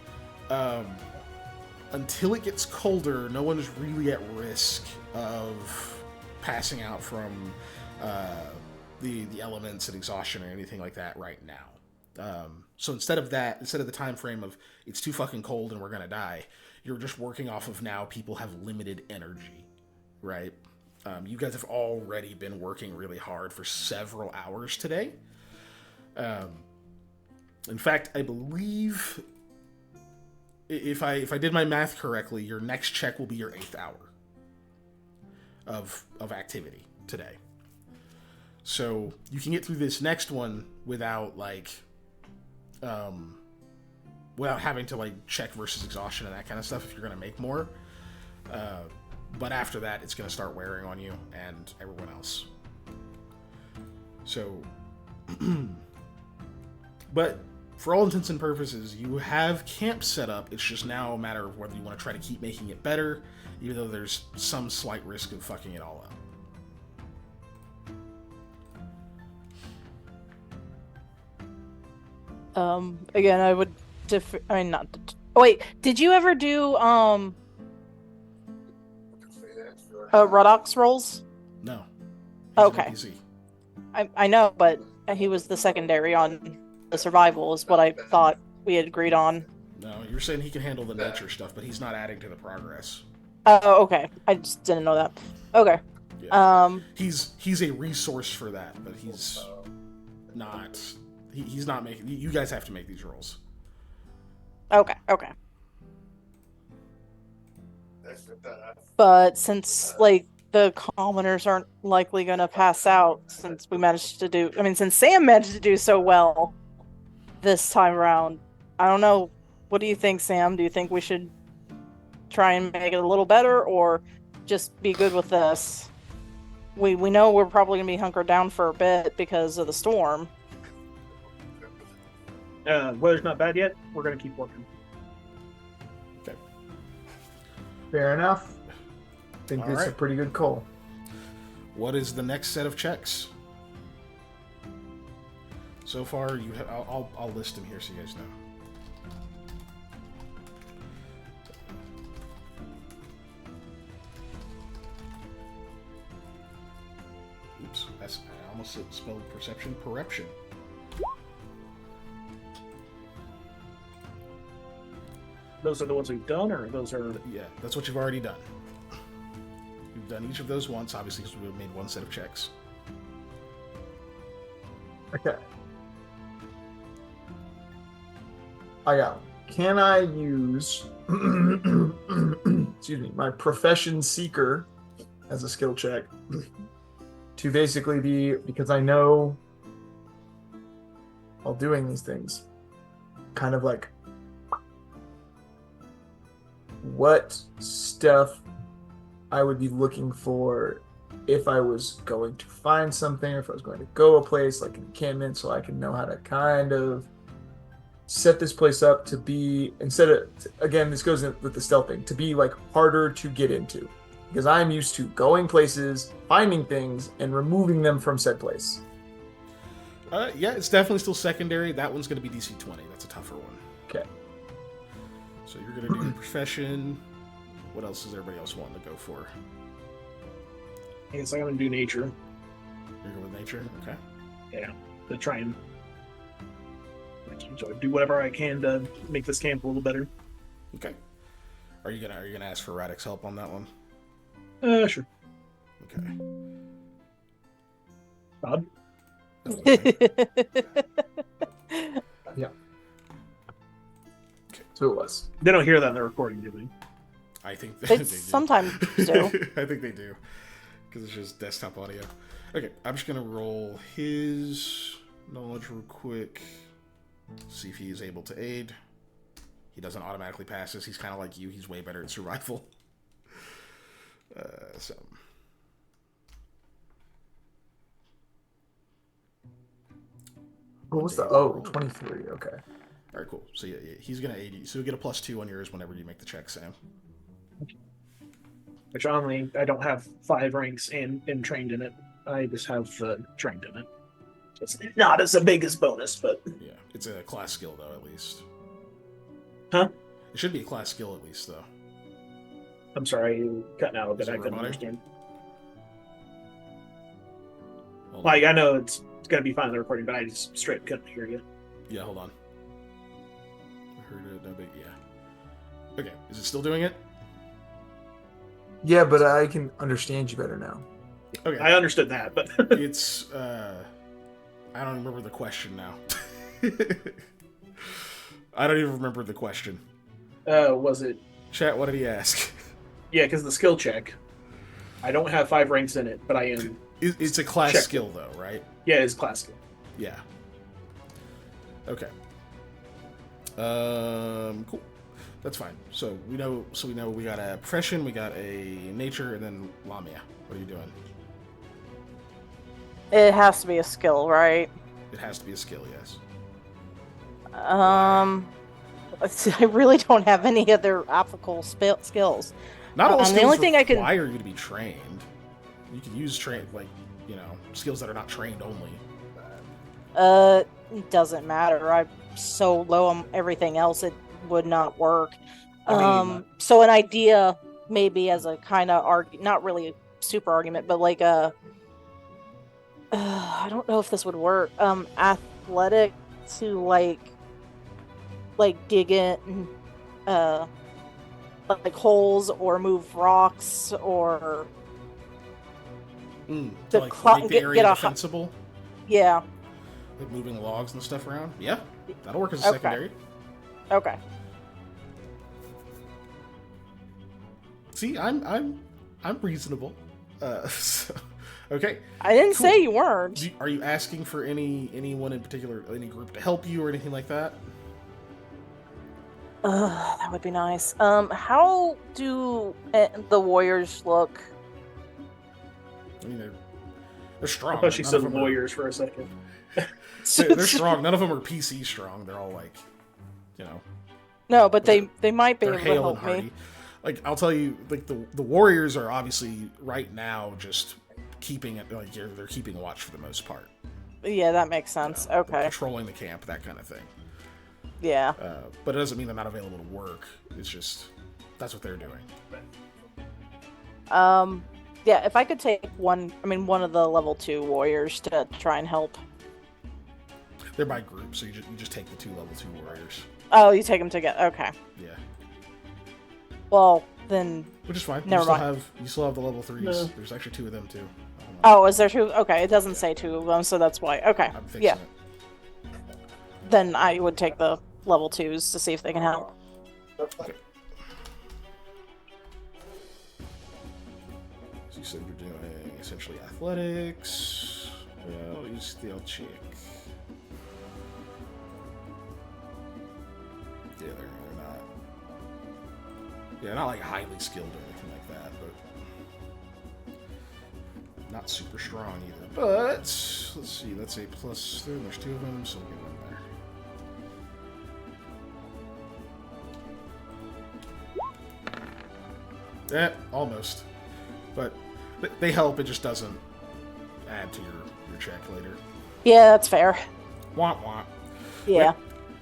until it gets colder, no one's really at risk of passing out from the elements and exhaustion or anything like that right now. So instead of the time frame of it's too fucking cold and we're gonna die, you're just working off of now people have limited energy, right? You guys have already been working really hard for several hours today. In fact, I believe if I did my math correctly, your next check will be your 8th hour of activity today. So you can get through this next one without having to like check versus exhaustion and that kind of stuff if you're going to make more. But after that, it's going to start wearing on you and everyone else. So, but for all intents and purposes, you have camp set up. It's just now a matter of whether you want to try to keep making it better, even though there's some slight risk of fucking it all up. Again, I would wait, did you ever do Rudox rolls? No. Okay. I know, but he was the secondary on the survival is what I thought we had agreed on. No, you're saying he can handle the nature stuff, but he's not adding to the progress. Oh, okay. I just didn't know that. Okay. Yeah. He's a resource for that, but he's not. He's not making. You guys have to make these rolls. Okay. But since the commoners aren't likely going to pass out, since Sam managed to do so well this time around, I don't know. What do you think, Sam? Do you think we should try and make it a little better, or just be good with this? We know we're probably going to be hunkered down for a bit because of the storm. Weather's not bad yet. We're going to keep working. Okay. Fair enough. I think this is a pretty good call. What is the next set of checks? So far, you have. I'll list them here so you guys know. Oops, I almost spelled perception. Perception. Those are the ones we've done, or those are... Yeah, that's what you've already done. You've done each of those once, obviously, because we've made one set of checks. Okay. I got one. Can I use excuse me, my profession seeker as a skill check to basically be, because I know while doing these things, kind of like what stuff I would be looking for if I was going to find something, or if I was going to go a place like an encampment, so I can know how to kind of set this place up to be, instead of, again, this goes in with the stealth thing, to be like harder to get into. Because I'm used to going places, finding things, and removing them from said place. Yeah, it's definitely still secondary. That one's going to be DC 20. That's a tougher one. Okay. So you're going to do profession. What else does everybody else want to go for? I guess I'm going to do nature. You're going with nature? Okay. Yeah, to try and do whatever I can to make this camp a little better. Okay. Are you gonna ask for Radix help on that one? Sure. Okay. Bob? Yeah. Okay. So it was. They don't hear that in the recording, do they? I think They do. sometimes do. I think they do. Because it's just desktop audio. Okay, I'm just going to roll his knowledge real quick. See if he is able to aid. He doesn't automatically pass this. He's kind of like you. He's way better at survival. So... What was the 23? Okay. All right, cool. So yeah, he's gonna aid you. So you'll get a +2 on yours whenever you make the check, Sam. Which I don't have 5 ranks and trained in it. I just have trained in it. It's not as a big as bonus, but yeah, it's a class skill though, at least. Huh? It should be a class skill at least, though. I'm sorry, you cutting out a bit. I couldn't robotic? understand. Hold Like on. I know it's gonna be fine in the recording, but I just straight couldn't hear you. Yeah, hold on. I heard it. No big. Yeah. Okay, is it still doing it? Yeah, but I can understand you better now. Okay. I understood that, but It's I don't remember the question now. I don't even remember the question. was it? Chat, what did he ask? Yeah, because the skill check. I don't have 5 ranks in it, but I am. It's a class Check. skill though, right? Yeah, it's class skill. Yeah. Okay. Cool. That's fine. So we know we got a profession, we got a nature, and then Lamia. What are you doing? It has to be a skill, right? It has to be a skill, yes. I really don't have any other applicable skills. Not all skills the only thing I require you to be trained. You can use skills that are not trained only. It doesn't matter. I'm so low on everything else, it would not work. So an idea, maybe as a kind of not really a super argument, but like a, I don't know if this would work. Athletic to like like dig in, like holes or move rocks or to like make the area defensible. Yeah. Like moving logs and stuff around. Yeah, that'll work as a secondary. Okay. See, I'm reasonable. So, okay. I didn't say you weren't. Are you asking for anyone in particular, any group to help you or anything like that? That would be nice. How do the warriors look? I mean, they're strong. I thought she said warriors for a second. They're strong. None of them are PC strong. They're all like, you know. No, but they might be able to hale help and hardy. me. Like, I'll tell you, like the warriors are obviously right now just keeping it, like they're keeping watch for the most part. Yeah, that makes sense. Okay. Patrolling the camp, that kind of thing. Yeah. But it doesn't mean they're not available to work. It's just that's what they're doing. Yeah, if I could take one of the level 2 warriors to try and help. They're by group, so you just take the 2 level 2 warriors. Oh, you take them together. Okay. Yeah. Well, then. Which is fine. Never mind. You still have the level 3s. No. There's actually 2 of them too. Oh, is there 2? Okay, it doesn't say 2 of them, so that's why. Okay. I'm fixing it. Then I would take the level 2s to see if they can help. Okay. So you said you're doing essentially athletics. Well, you still check. Yeah, they're not. Yeah, not like highly skilled or anything like that, but not super strong either. But let's see, that's a plus. There's 2 of them, so we'll get them there. Yeah, almost. But they help. It just doesn't add to your check later. Yeah, that's fair. Womp womp. Yeah. Right.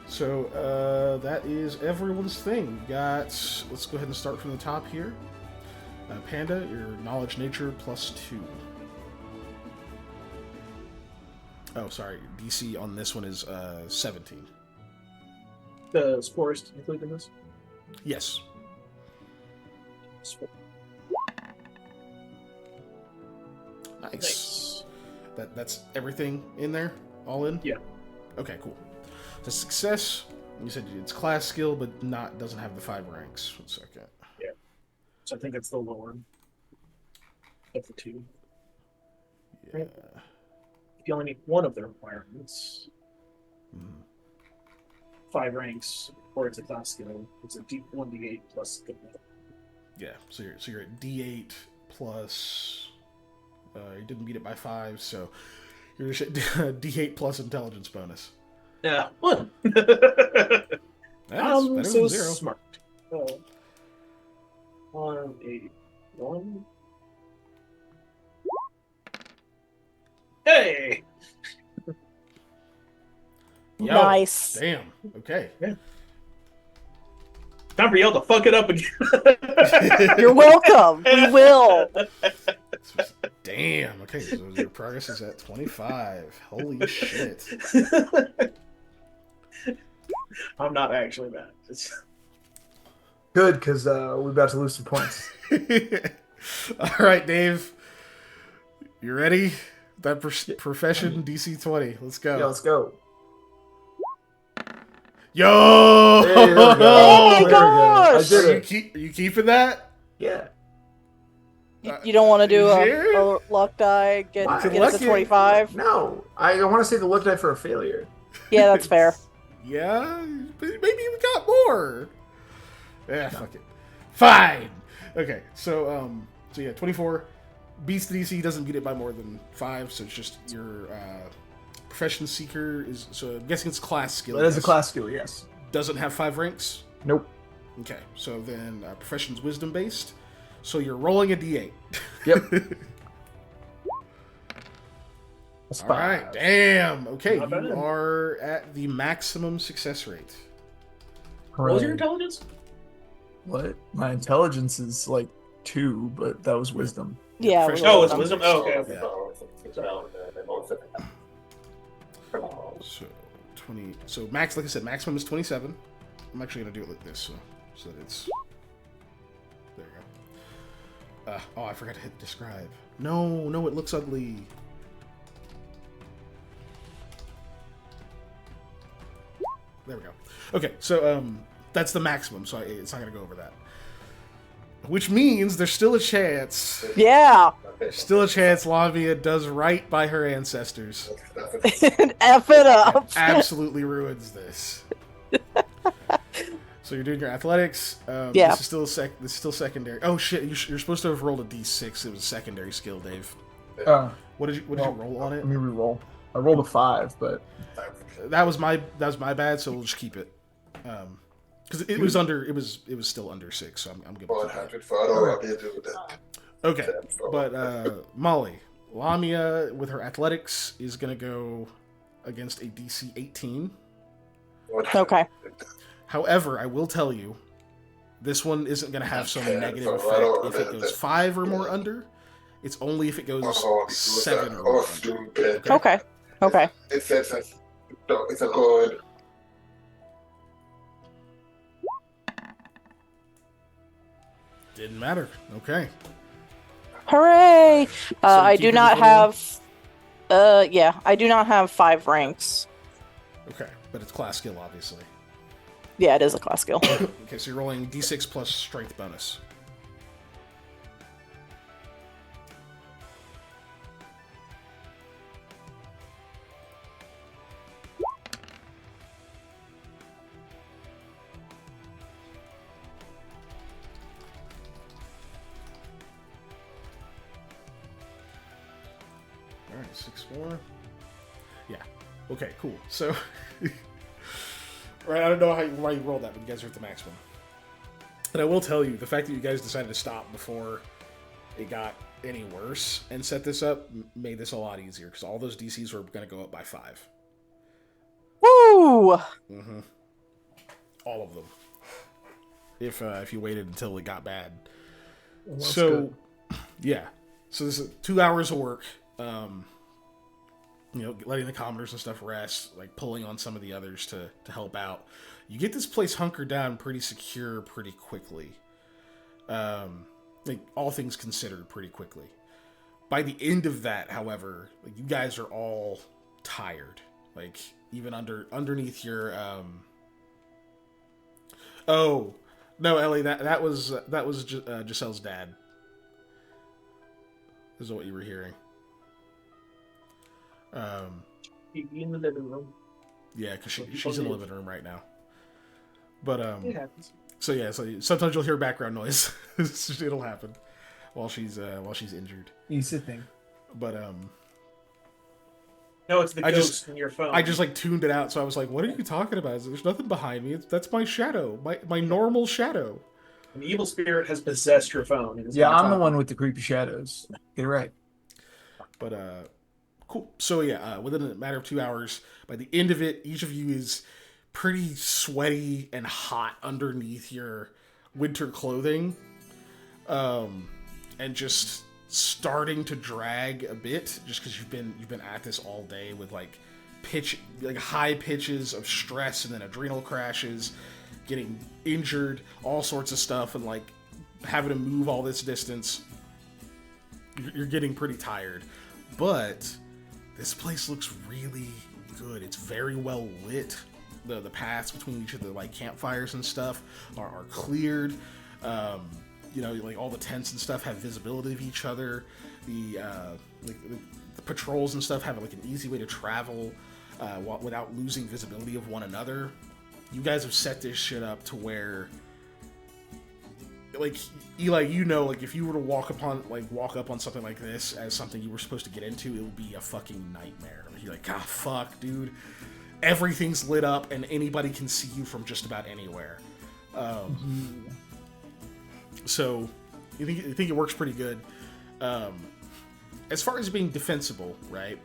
So that is everyone's thing. Let's go ahead and start from the top here. Panda, your knowledge nature +2. Oh, sorry. DC on this one is 17. The forest included in this? Yes. Nice. That's everything in there? All in? Yeah. Okay, cool. The success, you said it's class skill, but doesn't have the 5 ranks. 1 second. Yeah. So I think it's the lower of the 2. Yeah. Right? If you only need one of the requirements, 5 ranks, or it's a class skill, it's a 1d8 plus skill. Yeah, so you're at D8 plus. You didn't beat it by 5, so you're just at D8 plus intelligence bonus. Yeah, 1. I'm so 0. Smart. 1, 8, 1. Hey! Yo, nice. Damn. Okay. Yeah. Time for y'all to fuck it up again. You're welcome. We will. Damn. Okay, so your progress is at 25. Holy shit. I'm not actually mad. Good, because we're about to lose some points. All right, Dave. You ready? That profession DC 20. Let's go. Yeah, let's go. Yo! Hey, oh my gosh! Are you keeping that? Yeah. You don't want to do sure? a luck die, get us to 25? No. I want to say the luck die for a failure. Yeah, that's fair. Yeah, but maybe we got more. Yeah, fuck it. Fine. Okay, so yeah, 24 beats the DC, doesn't beat it by more than 5, so it's just your profession seeker is. So I'm guessing it's class skill. That is a class skill, yes. Doesn't have 5 ranks. Nope. Okay, so then profession's wisdom based. So you're rolling a D8. Yep. All right, damn. Okay, Not bad. you are at the maximum success rate. What was your intelligence? What? My intelligence is like 2, but that was wisdom. Yeah. Oh, it's wisdom? Oh, okay. So 20. So max, like I said, maximum is 27. I'm actually gonna do it like this, so that it's. There we go. Oh, I forgot to hit describe. No, it looks ugly. There we go. Okay, so that's the maximum, so it's not gonna go over that. Which means there's still a chance. Yeah. Still a chance Lamia does right by her ancestors. F it up. Absolutely ruins this. So you're doing your athletics. Yeah. This is still secondary. Oh shit! You're supposed to have rolled a d6. It was a secondary skill, Dave. What did you roll on it? Let me re-roll. I rolled a 5, but that was my bad. So we'll just keep it. Because it was still under 6, so I'm good with that. Okay, but Molly, Lamia with her athletics is gonna go against a DC 18. Okay. However, I will tell you, this one isn't gonna have some negative effect if it goes 5 or more under. It's only if it goes 7 or more under. Okay. It's a good. Didn't matter. Okay. Hooray! I keep do it not as have. I do not have 5 ranks. Okay, but it's class skill, obviously. Yeah, it is a class skill. Okay, so you're rolling d6 plus strength bonus. Alright, 6 more. Yeah. Okay, cool. So, right, I don't know why you rolled that, but you guys are at the maximum. And I will tell you, the fact that you guys decided to stop before it got any worse and set this up made this a lot easier, because all those DCs were going to go up by 5. Woo! Mm-hmm. All of them. If you waited until it got bad. well, So, good. yeah. So this is 2 hours of work. Letting the commoners and stuff rest, like pulling on some of the others to help out. You get this place hunkered down pretty secure pretty quickly. Like all things considered, pretty quickly. By the end of that, however, like you guys are all tired. Like even underneath your Oh no, Ellie, that was Giselle's dad. This is what you were hearing. In the living room. Yeah, because she's in the living room right now. But It happens. so sometimes you'll hear background noise. It'll happen while she's injured. You sit there. But No, it's the ghost in your phone. I just like tuned it out, so I was like, "What are you talking about? There's nothing behind me. That's my shadow, my normal shadow." An evil spirit has possessed your phone. Yeah, I'm the one with the creepy shadows. Get it right. But cool. So yeah, within a matter of 2 hours, by the end of it, each of you is pretty sweaty and hot underneath your winter clothing, and just starting to drag a bit, just because you've been at this all day with like high pitches of stress and then adrenal crashes, getting injured, all sorts of stuff, and like having to move all this distance. You're getting pretty tired, but this place looks really good. It's very well lit. The paths between each of the like campfires and stuff are cleared. Like all the tents and stuff have visibility of each other. The patrols and stuff have like an easy way to travel without losing visibility of one another. You guys have set this shit up to where, like, Eli, like if you were to walk up on something like this as something you were supposed to get into, it would be a fucking nightmare. You're like, fuck, dude. Everything's lit up and anybody can see you from just about anywhere. So you think it works pretty good. As far as being defensible, right?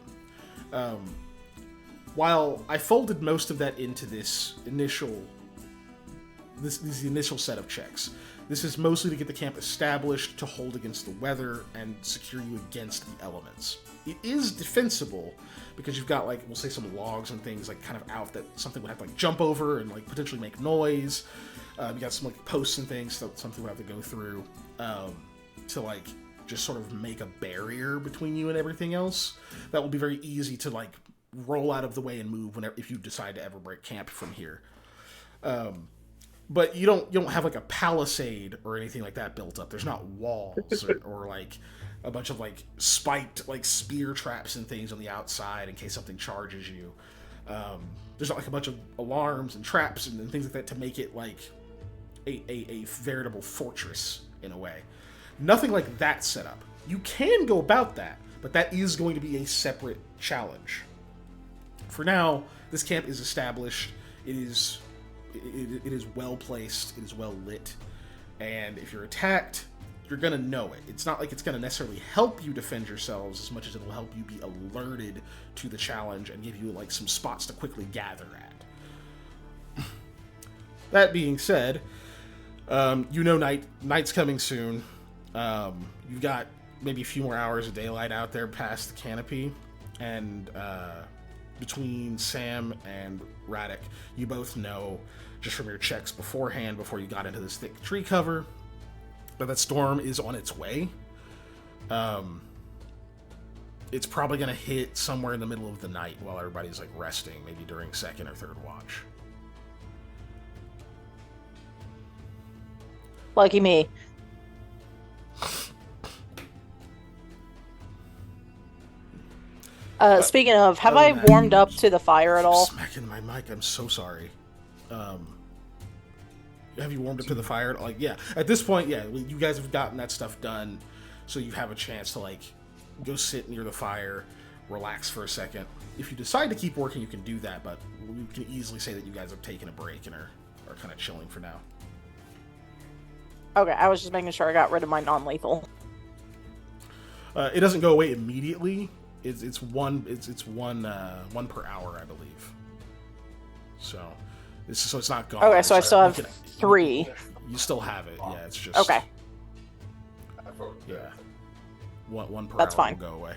While I folded most of that into this initial these initial set of checks. This is mostly to get the camp established, to hold against the weather, and secure you against the elements. It is defensible because you've got, like, we'll say some logs and things, like, kind of out that something would have to, like, jump over and, like, potentially make noise. You got some, like, posts and things that something would have to go through to, like, just sort of make a barrier between you and everything else. That will be very easy to, like, roll out of the way and move whenever if you decide to ever break camp from here. But you don't have like a palisade or anything like that built up. There's not walls or like a bunch of like spiked like spear traps and things on the outside in case something charges you. There's not like a bunch of alarms and traps and things like that to make it like a veritable fortress in a way. Nothing like that set up. You can go about that, but that is going to be a separate challenge. For now, this camp is established. It is well placed. It is well lit. And if you're attacked, you're going to know it. It's not like it's going to necessarily help you defend yourselves as much as it will help you be alerted to the challenge and give you like some spots to quickly gather at. That being said, night's coming soon. You've got maybe a few more hours of daylight out there past the canopy. And between Sam and Radek, you both know, just from your checks beforehand, before you got into this thick tree cover, that storm is on its way. It's probably going to hit somewhere in the middle of the night while everybody's like resting, maybe during second or third watch. Lucky me. Speaking of, have I warmed up to the fire at all? Smacking my mic. I'm so sorry. Have you warmed up to the fire? Like, yeah. At this point, yeah, you guys have gotten that stuff done, so you have a chance to like go sit near the fire, relax for a second. If you decide to keep working, you can do that, but we can easily say that you guys have taken a break and are kind of chilling for now. Okay, I was just making sure I got rid of my non-lethal. It doesn't go away immediately. It's one per hour, I believe. So it's not gone. Okay, so I still have 3. You still have it. Yeah, it's just okay. Yeah, one per That's hour fine. will go away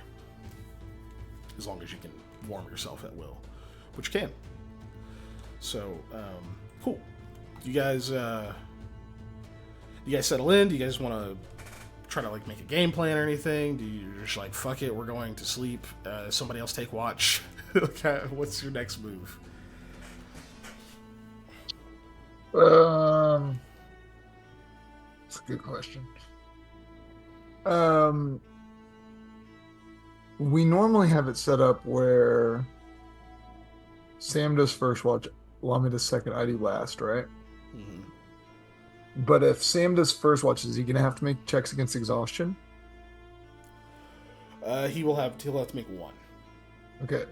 as long as you can warm yourself at will, which you can. So cool. You guys settle in? Do you guys want to try to like make a game plan or anything? Do you just like fuck it, we're going to sleep, somebody else take watch? Okay, what's your next move? That's a good question. We normally have it set up where Sam does first watch, Lami does second, I do last, right? Mm-hmm. But if Sam does first watch, is he gonna have to make checks against exhaustion? He'll have to make one. Okay.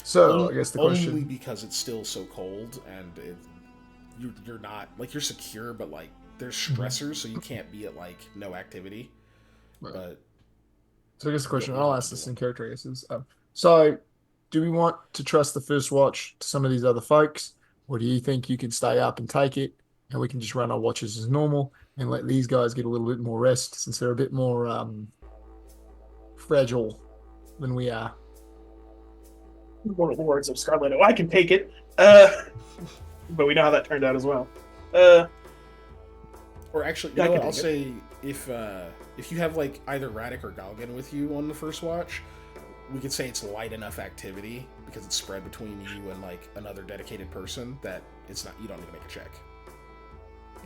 So I guess the question, only because it's still so cold and you're not like, you're secure, but like there's stressors, so you can't be at like no activity. Right. But so I guess the question, I'll ask this in character, I guess, is so do we want to trust the first watch to some of these other folks, or do you think you can stay up and take it, and we can just run our watches as normal and let these guys get a little bit more rest since they're a bit more fragile than we are? One of the words of Scarlet. Oh, I can take it. But we know how that turned out as well. Or actually, you know what, I'll say if you have like either Radek or Galgan with you on the first watch, we could say it's light enough activity because it's spread between you and like another dedicated person that it's not, you don't need to make a check.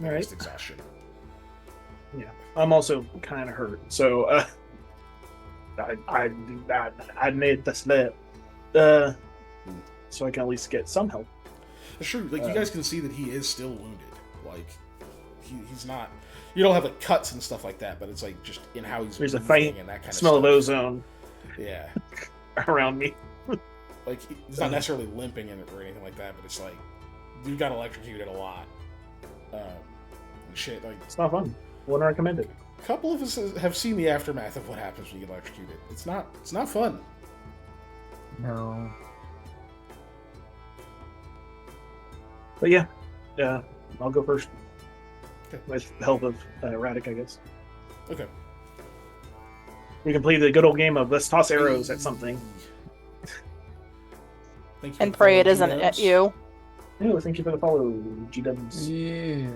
All right. Just exhaustion. Yeah, I'm also kind of hurt, so I made the slip, so I can at least get some help. It's true. Like you guys can see that he is still wounded. Like he's not. You don't have like cuts and stuff like that, but it's like just in how he's. There's a faint and that kind smell of of ozone. Yeah. Around me. Like he's not necessarily limping in it or anything like that, but it's like you got electrocuted a lot. And shit, like it's not fun. Wouldn't recommend it. A couple of us have seen the aftermath of what happens when you get electrocuted. It's not fun. No. But yeah, I'll go first. with the help of Radic, I guess. Okay. We can play the good old game of let's toss arrows at something. Thank you And pray it isn't at you. Ooh, thank you for the follow, G-Dubs. Yeah.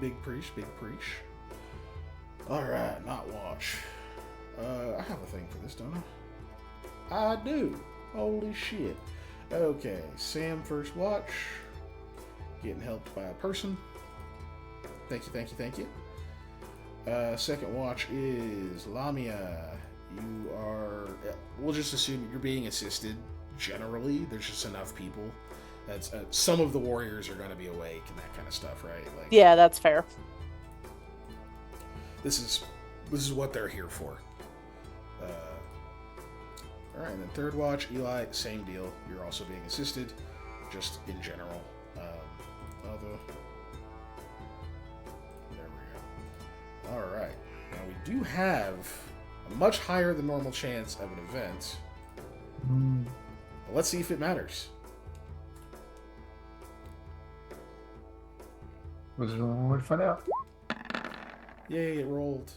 Big preach. Alright, not watch. I have a thing for this, don't I? I do. Holy shit. Okay, Sam first watch. Getting helped by a person. Thank you. Second watch is Lamia. You are... We'll just assume you're being assisted. Generally, there's just enough people. That's some of the warriors are going to be awake and that kind of stuff, right? Like, yeah, that's fair. This is what they're here for. All right, and then third watch, Eli, same deal. You're also being assisted, just in general. There we go. All right. Now we do have a much higher than normal chance of an event. But let's see if it matters. Was there one way to find out? Yay, it rolled.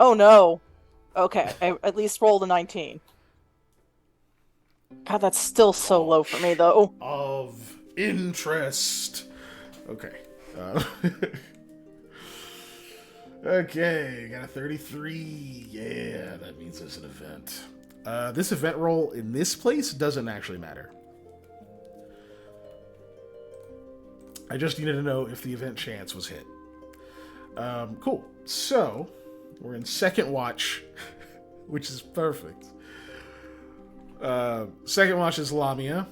Oh no. Okay, I at least rolled a 19. God, that's still so low for me, though. Of interest. Okay. Okay, got a 33. Yeah, that means it's an event. This event roll in this place doesn't actually matter. I just needed to know if the event chance was hit. Cool. So, we're in second watch, which is perfect. Second watch is Lamia.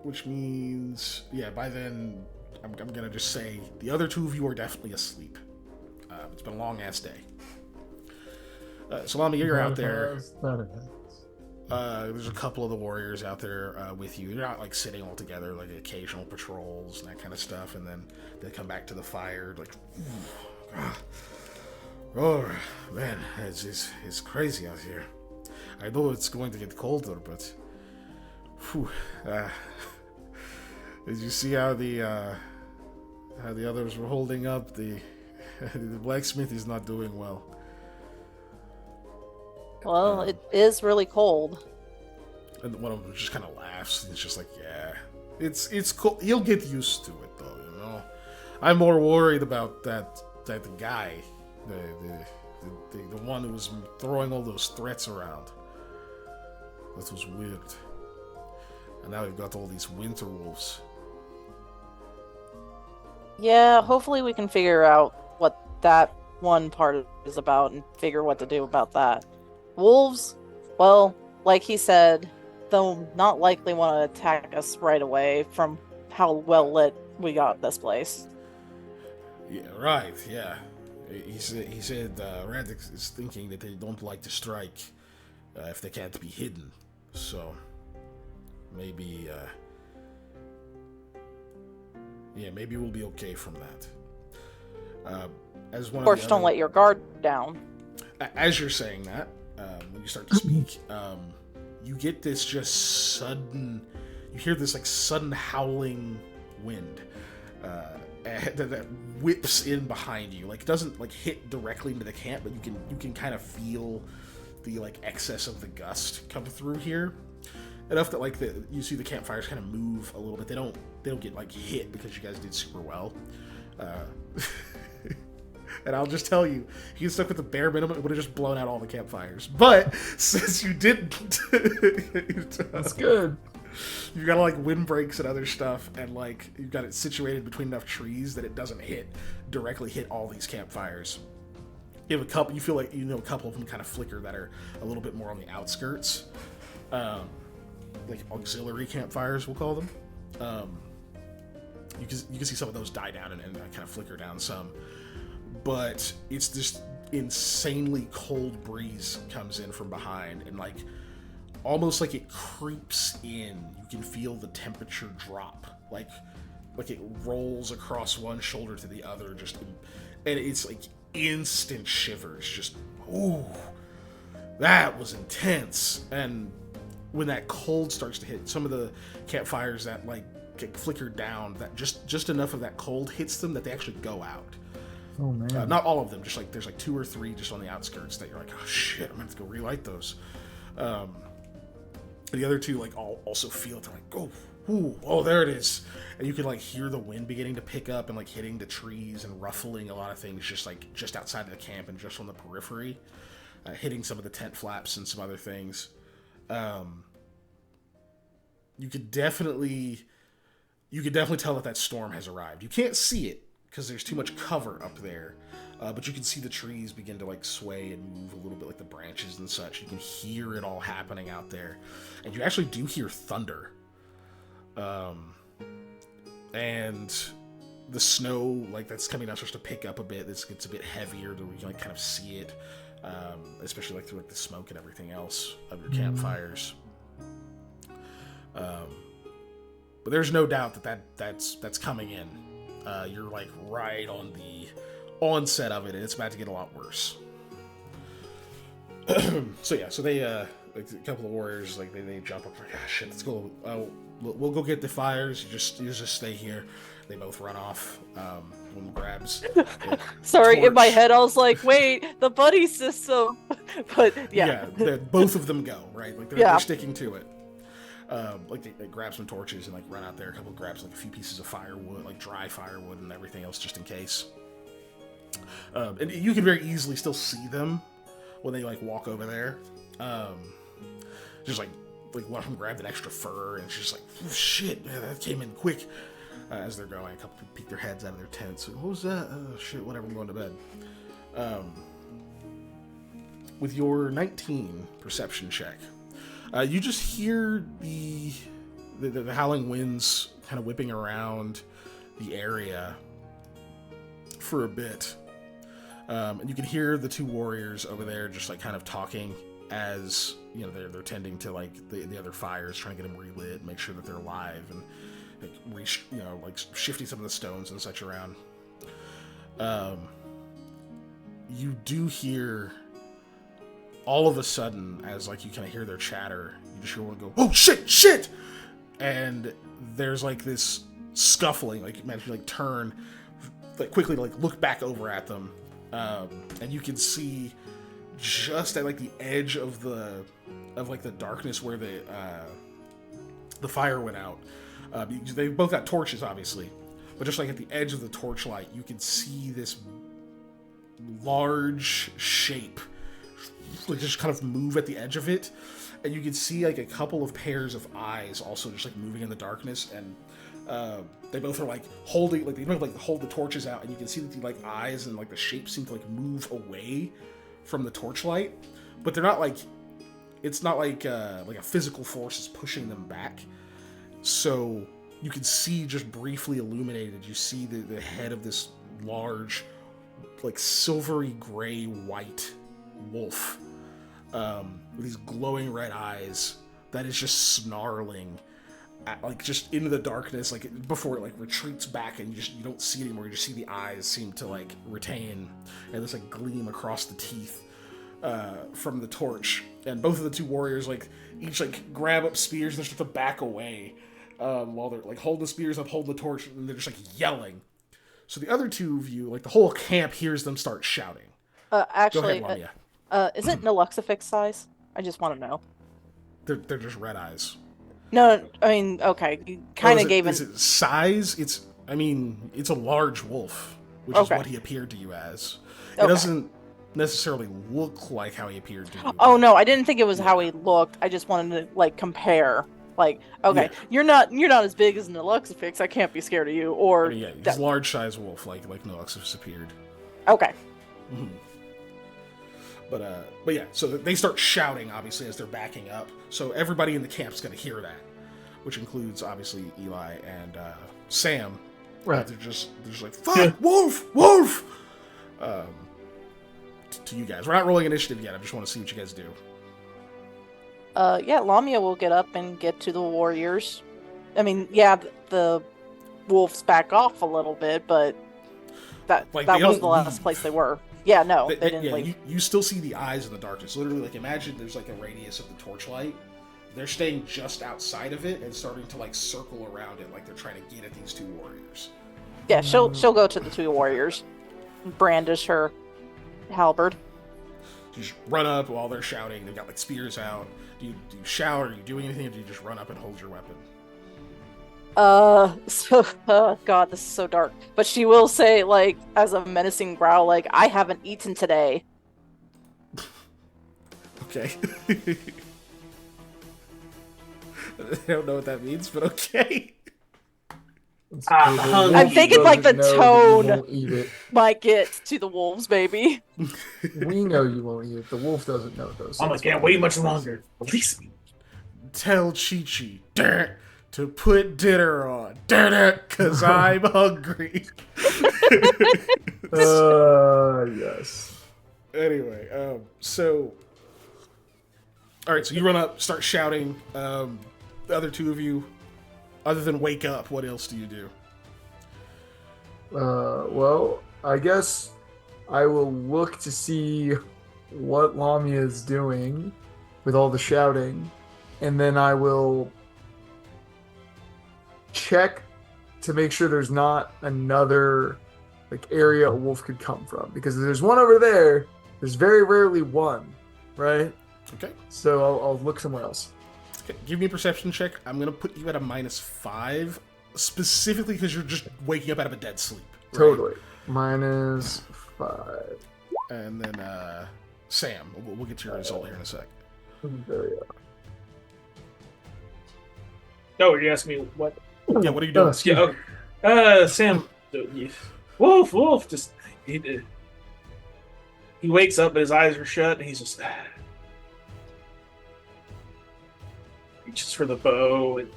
Which means, yeah, by then, I'm going to just say the other two of you are definitely asleep. It's been a long-ass day. So, Lamia, you're out there. There's a couple of the warriors out there with you. They're not like sitting all together, like occasional patrols and that kind of stuff, and then they come back to the fire, like, oh man, it's crazy out here. I know it's going to get colder, but did you see how the others were holding up? The blacksmith is not doing well. Well, it is really cold. And one of them just kind of laughs. And it's just like, yeah, it's cool. He'll get used to it, though. You know, I'm more worried about that guy, the one who was throwing all those threats around. That was weird. And now we've got all these winter wolves. Yeah, hopefully we can figure out what that one part is about and figure what to do about that. Wolves, well, like he said, they'll not likely want to attack us right away from how well lit we got this place. Yeah, right, yeah. He said Radix is thinking that they don't like to strike if they can't be hidden. So, maybe, maybe we'll be okay from that. As one of course, don't let your guard down. As you're saying that, when you start to speak, you get this just sudden... You hear this, like, sudden howling wind that whips in behind you. Like, it doesn't, like, hit directly into the camp, but you can kind of feel the, like, excess of the gust come through here. Enough that, like, you see the campfires kind of move a little bit. They don't get, like, hit because you guys did super well. And I'll just tell you, if you stuck with the bare minimum, it would have just blown out all the campfires. But since you didn't, that's good. You've got like windbreaks and other stuff, and like you've got it situated between enough trees that it doesn't directly hit all these campfires. You have a couple. You feel like a couple of them kind of flicker that are a little bit more on the outskirts, like auxiliary campfires, we'll call them. You can see some of those die down and kind of flicker down some. But it's this insanely cold breeze comes in from behind, and like almost like it creeps in. You can feel the temperature drop, like it rolls across one shoulder to the other, and it's like instant shivers. Just ooh, that was intense. And when that cold starts to hit, some of the campfires that like get flickered down, that just enough of that cold hits them that they actually go out. Oh man! Not all of them, just like there's like 2 or 3 just on the outskirts that you're like, oh shit, I'm gonna have to go relight those. The other 2 like also feel it, like, oh, there it is, and you can like hear the wind beginning to pick up and like hitting the trees and ruffling a lot of things just outside of the camp and just on the periphery, hitting some of the tent flaps and some other things. You could definitely tell that storm has arrived. You can't see it because there's too much cover up there, but you can see the trees begin to like sway and move a little bit, like the branches and such. You can hear it all happening out there, and you actually do hear thunder. And the snow like that's coming down starts to pick up a bit. It gets a bit heavier, to where you can like kind of see it, especially like through like the smoke and everything else of your campfires. But there's no doubt that's coming in. You're like right on the onset of it, and it's about to get a lot worse. So they like a couple of warriors, like they jump up like, ah, shit, let's go. We'll go get the fires. You just stay here. They both run off. One grabs. Sorry, torch. In my head I was like, wait, the buddy system. But yeah, both of them go right. Like they're sticking to it. Like they grab some torches and like run out there. A couple grabs like a few pieces of firewood, like dry firewood and everything else, just in case. And you can very easily still see them when they like walk over there. Just like one of them grabbed an extra fur and it's just like, oh, shit, man, that came in quick. As they're going, a couple people peek their heads out of their tents. What was that? Oh shit, whatever. I'm going to bed. With your 19 perception check. You just hear the howling winds kind of whipping around the area for a bit. And you can hear the 2 warriors over there just like kind of talking as, you know, they're tending to like the other fires, trying to get them relit, make sure that they're alive, and like shifting some of the stones and such around. You do hear, all of a sudden, as like you kind of hear their chatter, you just hear one go, oh shit, and there's like this scuffling, like imagine like turn, like quickly like look back over at them, and you can see just at like the edge of the darkness where the fire went out. They both got torches, obviously, but just like at the edge of the torchlight, you can see this large shape like just kind of move at the edge of it, and you can see like a couple of pairs of eyes also just like moving in the darkness, and they both are like holding, like they both like hold the torches out, and you can see that the like eyes and like the shape seem to like move away from the torchlight, but they're not like, it's not like a physical force is pushing them back. So you can see just briefly illuminated, you see the head of this large, like silvery gray white wolf with these glowing red eyes that is just snarling at, like just into the darkness, like before it like retreats back, and you don't see it anymore. You just see the eyes seem to like retain, and this like gleam across the teeth from the torch. And both of the 2 warriors like each like grab up spears and they start to back away while they're like holding the spears up, holding the torch, and they're just like yelling. So the other 2 of you, like the whole camp hears them start shouting. Actually, go ahead, is it Naloxifix size? I just want to know. They're just red eyes. No, I mean, okay, you kind of gave it. Is it size? It's a large wolf, which is what he appeared to you as. It doesn't necessarily look like how he appeared to you. Oh no, I didn't think it was how he looked. I just wanted to like compare. Like, okay, you're not as big as Naloxifix. I can't be scared of you. Or he's large size wolf, like Naloxifix appeared. Okay. Mm-hmm. But yeah, so they start shouting, obviously, as they're backing up. So everybody in the camp's going to hear that, which includes, obviously, Eli and Sam. Right. They're just like, fuck, wolf! To you guys. We're not rolling initiative yet. I just want to see what you guys do. Lamia will get up and get to the warriors. I mean, the wolves back off a little bit, but that was the last place they were. Yeah, no, they didn't leave. You still see the eyes in the darkness. Literally, like, imagine there's like a radius of the torchlight. They're staying just outside of it and starting to like circle around it, like they're trying to get at these two warriors. Yeah, she'll go to the two warriors, brandish her halberd. You just run up while they're shouting. They've got like spears out. Do you shout? Are you doing anything? Or do you just run up and hold your weapon? God, this is so dark. But she will say, like, as a menacing growl, like, I haven't eaten today. Okay. I don't know what that means, but okay. I'm thinking like the tone might get to the wolves, baby. We know you won't eat it. The wolf doesn't know those. I can't wait much longer. Release me. Tell Chi-Chi to put dinner on, because I'm hungry. Yes. Anyway, so... Alright, so you run up, start shouting. The other two of you, other than wake up, what else do you do? Well, I guess I will look to see what Lamia is doing with all the shouting, and then I will check to make sure there's not another like area a wolf could come from, because if there's one over there, there's very rarely one, right? Okay. So I'll look somewhere else. Okay, give me a perception check. I'm going to put you at a -5, specifically because you're just waking up out of a dead sleep. Right? Totally. -5. And then, Sam, we'll get to your result here in a sec. There we go. Oh, you asked me what? Yeah, what are you doing? Yeah, okay. Sam, Wolf, just, he wakes up, but his eyes are shut, and he's just, reaches for the bow, and,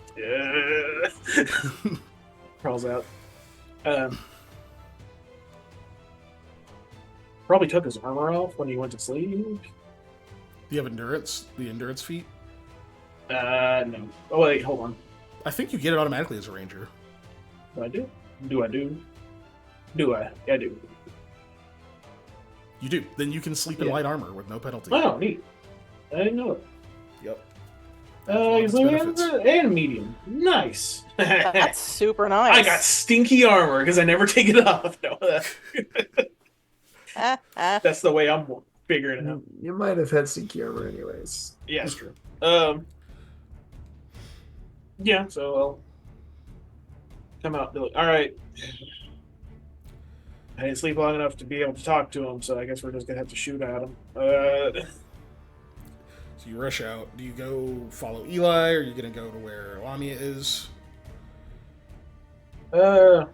crawls out. Probably took his armor off when he went to sleep. Do you have endurance? The endurance feat? No. Oh, wait, hold on. I think you get it automatically as a ranger. Do I do? Do I? Yeah, I do. You do. Then you can sleep in light armor with no penalty. Oh, neat. I didn't know it. Yep. And medium. Nice. That's super nice. I got stinky armor because I never take it off. No, that's the way I'm figuring it out. You might have had stinky armor anyways. Yeah, that's true. Yeah, so I'll come out and be like, all right. I didn't sleep long enough to be able to talk to him, so I guess we're just gonna have to shoot at him. So you rush out. Do you go follow Eli, or are you gonna go to where Lamia is? I'm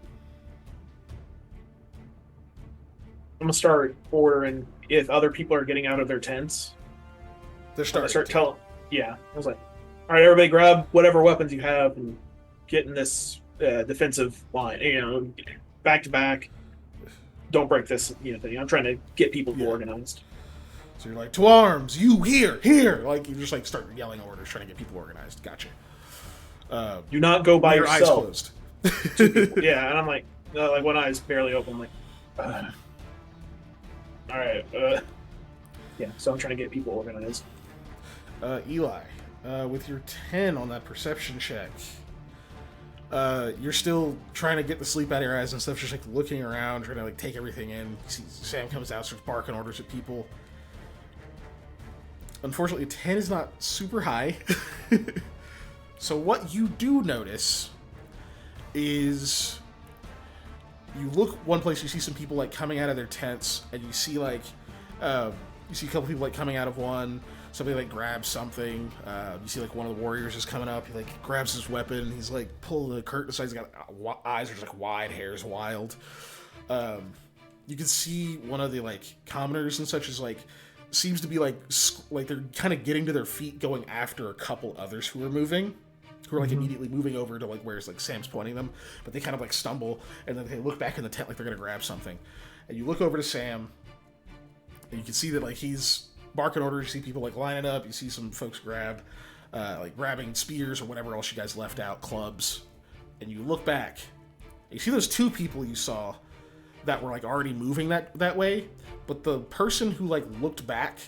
gonna start ordering if other people are getting out of their tents. They're starting. Start telling. Yeah, I was like, all right, everybody, grab whatever weapons you have and get in this defensive line. You know, back to back. Don't break this thing. I'm trying to get people organized. So you're like, to arms, you here. Like, you just like start yelling orders, trying to get people organized. Gotcha. Do not go by your yourself. eyes closed. Yeah, and I'm like one eye's barely open. I'm like, all right. Yeah, so I'm trying to get people organized. Eli, with your 10 on that perception check, you're still trying to get the sleep out of your eyes and stuff, just like looking around, trying to like take everything in. You see Sam comes out, starts barking orders at people. Unfortunately, 10 is not super high. So what you do notice is you look one place, you see some people like coming out of their tents, and you see like you see a couple people like coming out of one. Somebody like grabs something. You see like one of the warriors is coming up. He like grabs his weapon. He's like pulling the curtain aside. He's got eyes are just like wide, hair's wild. You can see one of the like commoners and such is like seems to be like they're kind of getting to their feet, going after a couple others who are moving, who are like immediately moving over to like where like Sam's pointing them, but they kind of like stumble and then they look back in the tent like they're gonna grab something, and you look over to Sam and you can see that like he's barking orders. You see people like lining up. You see some folks grabbing spears or whatever else you guys left out, clubs, and you look back and you see those two people you saw that were like already moving that way, but the person who like looked back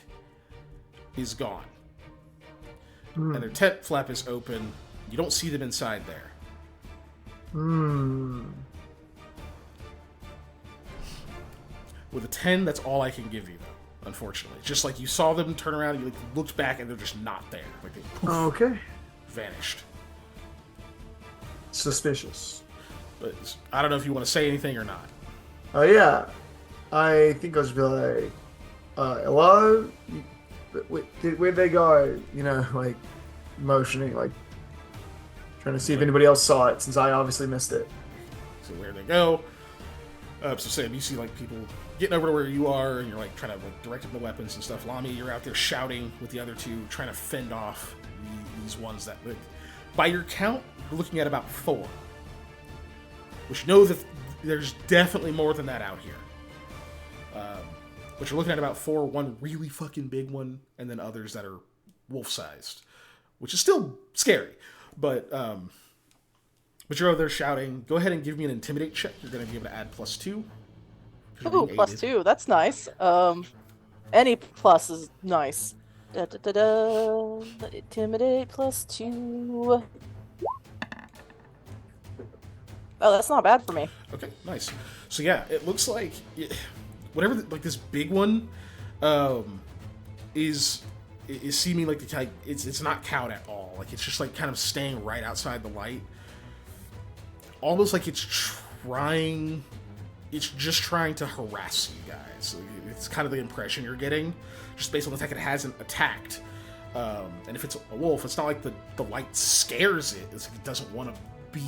is gone. And their tent flap is open. You don't see them inside there. With a 10, that's all I can give you, though, unfortunately. Just like you saw them turn around, you like looked back, and they're just not there. Like they okay. Vanished. Suspicious. But I don't know if you want to say anything or not. Oh, yeah. I think I'll just be like, hello? Where'd they go? You know, like, motioning, like, trying to see if anybody else saw it, since I obviously missed it. So where'd they go? So Sam, you see, like, people getting over to where you are, and you're, like, trying to, like, direct them the weapons and stuff. Lami, you're out there shouting with the other two, trying to fend off these ones that, like, by your count, you're looking at about 4. Which you know that there's definitely more than that out here. But you're looking at about 4, one really fucking big one, and then others that are wolf-sized. Which is still scary. But you're over there shouting. Go ahead and give me an intimidate check. You're going to be able to add +2. Ooh, +2. That's nice. Any plus is nice. Intimidate +2. Oh, that's not bad for me. Okay, nice. So yeah, it looks like whatever, like this big one, is seeming like the type. It's not cowed at all. Like it's just like kind of staying right outside the light, almost like it's just trying to harass you guys. It's kind of the impression you're getting, just based on the fact that it hasn't attacked. And if it's a wolf, it's not like the light scares it. It's like it doesn't want to be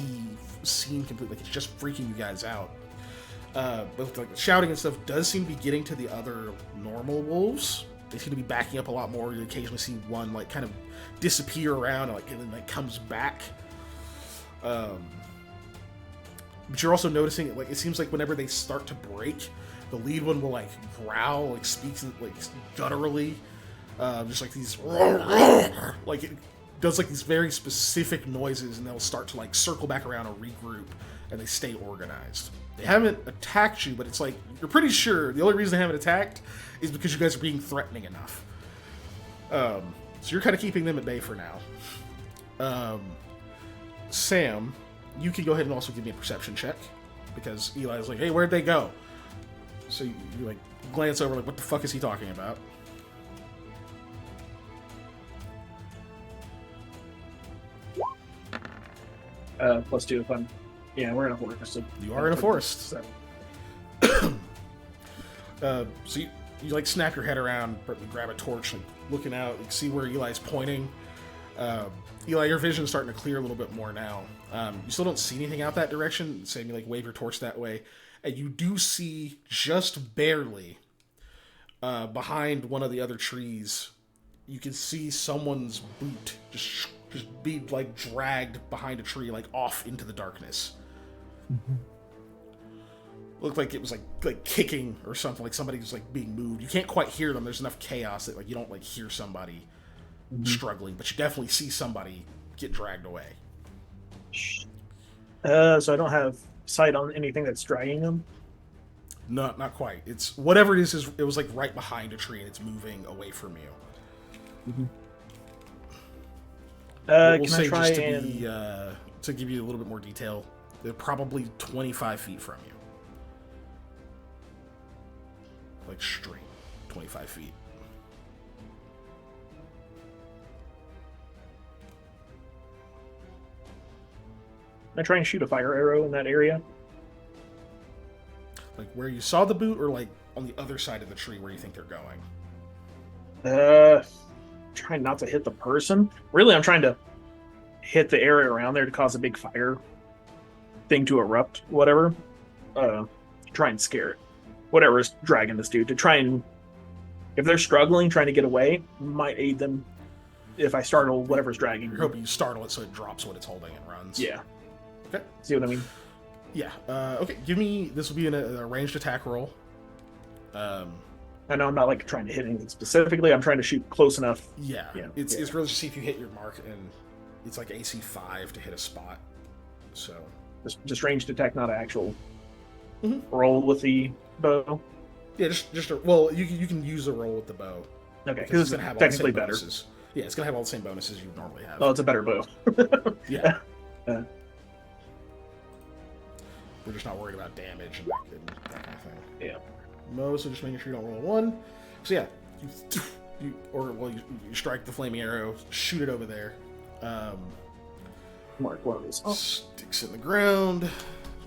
seen completely. Like it's just freaking you guys out. But like shouting and stuff does seem to be getting to the other normal wolves. They seem to be backing up a lot more. You occasionally see one like kind of disappear around and then like comes back. But you're also noticing it seems like whenever they start to break, the lead one will like growl, like speaks like gutturally, just like these like it does like these very specific noises, and they'll start to like circle back around and regroup, and they stay organized. They haven't attacked you, but it's like you're pretty sure the only reason they haven't attacked is because you guys are being threatening enough. So you're kind of keeping them at bay for now. Sam, you can go ahead and also give me a perception check, because Eli's like, hey, where'd they go? So you like glance over, like, what the fuck is he talking about? +2 if I'm... Yeah, we're in a forest. So you are in a forest. So you like snap your head around, grab a torch, like looking out, you see where Eli's pointing. Eli, your vision's starting to clear a little bit more now. You still don't see anything out that direction. Say you like wave your torch that way, and you do see just barely behind one of the other trees. You can see someone's boot just be like dragged behind a tree, like off into the darkness. Mm-hmm. Looked like it was like kicking or something, like somebody was like being moved. You can't quite hear them. There's enough chaos that like you don't like hear somebody struggling, but you definitely see somebody get dragged away. So I don't have sight on anything that's dragging them? No, not quite. It's whatever it is it was like right behind a tree and it's moving away from you. Mm-hmm. We'll can say I try just and... to give you a little bit more detail, they're probably 25 feet from you. Like straight 25 feet. Can I try and shoot a fire arrow in that area? Like where you saw the boot, or like on the other side of the tree where you think they're going? Trying not to hit the person. Really, I'm trying to hit the area around there to cause a big fire thing to erupt, whatever. Try and scare it. Whatever is dragging this dude, to try and, if they're struggling, trying to get away, might aid them if I startle whatever's dragging. You're hoping you startle it so it drops what it's holding and runs. Yeah. Okay. See what I mean? Yeah. Okay, give me, this will be a ranged attack roll. I know I'm not like trying to hit anything specifically. I'm trying to shoot close enough. Yeah. It's really just see if you hit your mark, and it's like AC 5 to hit a spot. So just ranged attack, not actual. roll with the bow? Yeah, well, you can use a roll with the bow. Okay, because it's gonna have technically better. Bonuses. Yeah, it's gonna have all the same bonuses you normally have. Oh, it's a better bow. Yeah. We're just not worried about damage and that kind of thing. Yeah. Mostly just making sure you don't roll a 1. So yeah, you strike the flaming arrow, shoot it over there. Mark one of these. Sticks in the ground.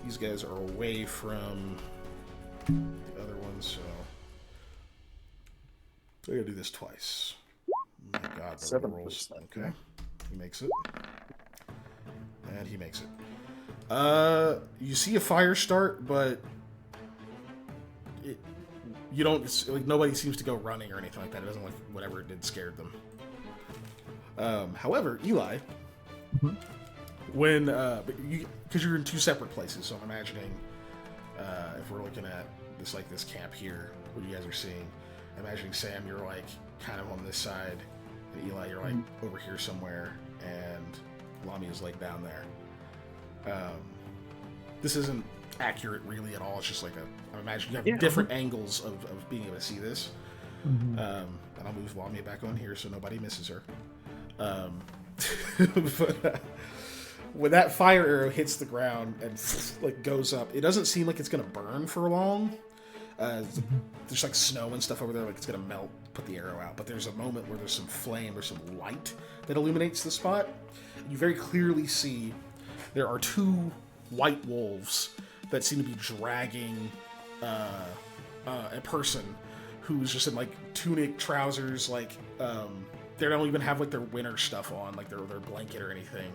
These guys are away from the other ones, so I gotta do this twice. My God, the 7%. rolls. Okay, he makes it, and he makes it. You see a fire start, but you don't like. Nobody seems to go running or anything like that. It doesn't like whatever it did scared them. However, Eli, when because you're in 2 separate places, so I'm imagining if we're looking at this camp here, what you guys are seeing, I'm imagining Sam, you're like kind of on this side, and Eli, you're like over here somewhere, and Lamia's like down there. This isn't accurate really at all. It's just like I imagine you have different angles of being able to see this. And I'll move Lamia back on here so nobody misses her. But when that fire arrow hits the ground and like goes up, it doesn't seem like it's gonna burn for long. There's like snow and stuff over there, like it's gonna melt, put the arrow out. But there's a moment where there's some flame or some light that illuminates the spot. You very clearly see there are 2 white wolves that seem to be dragging a person who's just in like tunic, trousers, like they don't even have like their winter stuff on, like their blanket or anything.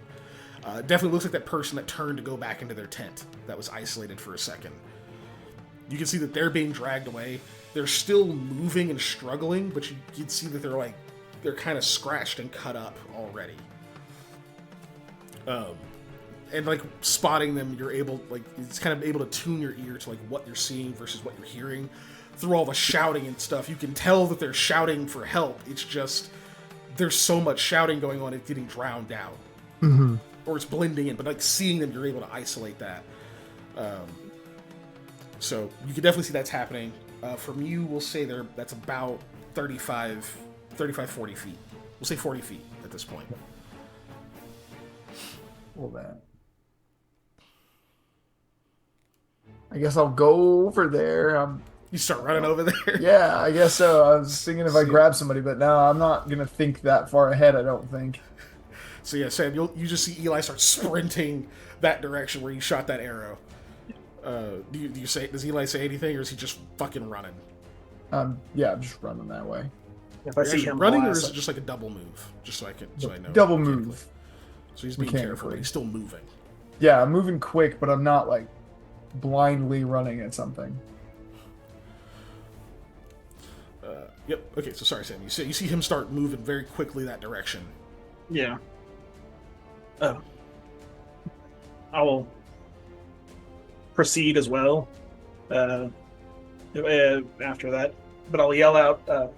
Definitely looks like that person that turned to go back into their tent that was isolated for a second. You can see that they're being dragged away. They're still moving and struggling, but you can see that they're kind of scratched and cut up already. And like spotting them, you're able, like, it's kind of able to tune your ear to like what you're seeing versus what you're hearing through all the shouting and stuff. You can tell that they're shouting for help. It's just there's so much shouting going on, it's getting drowned out, or it's blending in. But like seeing them, you're able to isolate that. So you can definitely see that's happening. From you, we'll say that's about 40 feet. We'll say 40 feet at this point. Well, then. I guess I'll go over there. You start running over there? Yeah, I guess so. I was thinking if I grab somebody, but no, I'm not going to think that far ahead, I don't think. So yeah, Sam, you just see Eli start sprinting that direction where you shot that arrow. Does Eli say anything, or is he just fucking running? Yeah, I'm just running that way. If I see him running, or is it just like a double move? Just so I know. Double move. So he's being careful, but he's still moving. Yeah, I'm moving quick, but I'm not like blindly running at something. Yep. Okay. So sorry, Sam. You see him start moving very quickly that direction. Yeah. I will proceed as well. After that, but I'll yell out,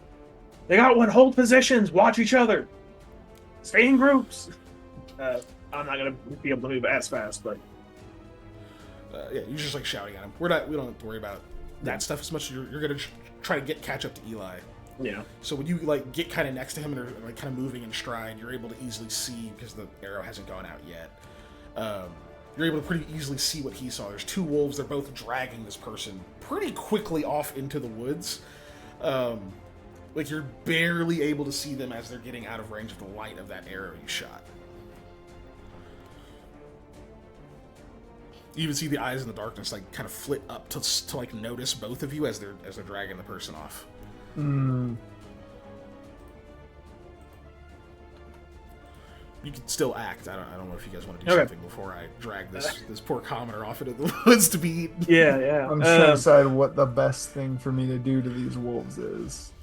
"They got one! Hold positions! Watch each other! Stay in groups!" I'm not gonna be able to move as fast, but yeah, you're just like shouting at him. We don't have to worry about that stuff as much as you're gonna try to catch up to Eli. Yeah. So when you like get kind of next to him and are like kind of moving in stride, you're able to easily see, because the arrow hasn't gone out yet. You're able to pretty easily see what he saw. There's 2 wolves. They're both dragging this person pretty quickly off into the woods. Like you're barely able to see them as they're getting out of range of the light of that arrow you shot. You even see the eyes in the darkness like kind of flit up to like notice both of you as they're dragging the person off. You can still act. I don't know if you guys want to do something before I drag this poor commoner off into the woods to be eaten. Yeah. I'm trying to decide what the best thing for me to do to these wolves is.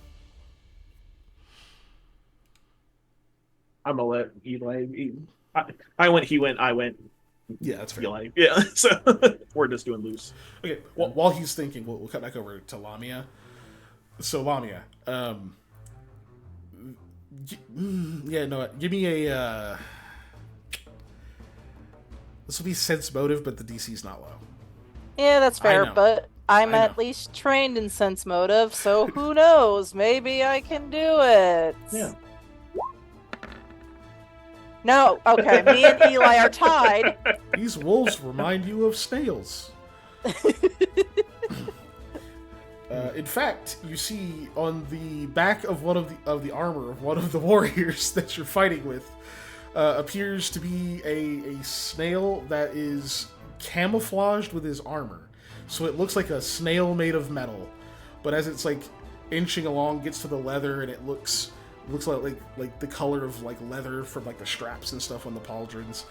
I'm gonna let Eli eat. I went, he went, I went. Yeah, that's fair. Eli. Yeah, so we're just doing loose. Okay, well, while he's thinking, we'll cut back over to Lamia. So, Lamia, give me a, this will be sense motive, but the DC's not low. Yeah, that's fair, but I'm at least trained in sense motive, so who knows? Maybe I can do it. Yeah. No, okay, me and Eli are tied. These wolves remind you of snails. In fact, you see on the back of one of the armor of one of the warriors that you're fighting with appears to be a snail that is camouflaged with his armor. So it looks like a snail made of metal, but as it's like inching along, gets to the leather, and it looks like the color of like leather from like the straps and stuff on the pauldrons.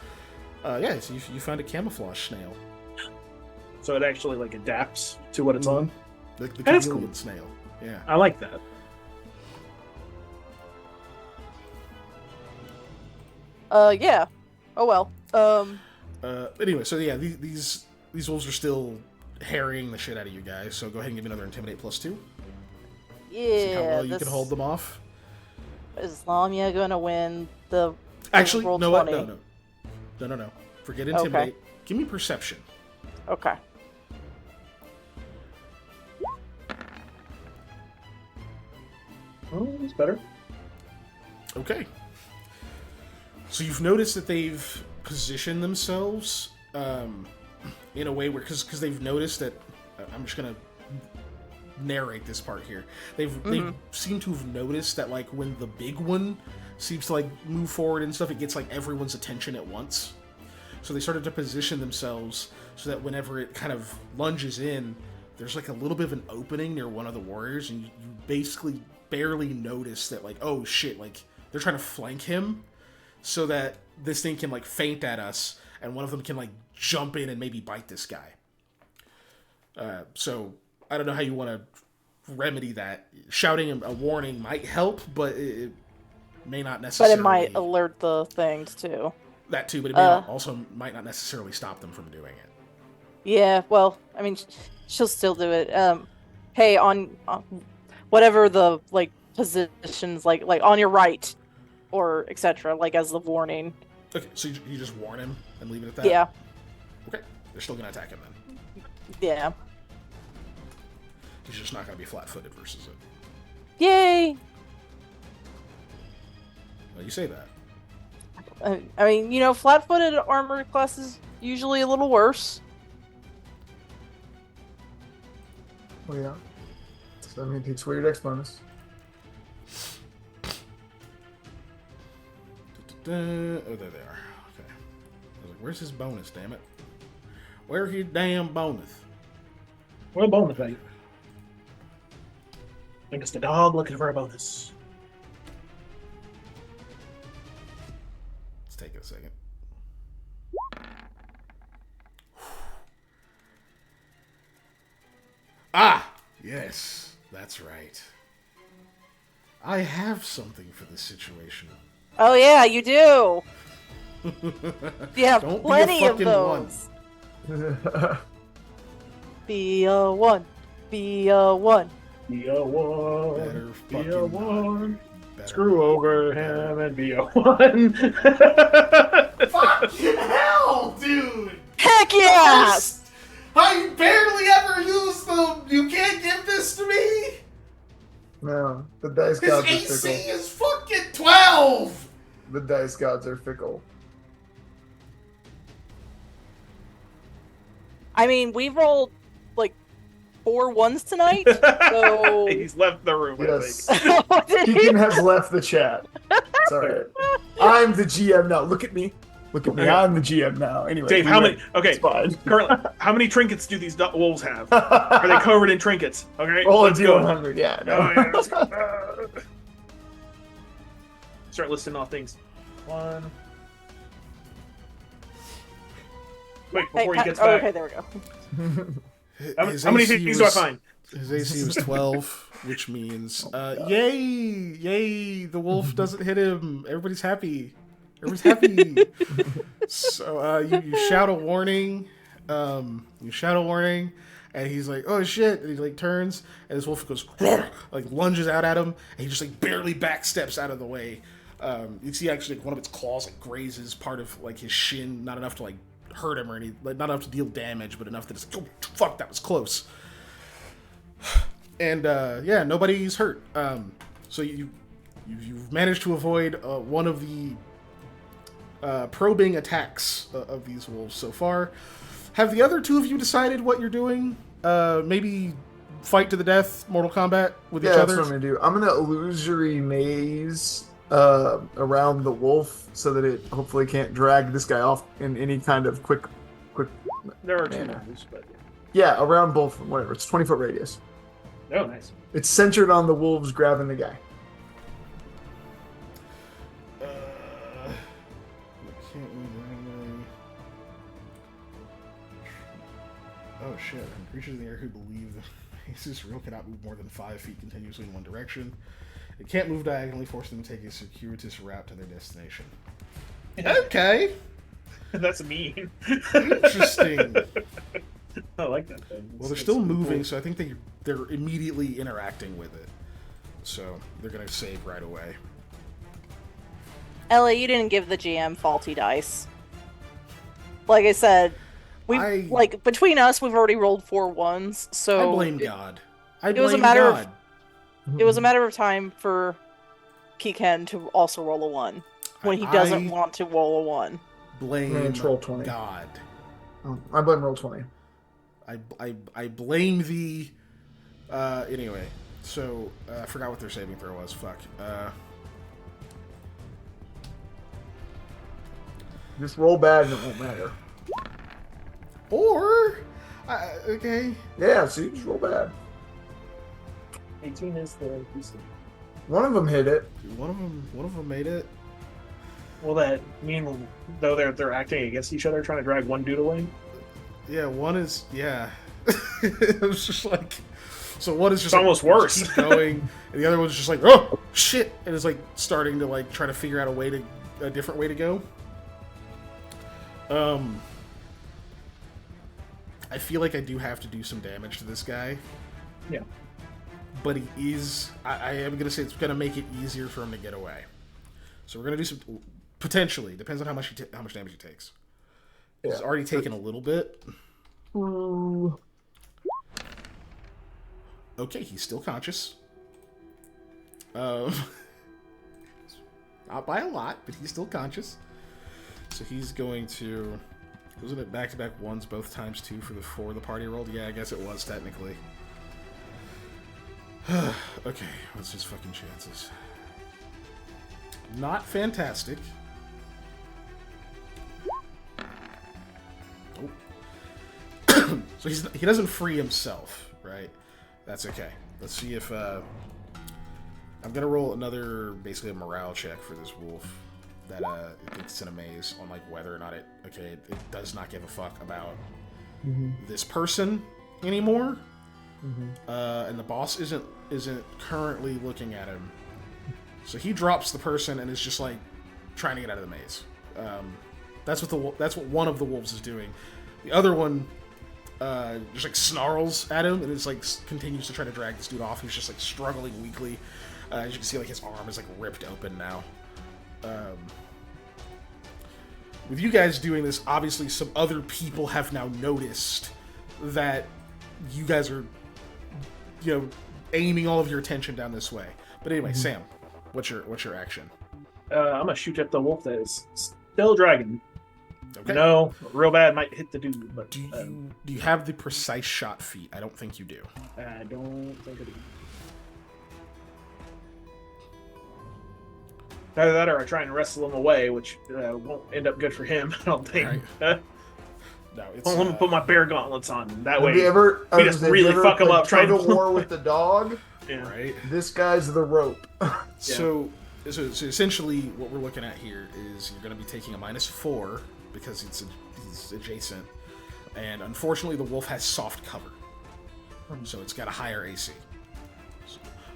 Yeah, so you find a camouflage snail. So it actually like adapts to what it's on. The chameleon snail. Yeah, I like that. Yeah. Oh well. Anyway, so yeah, these wolves are still harrying the shit out of you guys. So go ahead and give me another intimidate +2. Yeah. See how well you can hold them off. Is Lamia gonna win the? Actually, roll no, 20? No. Forget intimidate. Okay. Give me perception. Okay. Oh, that's better. Okay. So you've noticed that they've positioned themselves in a way where, because they've noticed that, I'm just gonna narrate this part here. They seem to have noticed that like when the big one seems to like move forward and stuff, it gets like everyone's attention at once. So they started to position themselves so that whenever it kind of lunges in, there's like a little bit of an opening near one of the warriors, and you basically barely notice that like, oh shit, like they're trying to flank him so that this thing can like feint at us, and one of them can like jump in and maybe bite this guy. So I don't know how you want to remedy that. Shouting a warning might help, but it may not necessarily. But it might alert the things too. That too, but it may also might not necessarily stop them from doing it. Yeah, well, I mean, she'll still do it. Hey, on whatever the like positions, like on your right, or etc. Like as the warning. Okay, so you just warn him and leave it at that. Yeah. Okay, they're still gonna attack him then. Yeah. He's just not gonna be flat-footed versus it. Yay! Well, you say that. I mean, you know, flat-footed armor class is usually a little worse. Oh yeah. So I mean, it takes away your dex bonus. Oh, there they are. Okay. I was like, where's his bonus, damn it? Where's his damn bonus? What a bonus, mate. I think it's the dog looking for a bonus. Let's take it a second. Ah! Yes, that's right. I have something for this situation. Oh yeah, you do. You have Don't plenty be a of fucking those. one. Be a one. Be a one. Be a one. Better Be a fucking one. Better. Screw over him and be a one. Fucking hell, dude! Heck yeah! I barely ever use them! You can't give this to me? No, the dice His gods are AC fickle. is fucking 12! The dice gods are fickle. I mean, we rolled like 4 ones tonight, so He's left the room, Yes. I think. What did he- Deacon has left the chat. It's alright. I'm the GM now. Look at me. Look at me. I'm the GM now. Anyway, Dave, how many? Okay, It's fine. currently, how many trinkets do these wolves have? Are they covered in trinkets? Okay, Roll a let's go. D100. Yeah. No. Oh, yeah, let's go. Start listing off things. One. Wait, before he gets back. okay, there we go. How many things do I find? His AC was 12, which means, yay! The wolf doesn't hit him. Everybody's happy. So you shout a warning. And he's like, "Oh shit!" And he like turns, and this wolf goes like lunges out at him, and he just like barely backsteps out of the way. You see actually like, one of its claws like grazes part of like his shin, not enough to like hurt him or any, like, not enough to deal damage, but enough that it's like, oh, fuck, that was close. And yeah, nobody's hurt. So you've managed to avoid one of the probing attacks of these wolves so far. Have the other two of you decided what you're doing? Maybe fight to the death, Mortal Kombat with each other? Yeah, that's what I'm going to do. I'm going to illusory maze around the wolf so that it hopefully can't drag this guy off in any kind of quick. There are two moves, but yeah, around both of them, whatever. It's 20-foot radius. Oh, nice. It's centered on the wolves grabbing the guy. Oh shit, creatures in the air who believe the maze real cannot move more than 5 feet continuously in one direction. It can't move diagonally, forcing them to take a circuitous route to their destination. Okay. That's mean. Interesting. I like that thing. Well, they're still moving, so I think they're immediately interacting with it. So they're gonna save right away. Ellie, you didn't give the GM faulty dice. Like I said, like between us, we've already rolled 4 1s. So I blame God. It was a matter of time for Kiken to also roll a 1 when he doesn't want to roll a 1. Blame roll 20. God. I blame roll 20. I blame the. Anyway, so I forgot what their saving throw was. Fuck. Just roll bad and it won't matter. Or, okay. Yeah, see, just roll bad. 18 is the decent. One of them hit it. One of them made it. Will that mean though they're acting against each other, trying to drag one dude away? Yeah, one is it was just like, so one is just it's almost worse. Keep going, and the other one's just like, oh shit, and is like starting to like try to figure out a different way to go. I feel like I do have to do some damage to this guy. Yeah. But he is... I am going to say it's going to make it easier for him to get away. So we're going to do some... Potentially. Depends on how much damage he takes. Yeah. He's already taken a little bit. Ooh. Okay, he's still conscious. Not by a lot, but he's still conscious. So he's going to... Wasn't it back-to-back 1s both times 2 for the party rolled? Yeah, I guess it was, technically. Okay, what's his fucking chances? Not fantastic. Oh. So he doesn't free himself, right? That's okay. Let's see if... I'm gonna roll another, basically a morale check for this wolf. That it's in a maze on like whether or not it does not give a fuck about this person anymore, and the boss isn't currently looking at him, so he drops the person and is just like trying to get out of the maze. That's what one of the wolves is doing. The other one just like snarls at him and is like continues to try to drag this dude off. He's just like struggling weakly. As you can see, like his arm is like ripped open now. With you guys doing this, obviously some other people have now noticed that you guys are, aiming all of your attention down this way. But anyway, Sam, what's your action? I'm gonna shoot at the wolf that is still dragging. Okay. No, real bad might hit the dude. But do you have the precise shot feat? I don't think you do. I don't think I do. Either that or I try and wrestle him away, which won't end up good for him, I don't think. Right. No, it's... I'm going to put my bear gauntlets on. That way, we just really fuck him up. Trying to war with the dog. Yeah. Right. This guy's the rope. So essentially what we're looking at here is you're going to be taking a -4 because he's adjacent. And unfortunately, the wolf has soft cover. So it's got a higher AC.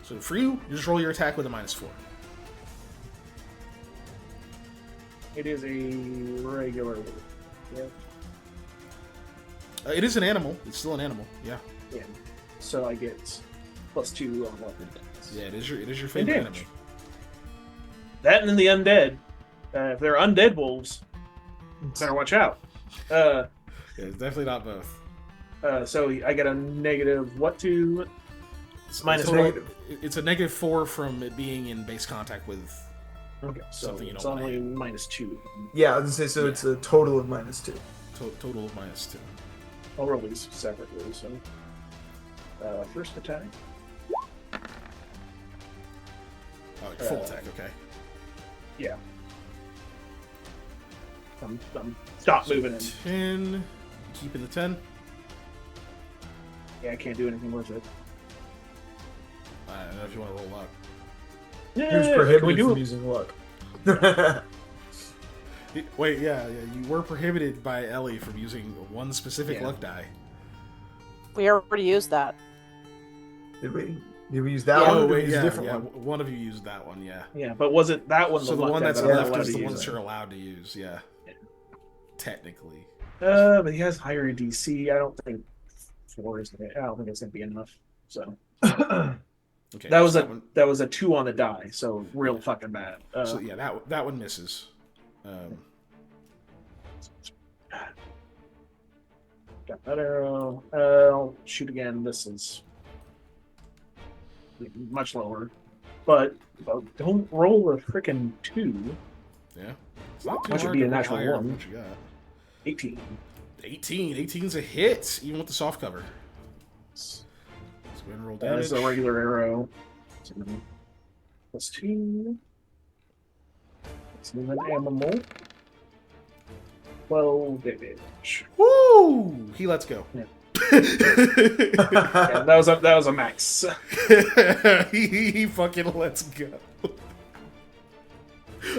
So for you just roll your attack with a -4. It is a regular wolf. Yeah. It is an animal. It's still an animal. Yeah. Yeah. So I get +2 on weapon attacks. Yeah, it is your favorite animal. That and then the undead. If they're undead wolves, better watch out. It's definitely not both. So I get a negative what to minus negative. It's a -4 from it being in base contact with. Okay, so something you it's don't only want. -2. Yeah, I was gonna say so. It's a total of -2. Total of -2. I'll release separately. So first attack. Oh, full attack. Okay. Yeah. I'm stop moving in. 10. Keeping the 10. Yeah, I can't do anything with it. I don't know if you want to roll luck. He was prohibited from using luck. Wait, yeah, you were prohibited by Ellie from using one specific luck die. We already used that. Did we? Did we use that one? Oh, Or did we wait, use a different one? One of you used that one, yeah. Yeah, but wasn't that one So the luck one die that's that I'm left allowed is to the use? one that you're allowed to use, yeah. Technically. But he has higher DC. I don't think 4 is. I don't think it's gonna be enough. So Okay. that was a 2 on the die. So real fucking bad. So yeah, that one misses. Got that arrow. I'll shoot again. This is much lower, but don't roll a freaking 2. Yeah. It's not too That should hard be to a roll natural higher than 1. what you got. 18. 18's a hit, even with the soft cover. Let's go ahead and roll damage. That is a regular arrow. +2. It's an animal. 12 damage. Woo! He lets go. Yeah. Yeah, that was a max. he fucking lets go.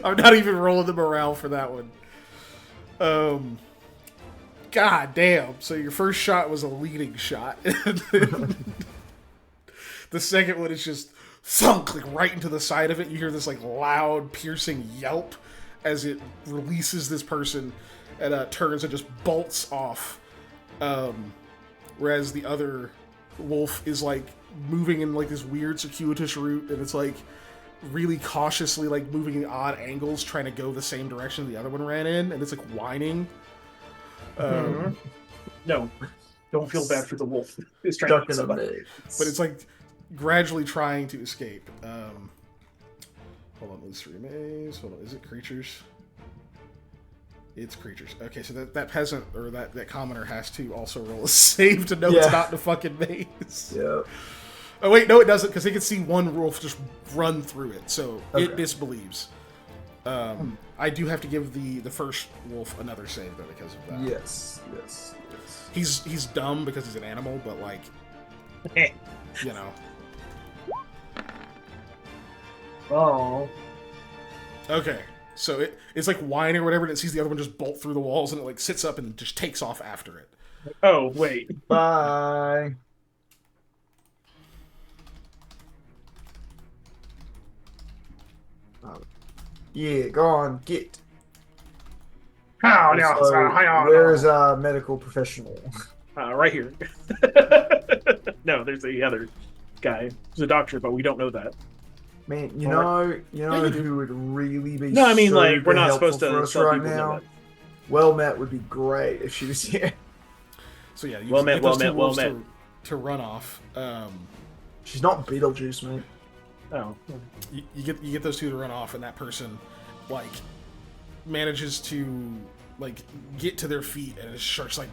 I'm not even rolling the morale for that one. God damn. So your first shot was a leading shot. The second one is just thunk, like right into the side of it. You hear this like loud, piercing yelp as it releases this person and turns and just bolts off. Whereas the other wolf is like moving in like this weird circuitous route, and it's like really cautiously like moving in odd angles, trying to go the same direction the other one ran in, and it's like whining. No, don't feel bad for the wolf. It's trying to But it's like gradually trying to escape. Hold on, those 3 maze. Hold on, is it creatures? It's creatures. Okay, so that peasant or that commoner has to also roll a save to know it's not in a fucking maze. Yeah. Oh wait, no, it doesn't, because they can see one wolf just run through it, so it disbelieves. I do have to give the first wolf another save though because of that. Yes. He's dumb because he's an animal, but like, you know. Oh. Okay, so it's like whining or whatever, and it sees the other one just bolt through the walls, and it like sits up and just takes off after it. Oh wait. Bye. Yeah, go on, get. Where's a medical professional? Right here. No, there's the other guy. He's a doctor, but we don't know that. Man, you know who would really be No, I mean, like, we're not helpful supposed to for us tell right people now? that. Well met would be great if she was here. So yeah, you well get met, those well two met, well wolves met. to run off. She's not Beetlejuice, man. Oh. You get those two to run off, and that person like manages to like get to their feet, and it starts like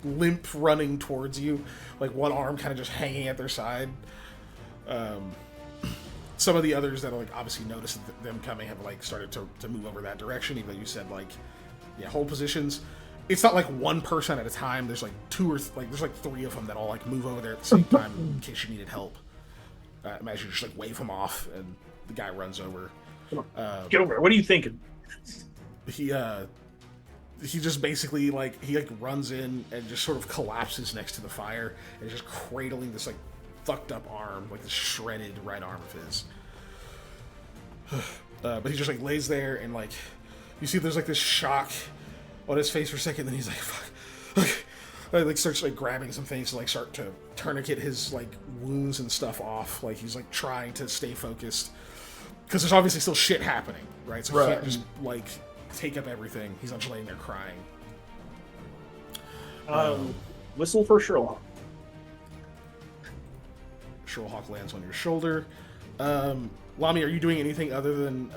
limp running towards you, like one arm kind of just hanging at their side. Some of the others that are like obviously noticed them coming have like started to move over that direction, even though you said like hold positions. It's not like one person at a time. There's like there's like 3 of them that all like move over there at the same time in case you needed help. Imagine you just like wave him off, and the guy runs over. Get over it. What are you thinking? He just basically like he runs in and just sort of collapses next to the fire and just cradling this like fucked up arm, like the shredded right arm of his. But he just like lays there, and like you see there's like this shock on his face for a second, then he's like fuck. Like starts like grabbing some things to like start to tourniquet his like wounds and stuff off. Like he's like trying to stay focused because there's obviously still shit happening, right? So he can't just like take up everything. He's not just laying there crying. Whistle for Sherlock. Sherlock lands on your shoulder. Lami, are you doing anything other than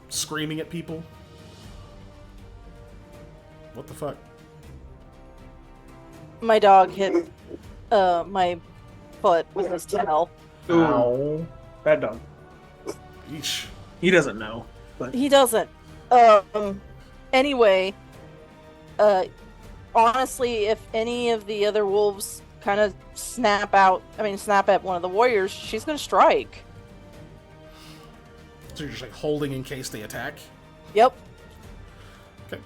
screaming at people? What the fuck? My dog hit my foot with his tail. Ooh. Bad dog. Eesh. He doesn't know. But He doesn't. Anyway, honestly, if any of the other wolves kind of snap at one of the warriors, she's gonna strike. So you're just like holding in case they attack? Yep. Okay.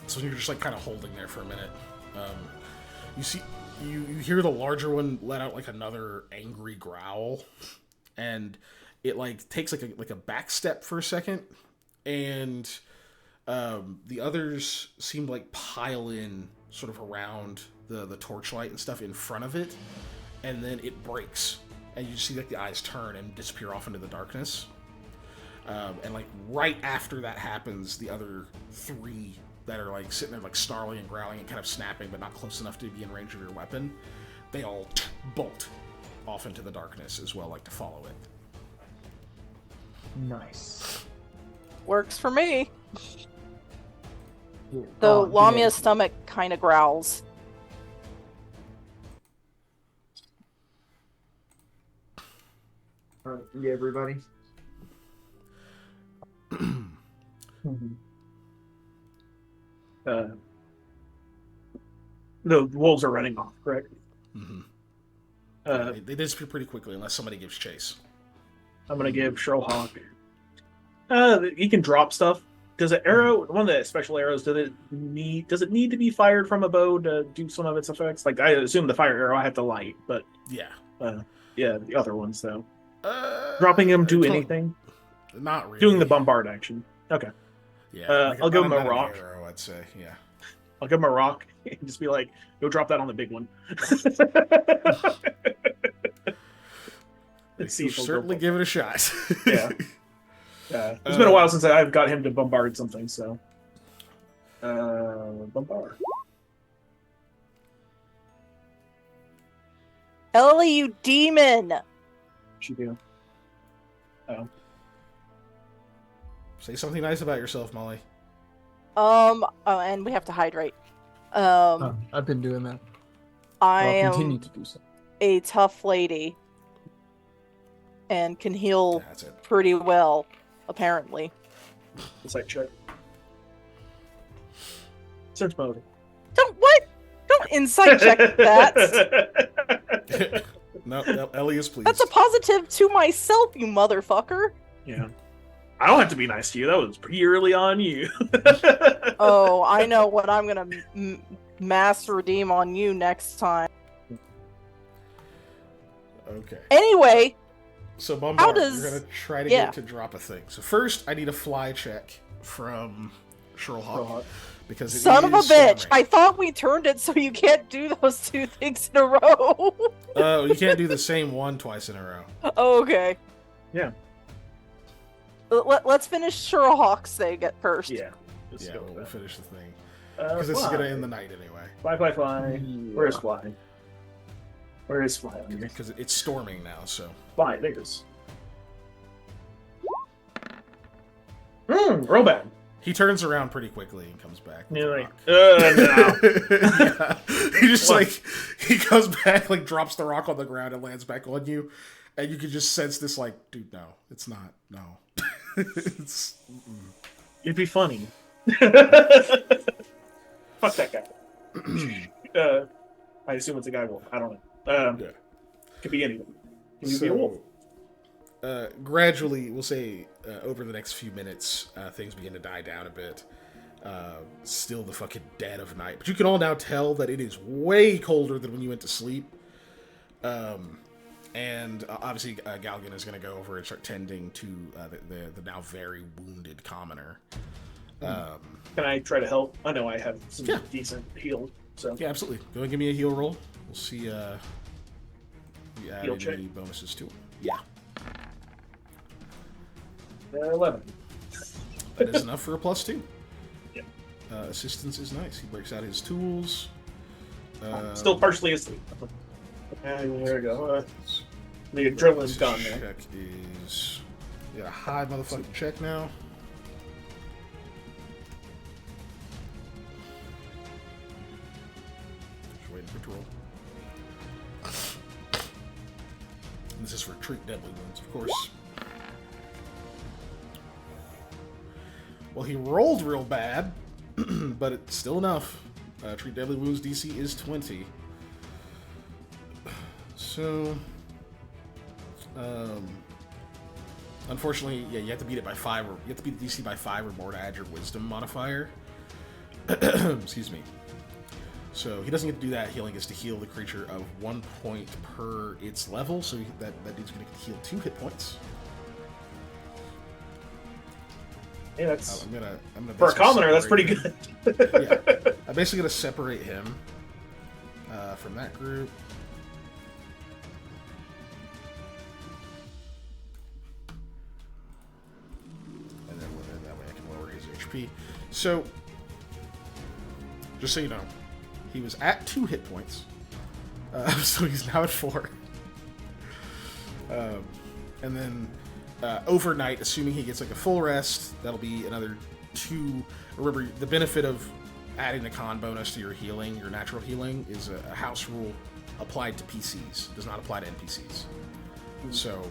So you're just like kind of holding there for a minute. You hear the larger one let out like another angry growl, and it like takes like a back step for a second, and the others seem to like pile in sort of around the torchlight and stuff in front of it, and then it breaks, and you see like the eyes turn and disappear off into the darkness. And like right after that happens, the other three that are like sitting there like snarling and growling and kind of snapping but not close enough to be in range of your weapon, they all bolt off into the darkness as well, like to follow it. Nice. Works for me. Though Lamia's stomach kind of growls. All right, yeah, everybody. The wolves are running off, correct? Mm-hmm. They disappear pretty quickly unless somebody gives chase. I'm gonna give Sherlock. He can drop stuff. Does an arrow, one of the special arrows, does it need to be fired from a bow to do some of its effects? Like I assume the fire arrow I have to light, but yeah, the other ones though. Dropping him do anything? Not really. Doing the bombard action. Okay. Yeah. I'll give him a rock. Arrow, I'd say. Yeah. I'll give him a rock and just be like, go drop that on the big one. Let's see. Certainly give it a shot. Yeah. It's been a while since I've got him to bombard something, so. Bombard. Ellie, you demon! What'd she do? Oh. Say something nice about yourself, Molly. And we have to hydrate. I've been doing that. I'll continue to do so. A tough lady. And can heal pretty well, apparently. Insight check. Search mode. Don't insight check that. No, Ellie is pleased. That's a positive to myself, you motherfucker. Yeah. I don't have to be nice to you. That was pretty early on you. Oh, I know what I'm gonna mass redeem on you next time. Okay. Anyway. So Bombard, you're gonna try to get to drop a thing. So first, I need a fly check from Sherlock. Because son of a bitch! I thought we turned it so you can't do those two things in a row. Oh, you can't do the same one twice in a row. Oh, okay. Yeah. Let's finish Sherlock's thing at first. Yeah. We'll finish the thing. Because this is gonna end the night anyway. Fly. Where's Fly? Where is Fly? Because it's storming now, so. Fly, there it is. Real bad. He turns around pretty quickly and comes back. You're like, no. Yeah. He just he comes back, like drops the rock on the ground and lands back on you, and you can just sense this, like, dude, no, it's not, no. It'd be funny. Fuck that guy. I assume it's a guy wolf. I don't know. Could be anyone. Could be a wolf. Gradually, we'll say over the next few minutes, things begin to die down a bit. Still the fucking dead of night. But you can all now tell that it is way colder than when you went to sleep. And obviously, Galgan is going to go over and start tending to the now very wounded commoner. Can I try to help? I know I have some decent heal. So yeah, absolutely. Go and give me a heal roll. We'll see. You add any bonuses to it. Yeah. 11. That is enough for a +2. Yep. Assistance is nice. He breaks out his tools. Still partially asleep. There we go. The adrenaline's gone there. Check is... Yeah, high motherfucking check now. Just waiting for it to roll. This is for treat deadly wounds, of course. Well, he rolled real bad, but it's still enough. Treat deadly wounds DC is 20. So, unfortunately, yeah, you have to beat it by 5, or you have to beat the DC by 5 or more to add your Wisdom modifier. Excuse me. So he doesn't get to do that. He only gets to heal the creature of 1 point per its level. So that dude's going to heal 2 hit points. Hey, that's I'm gonna for a commoner. That's pretty good. Yeah, I'm basically gonna separate him from that group. And then that way I can lower his HP. So, just so you know, he was at 2 hit points, so he's now at 4. And then overnight, assuming he gets like a full rest, that'll be another 2. Remember, the benefit of adding the con bonus to your healing, your natural healing, is a house rule applied to PCs. Does not apply to NPCs. So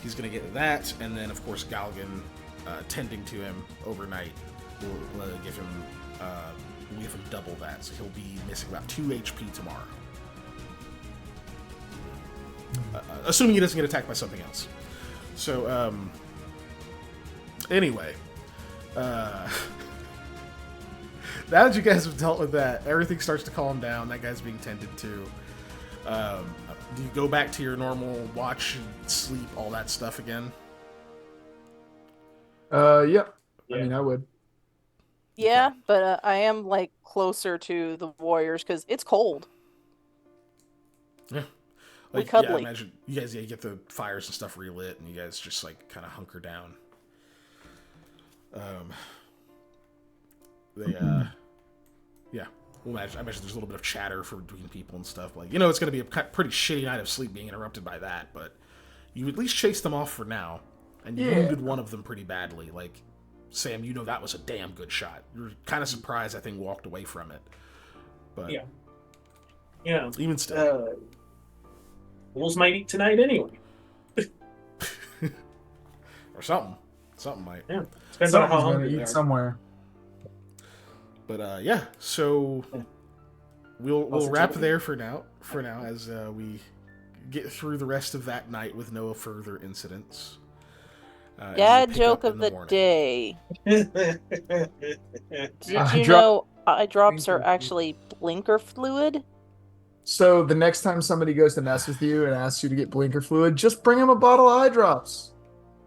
he's going to get that, and then of course Galgan tending to him overnight will give him double that. So he'll be missing about 2 HP tomorrow. Assuming he doesn't get attacked by something else. So, anyway, now that you guys have dealt with that, everything starts to calm down. That guy's being tended to. Do you go back to your normal watch, sleep, all that stuff again? Yeah. I mean, I would. Yeah, but I am like closer to the warriors because it's cold. Yeah. Like, cuddly. Yeah, imagine you guys get the fires and stuff relit, and you guys just like kind of hunker down. Yeah. Well, I imagine there's a little bit of chatter between people and stuff. Like, it's going to be a pretty shitty night of sleep being interrupted by that, but you at least chased them off for now, and you wounded one of them pretty badly. Like, Sam, that was a damn good shot. You're kind of surprised that thing walked away from it, but yeah, even still. Wolves might eat tonight anyway. Or something. Something might. Yeah. Depends on how hungry they they eat are. somewhere. But yeah, so we'll wrap there for now. As we get through the rest of that night with no further incidents. Dad joke of the day. Did you know eye drops are actually blinker fluid? So the next time somebody goes to mess with you and asks you to get blinker fluid, just bring them a bottle of eye drops,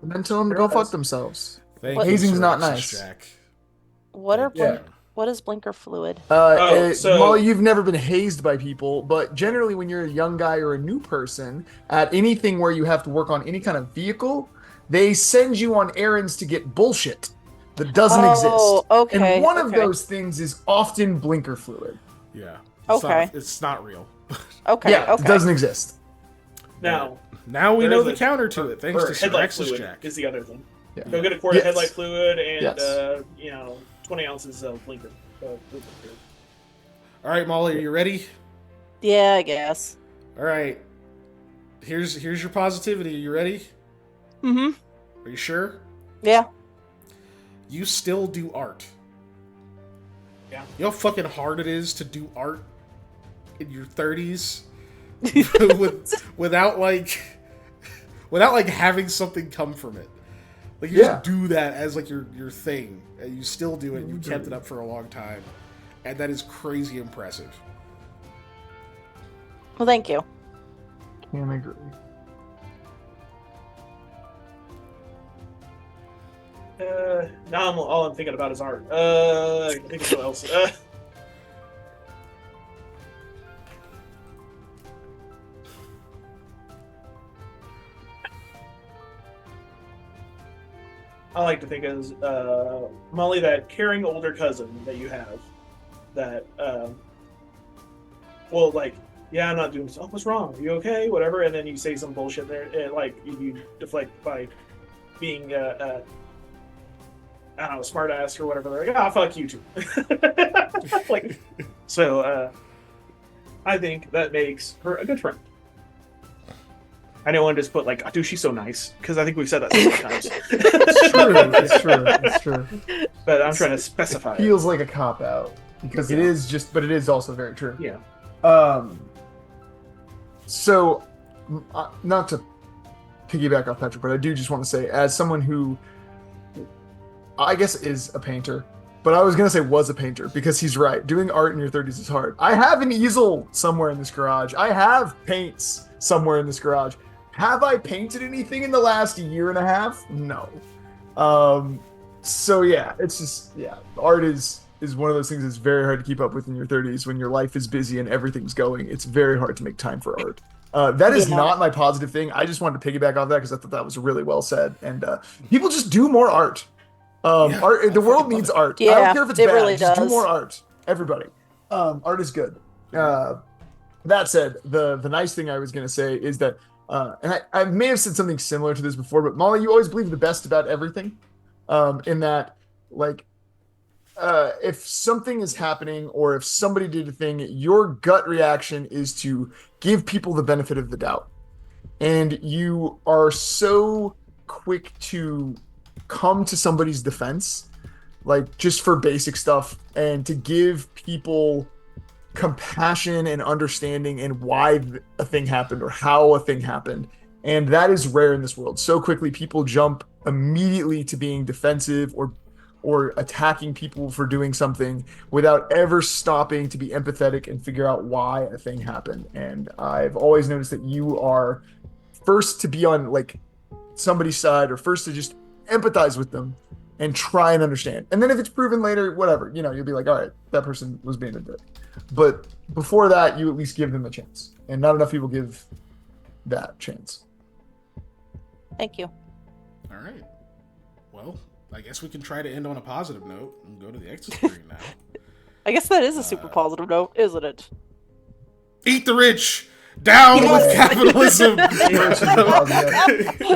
and then tell them to go fuck themselves. Hazing's not nice. Jack. What is blinker fluid? Molly, you've never been hazed by people, but generally when you're a young guy or a new person at anything where you have to work on any kind of vehicle, they send you on errands to get bullshit that doesn't exist. Okay. And one of those things is often blinker fluid. Yeah. Okay. It's not real. Okay. Yeah, okay. it doesn't exist. Now we know the counter to it, thanks to headlight Sir fluid Jack. is the other thing. Yeah. Go get a quart of headlight fluid and 20 ounces of blinker. All right, Molly, are you ready? Yeah, I guess. All right. Here's your positivity. Are you ready? Mm-hmm. Are you sure? Yeah. You still do art. Yeah. You know how fucking hard it is to do art in your 30s without having something come from it. Like, you just do that as like your thing, and you still do it. You kept it up for a long time, and that is crazy impressive. Well, thank you. Can't agree. Now all I'm thinking about is art. I think of what else. I like to think as Molly, that caring older cousin that you have, that well, like, yeah, I'm not doing this. Oh, what's wrong? Are you okay? Whatever, and then you say some bullshit there, and like you deflect by being I don't know, smart ass or whatever. They're like, fuck you too. Like, so I think that makes her a good friend. I don't want to just put like, dude, she's so nice, because I think we've said that so many times. It's true. But I'm trying to specify. It feels like a cop out because it is just, but it is also very true. Yeah. So, not to piggyback off Patrick, but I do just want to say, as someone who I guess is a painter, but I was going to say was a painter, because he's right. Doing art in your 30s is hard. I have an easel somewhere in this garage. I have paints somewhere in this garage. Have I painted anything in the last year and a half? No. So yeah, it's just, art is one of those things that's very hard to keep up with in your 30s when your life is busy and everything's going. It's very hard to make time for art. That is not my positive thing. I just wanted to piggyback off that because I thought that was really well said. And people just do more art. Art. The world needs art. Yeah, I don't care if it's bad. Really just does. do more art. Everybody. Art is good. That said, the nice thing I was going to say is that, and I may have said something similar to this before, but Molly, you always believe the best about everything. In that, like, if something is happening or if somebody did a thing, your gut reaction is to give people the benefit of the doubt. And you are so quick to come to somebody's defense, like just for basic stuff, and to give people compassion and understanding and why a thing happened or how a thing happened. And that is rare in this world. So quickly people jump immediately to being defensive or attacking people for doing something without ever stopping to be empathetic and figure out why a thing happened. And I've always noticed that you are first to be on like somebody's side, or first to just empathize with them and try and understand. And then if it's proven later, whatever, you'll be like, all right, that person was being a dick. But before that, you at least give them a chance. And not enough people give that chance. Thank you. All right. Well, I guess we can try to end on a positive note and go to the exit screen now. I guess that is a super positive note, isn't it? Eat the rich! Down with capitalism!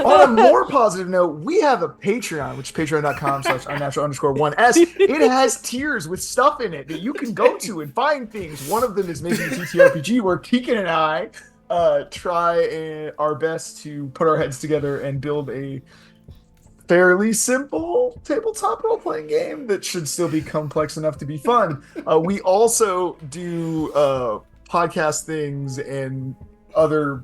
On a more positive note, we have a Patreon, which is patreon.com/unnatural_1s. It has tiers with stuff in it that you can go to and find things. One of them is Making a TTRPG, where Keegan and I try our best to put our heads together and build a fairly simple tabletop role-playing game that should still be complex enough to be fun. We also do podcast things and other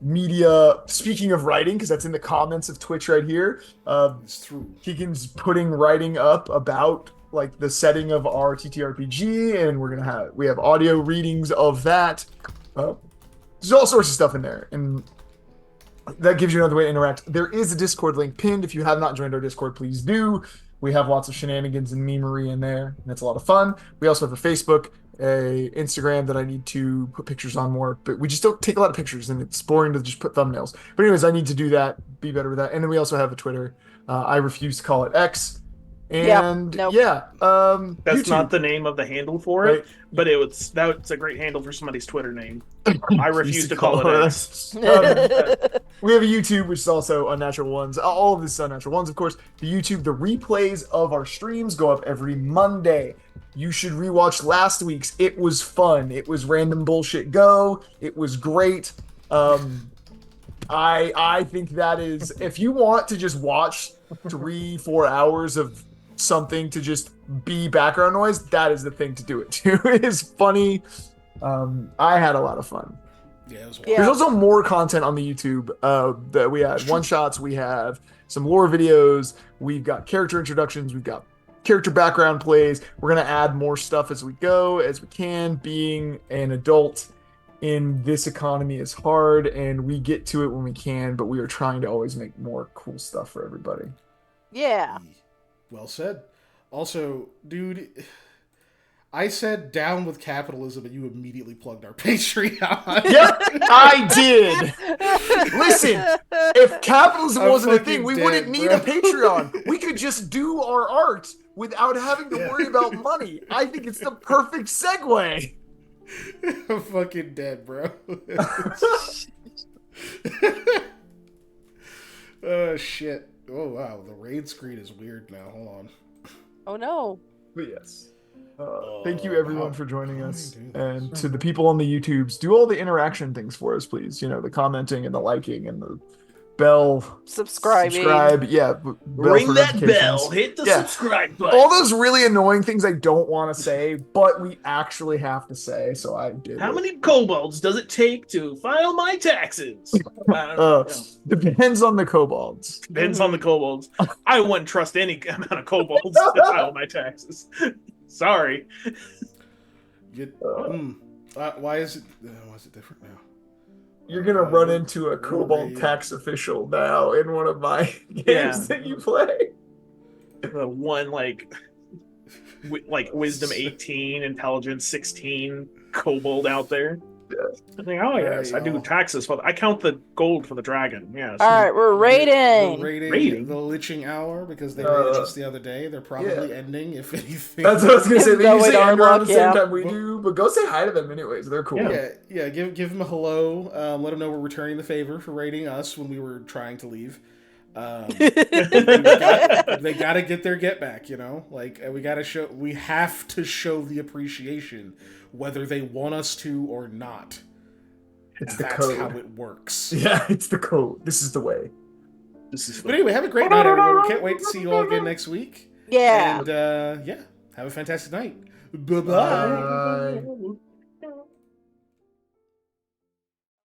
media. Speaking of writing, because that's in the comments of Twitch right here. It's true. Keegan's putting writing up about like the setting of our TTRPG, and we have audio readings of that. There's all sorts of stuff in there, and that gives you another way to interact. There is a Discord link pinned. If you have not joined our Discord, please do. We have lots of shenanigans and memery in there, and it's a lot of fun. We also have a Facebook, a Instagram that I need to put pictures on more, but we just don't take a lot of pictures, and it's boring to just put thumbnails. But anyways, I need to do that, be better with that. And then we also have a Twitter. I refuse to call it X. And nope. That's YouTube. Not the name of the handle for it, but that's a great handle for somebody's Twitter name. I refuse to call it X. We have a YouTube, which is also Unnatural Ones. All of this is Unnatural Ones, of course. The YouTube, the replays of our streams go up every Monday. You should rewatch last week's. It was fun. It was Random Bullshit Go. It was great. I think that is, if you want to just watch 3-4 hours of something to just be background noise, that is the thing to do it to. It is funny. I had a lot of fun. Yeah, it was There's also more content on the YouTube that we had one shots, we have some lore videos, we've got character introductions, we've got character background plays. We're gonna add more stuff as we go, as we can. Being an adult in this economy is hard, and we get to it when we can, but we are trying to always make more cool stuff for everybody. Yeah. Well said. Also, dude, I said down with capitalism, and you immediately plugged our Patreon. Yep, I did. Listen, if capitalism wasn't a thing, we wouldn't need a Patreon. We could just do our art without having to worry about money. I think it's the perfect segue. I'm fucking dead, bro. Oh, shit. Oh, wow. The raid screen is weird now. Hold on. Oh, no. But yes. Thank you, everyone, for joining us. And to the people on the YouTubes, do all the interaction things for us, please. You know, the commenting and the liking and the bell. Subscribe. Yeah. Ring that bell. Hit the subscribe button. All those really annoying things I don't want to say, but we actually have to say, so I did. How many kobolds does it take to file my taxes? Depends on the kobolds. Depends on the kobolds. I wouldn't trust any amount of kobolds to file my taxes. Sorry. Why is it different now? You're gonna run into a kobold tax official now in one of my games that you play. The one like wisdom 18, intelligence 16 kobold out there. I think, oh yes, I do taxes for. I count the gold for the dragon. Yes. All right, we're raiding. Raiding the Liching Hour because they raided us the other day. They're probably ending, if anything. That's what I was gonna say. They usually end around the same time we well, do, but go say hi to them anyways. They're cool. Yeah. Give them a hello. Let them know we're returning the favor for raiding us when we were trying to leave. They gotta get their get back. You know, like we have to show the appreciation, whether they want us to or not. It's the code. That's how it works. Yeah, it's the code. This is the way. But anyway, have a great night, everyone. We can't wait to see you all again next week. Yeah. And have a fantastic night. Bye-bye. Bye.